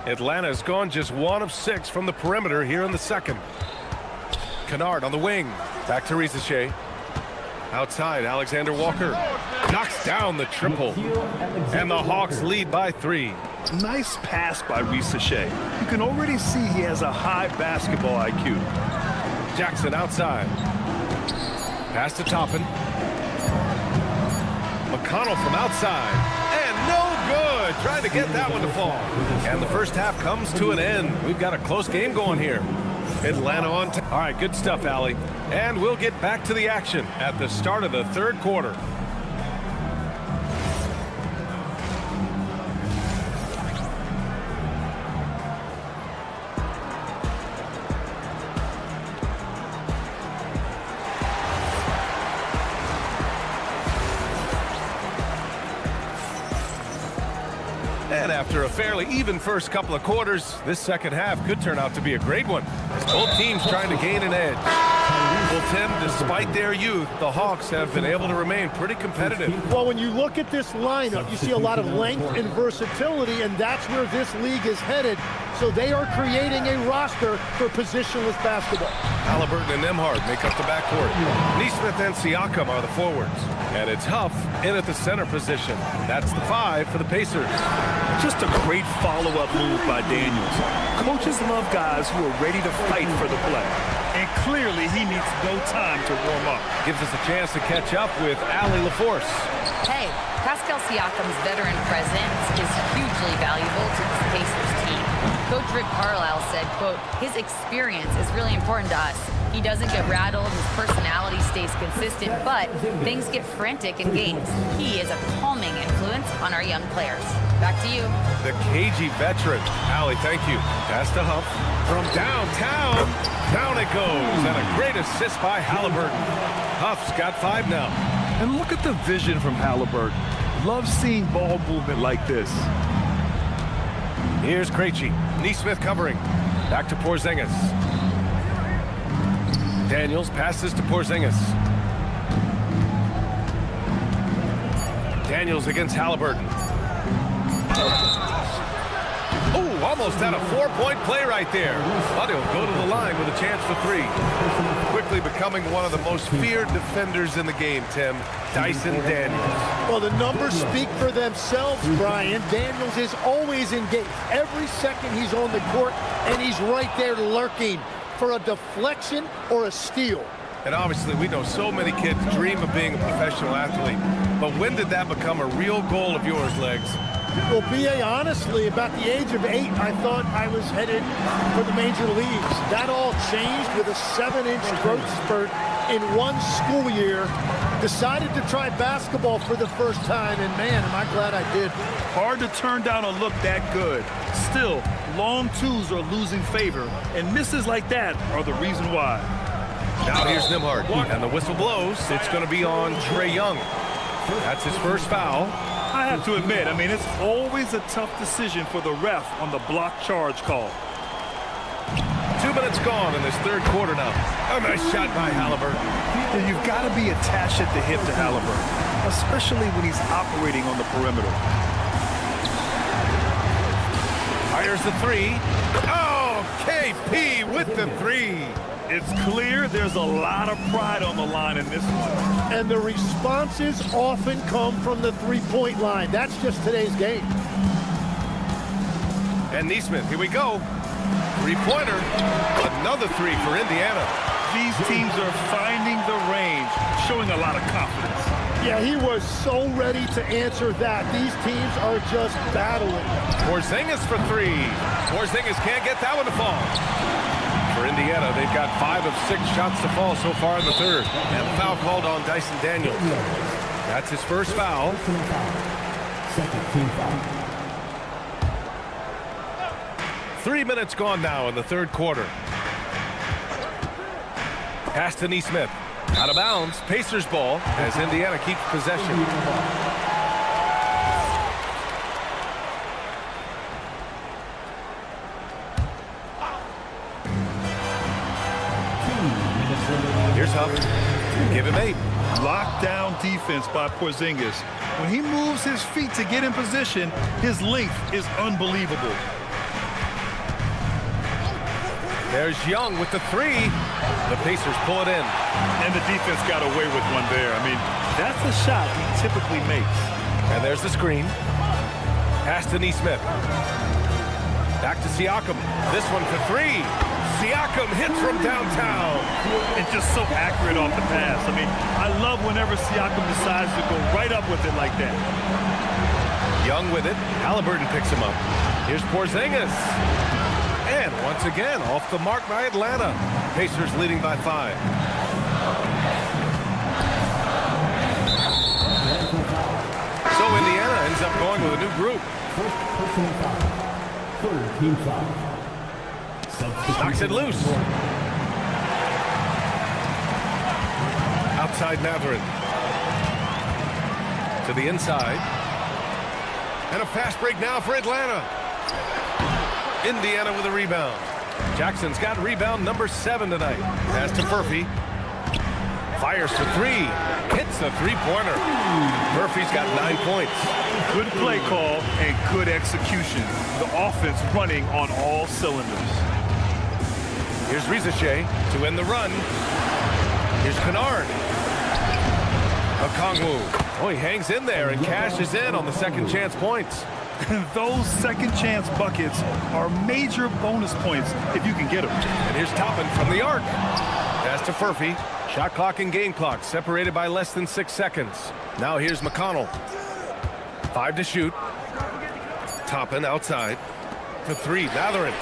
Atlanta's gone just 1 of 6 from the perimeter here in the second. Kennard on the wing. Back to Risacher. Outside, Alexander Walker knocks down the triple. And the Hawks lead by 3. Nice pass by Risacher. You can already see he has a high basketball IQ. Jackson outside. Pass to Toppin. McConnell from outside. And no good. Trying to get that one to fall. And the first half comes to an end. We've got a close game going here. Atlanta on top. All right, good stuff, Allie. And we'll get back to the action at the start of the third quarter. And after a fairly even first couple of quarters, this second half could turn out to be a great one, as both teams trying to gain an edge. Well, Tim, despite their youth, the Hawks have been able to remain pretty competitive. Well, when you look at this lineup, you see a lot of length and versatility, and that's where this league is headed. So they are creating a roster for positionless basketball. Halliburton and Nembhard make up the backcourt. Nesmith and Siakam are the forwards. And it's Huff in at the center position. That's the 5 for the Pacers. Just a great follow-up move by Daniels. Coaches love guys who are ready to fight for the play. And clearly he needs no time to warm up. Gives us a chance to catch up with Allie LaForce. Hey, Pascal Siakam's veteran presence is hugely valuable to this Pacers team. Coach Rick Carlisle said, quote, his experience is really important to us. He doesn't get rattled, his personality stays consistent, but things get frantic in games. He is a calming influence on our young players. Back to you. The cagey veteran. Allie, thank you. Pass to Huff. From downtown, down it goes. And a great assist by Halliburton. Huff's got 5 now. And look at the vision from Halliburton. Love seeing ball movement like this. Here's Krejci. Nesmith covering. Back to Porzingis. Daniels passes to Porzingis. Daniels against Halliburton. Oh, almost had a 4-point play right there. But he'll go to the line with a chance for 3. Quickly becoming one of the most feared defenders in the game, Tim. Dyson Daniels. Well, the numbers speak for themselves, Brian. Daniels is always engaged. Every second he's on the court, and he's right there lurking for a deflection or a steal. And obviously, we know so many kids dream of being a professional athlete. But when did that become a real goal of yours, Legs? Well, B.A., honestly, about the age of 8, I thought I was headed for the major leagues. That all changed with a 7-inch growth spurt in one school year. Decided to try basketball for the first time, and man, am I glad I did. Hard to turn down a look that good. Still, long twos are losing favor, and misses like that are the reason why. Now here's Nembhard, and the whistle blows. It's going to be on Trae Young. That's his first foul. I have to admit, it's always a tough decision for the ref on the block charge call. 2 minutes gone in this third quarter now. A nice shot by Halliburton. And you've got to be attached at the hip to Halliburton, especially when he's operating on the perimeter. Fires the 3. Oh, KP with the 3. It's clear there's a lot of pride on the line in this one. And the responses often come from the three-point line. That's just today's game. And Nesmith, here we go. 3-pointer. Another 3 for Indiana. These teams are finding the range, showing a lot of confidence. Yeah, he was so ready to answer that. These teams are just battling. Porzingis for three. Porzingis can't get that one to fall. For Indiana, they've got 5 of 6 shots to fall so far in the third. And a foul called on Dyson Daniels. That's his first foul. Second team foul. 3 minutes gone now in the third quarter. Pass to Neesmith. Out of bounds. Pacers ball as Indiana keeps possession. Here's Huff. Give him 8. Lockdown defense by Porzingis. When he moves his feet to get in position, his length is unbelievable. There's Young with the 3. The Pacers pull it in. And the defense got away with one there. I mean, that's a shot he typically makes. And there's the screen. Pass to Neesmith. Back to Siakam. This one for 3. Siakam hits from downtown. And just so accurate off the pass. I mean, I love whenever Siakam decides to go right up with it like that. Young with it. Halliburton picks him up. Here's Porzingis. And once again, off the mark by Atlanta. Pacers leading by 5. So Indiana ends up going with a new group. First personal foul. Third team foul. Knocks it loose. Outside Matherin. To the inside. And a fast break now for Atlanta. Indiana with a rebound. Jackson's got rebound number 7 tonight. Pass to Murphy. Fires for 3. Hits the three-pointer. Murphy's got 9 points. Good play call and good execution. The offense running on all cylinders. Here's Rizachet to end the run. Here's Kennard. Okongwu. Oh, he hangs in there and cashes in on the second chance points. Those second chance buckets are major bonus points if you can get them. And here's Toppin from the arc. Pass to Murphy. Shot clock and game clock separated by less than 6 seconds. Now here's McConnell. 5 to shoot. Toppin outside. To 3. Matherin.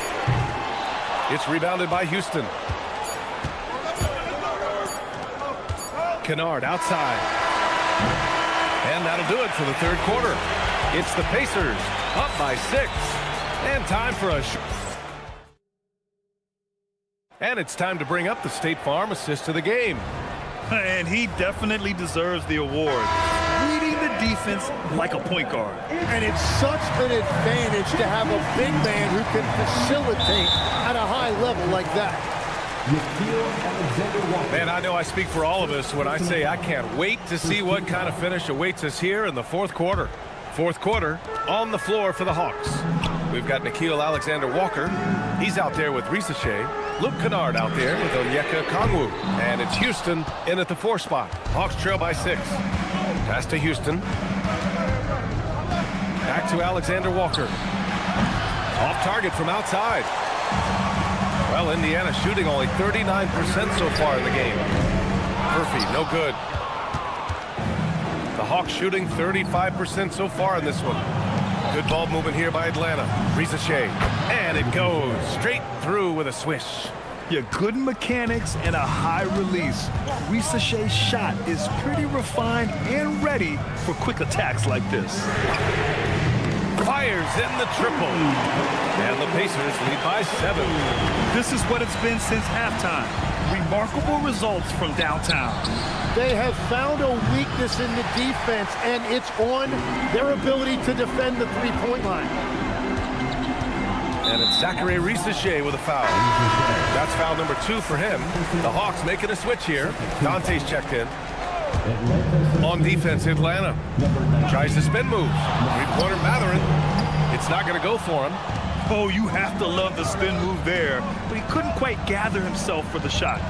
It's rebounded by Houston. Kennard outside. And that'll do it for the third quarter. It's the Pacers up by 6. And time for a And it's time to bring up the State Farm assist of the game. And he definitely deserves the award. Reading the defense like a point guard. And it's such an advantage to have a big man who can facilitate at a high level like that. Man, I know I speak for all of us when I say I can't wait to see what kind of finish awaits us here in the fourth quarter. Fourth quarter on the floor for the Hawks. We've got Nickeil Alexander-Walker. He's out there with Rizachet. Luke Kennard out there with Onyeka Okongwu. And it's Houston in at the 4 spot. Hawks trail by 6. Pass to Houston. Back to Alexander-Walker. Off target from outside. Well, Indiana shooting only 39% so far in the game. Murphy, no good. The Hawks shooting 35% so far in this one. Good ball movement here by Atlanta. Rizachet. And it goes straight through with a swish. Yeah, good mechanics and a high release. Risachet's shot is pretty refined and ready for quick attacks like this. Fires in the triple. And the Pacers lead by 7. This is what it's been since halftime. Remarkable results from downtown. They have found a weakness in the defense, and it's on their ability to defend the three-point line. And it's Zachary Rizachet with a foul. That's foul number 2 for him. The Hawks making a switch here. Dante's checked in. On defense, Atlanta tries the spin move. Three-pointer Matherin. It's not going to go for him. Oh, you have to love the spin move there, but he couldn't quite gather himself for the shot.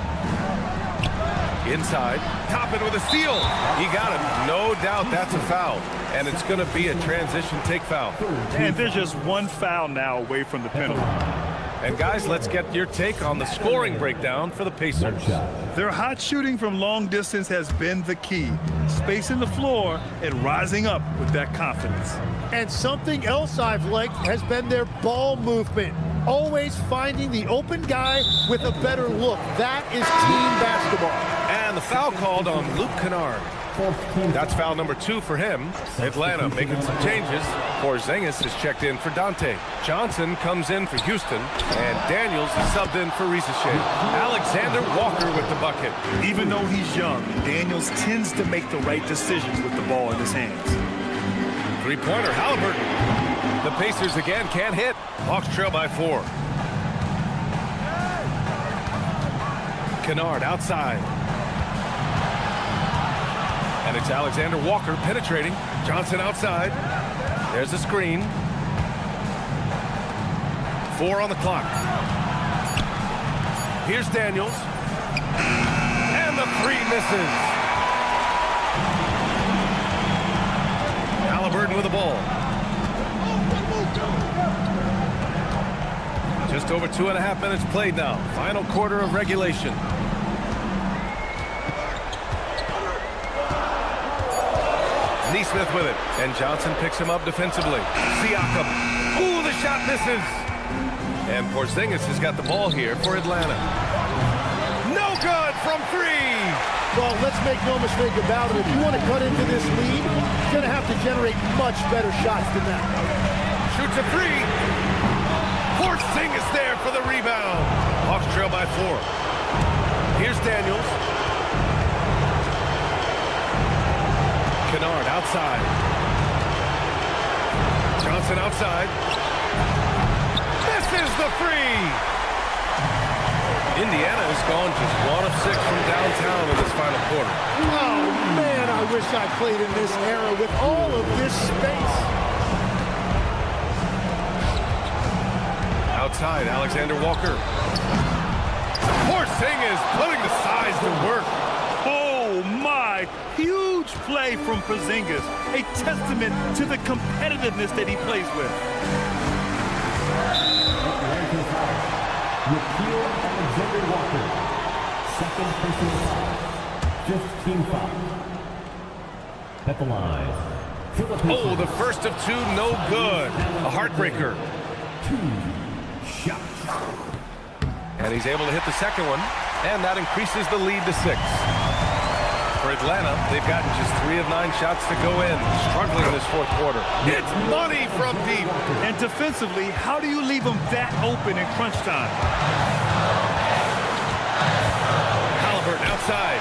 Inside, Toppin with a steal. He got it. No doubt that's a foul. And it's going to be a transition take foul. And there's just one foul now away from the penalty. And guys, let's get your take on the scoring breakdown for the Pacers. Their hot shooting from long distance has been the key. Spacing the floor and rising up with that confidence. And something else I've liked has been their ball movement. Always finding the open guy with a better look. That is team basketball. And the foul called on Luke Kennard. That's foul number 2 for him. Atlanta making some changes. Porzingis is checked in for Dante. Johnson comes in for Houston. And Daniels is subbed in for Risacher. Alexander Walker with the bucket. Even though he's young, Daniels tends to make the right decisions with the ball in his hands. Three-pointer, Halliburton. The Pacers again can't hit. Hawks trail by 4. Kennard outside. And it's Alexander Walker penetrating. Johnson outside. There's the screen. 4 on the clock. Here's Daniels. And the 3 misses. Halliburton with the ball. Just over 2.5 minutes played now. Final quarter of regulation. Neesmith with it, and Johnson picks him up defensively. Siakam. Ooh, the shot misses. And Porzingis has got the ball here for Atlanta. No good from 3. Well, let's make no mistake about it. If you want to cut into this lead, you're going to have to generate much better shots than that. Shoots a 3. Porzingis there for the rebound. Hawks trail by 4. Here's Daniels. Kennard outside. Johnson outside. This is the 3. Indiana has gone just 1 of 6 from downtown in this final quarter. Oh, man, I wish I played in this era with all of this space. Outside, Alexander Walker. Porzingis putting the size to work. Oh, my. Huge play from Porzingis. A testament to the competitiveness that he plays with. Alexander Walker, second personal foul, 15 foul. At the line. Oh, the first of 2, no good. A heartbreaker. 2 shots. And he's able to hit the second one, and that increases the lead to 6. For Atlanta, they've gotten just 3 of 9 shots to go in, struggling in this fourth quarter. It's money from deep. And defensively, how do you leave them that open in crunch time? Halliburton outside.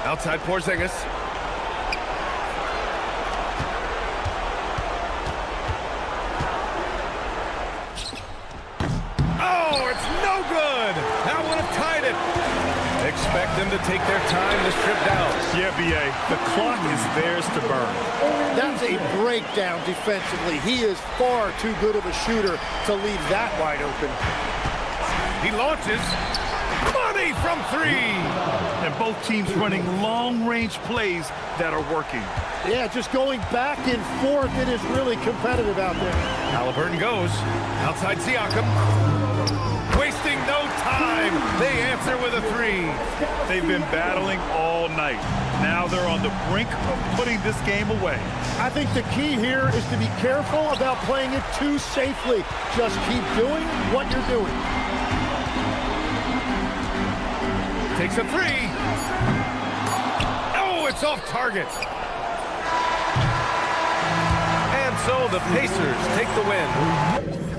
Outside Porzingis. Oh, it's no good. That would have tied it. Expect them to take their time this trip down. Yeah, B.A., the clock is theirs to burn. That's a breakdown defensively. He is far too good of a shooter to leave that wide open. He launches. Money from 3. And both teams running long-range plays that are working. Yeah, just going back and forth. It is really competitive out there. Halliburton goes. Outside Siakam. Wasting no time. They answer with a 3. They've been battling all night. Now they're on the brink of putting this game away. I think the key here is to be careful about playing it too safely. Just keep doing what you're doing. Takes a 3. Oh, it's off target. And so the Pacers take the win.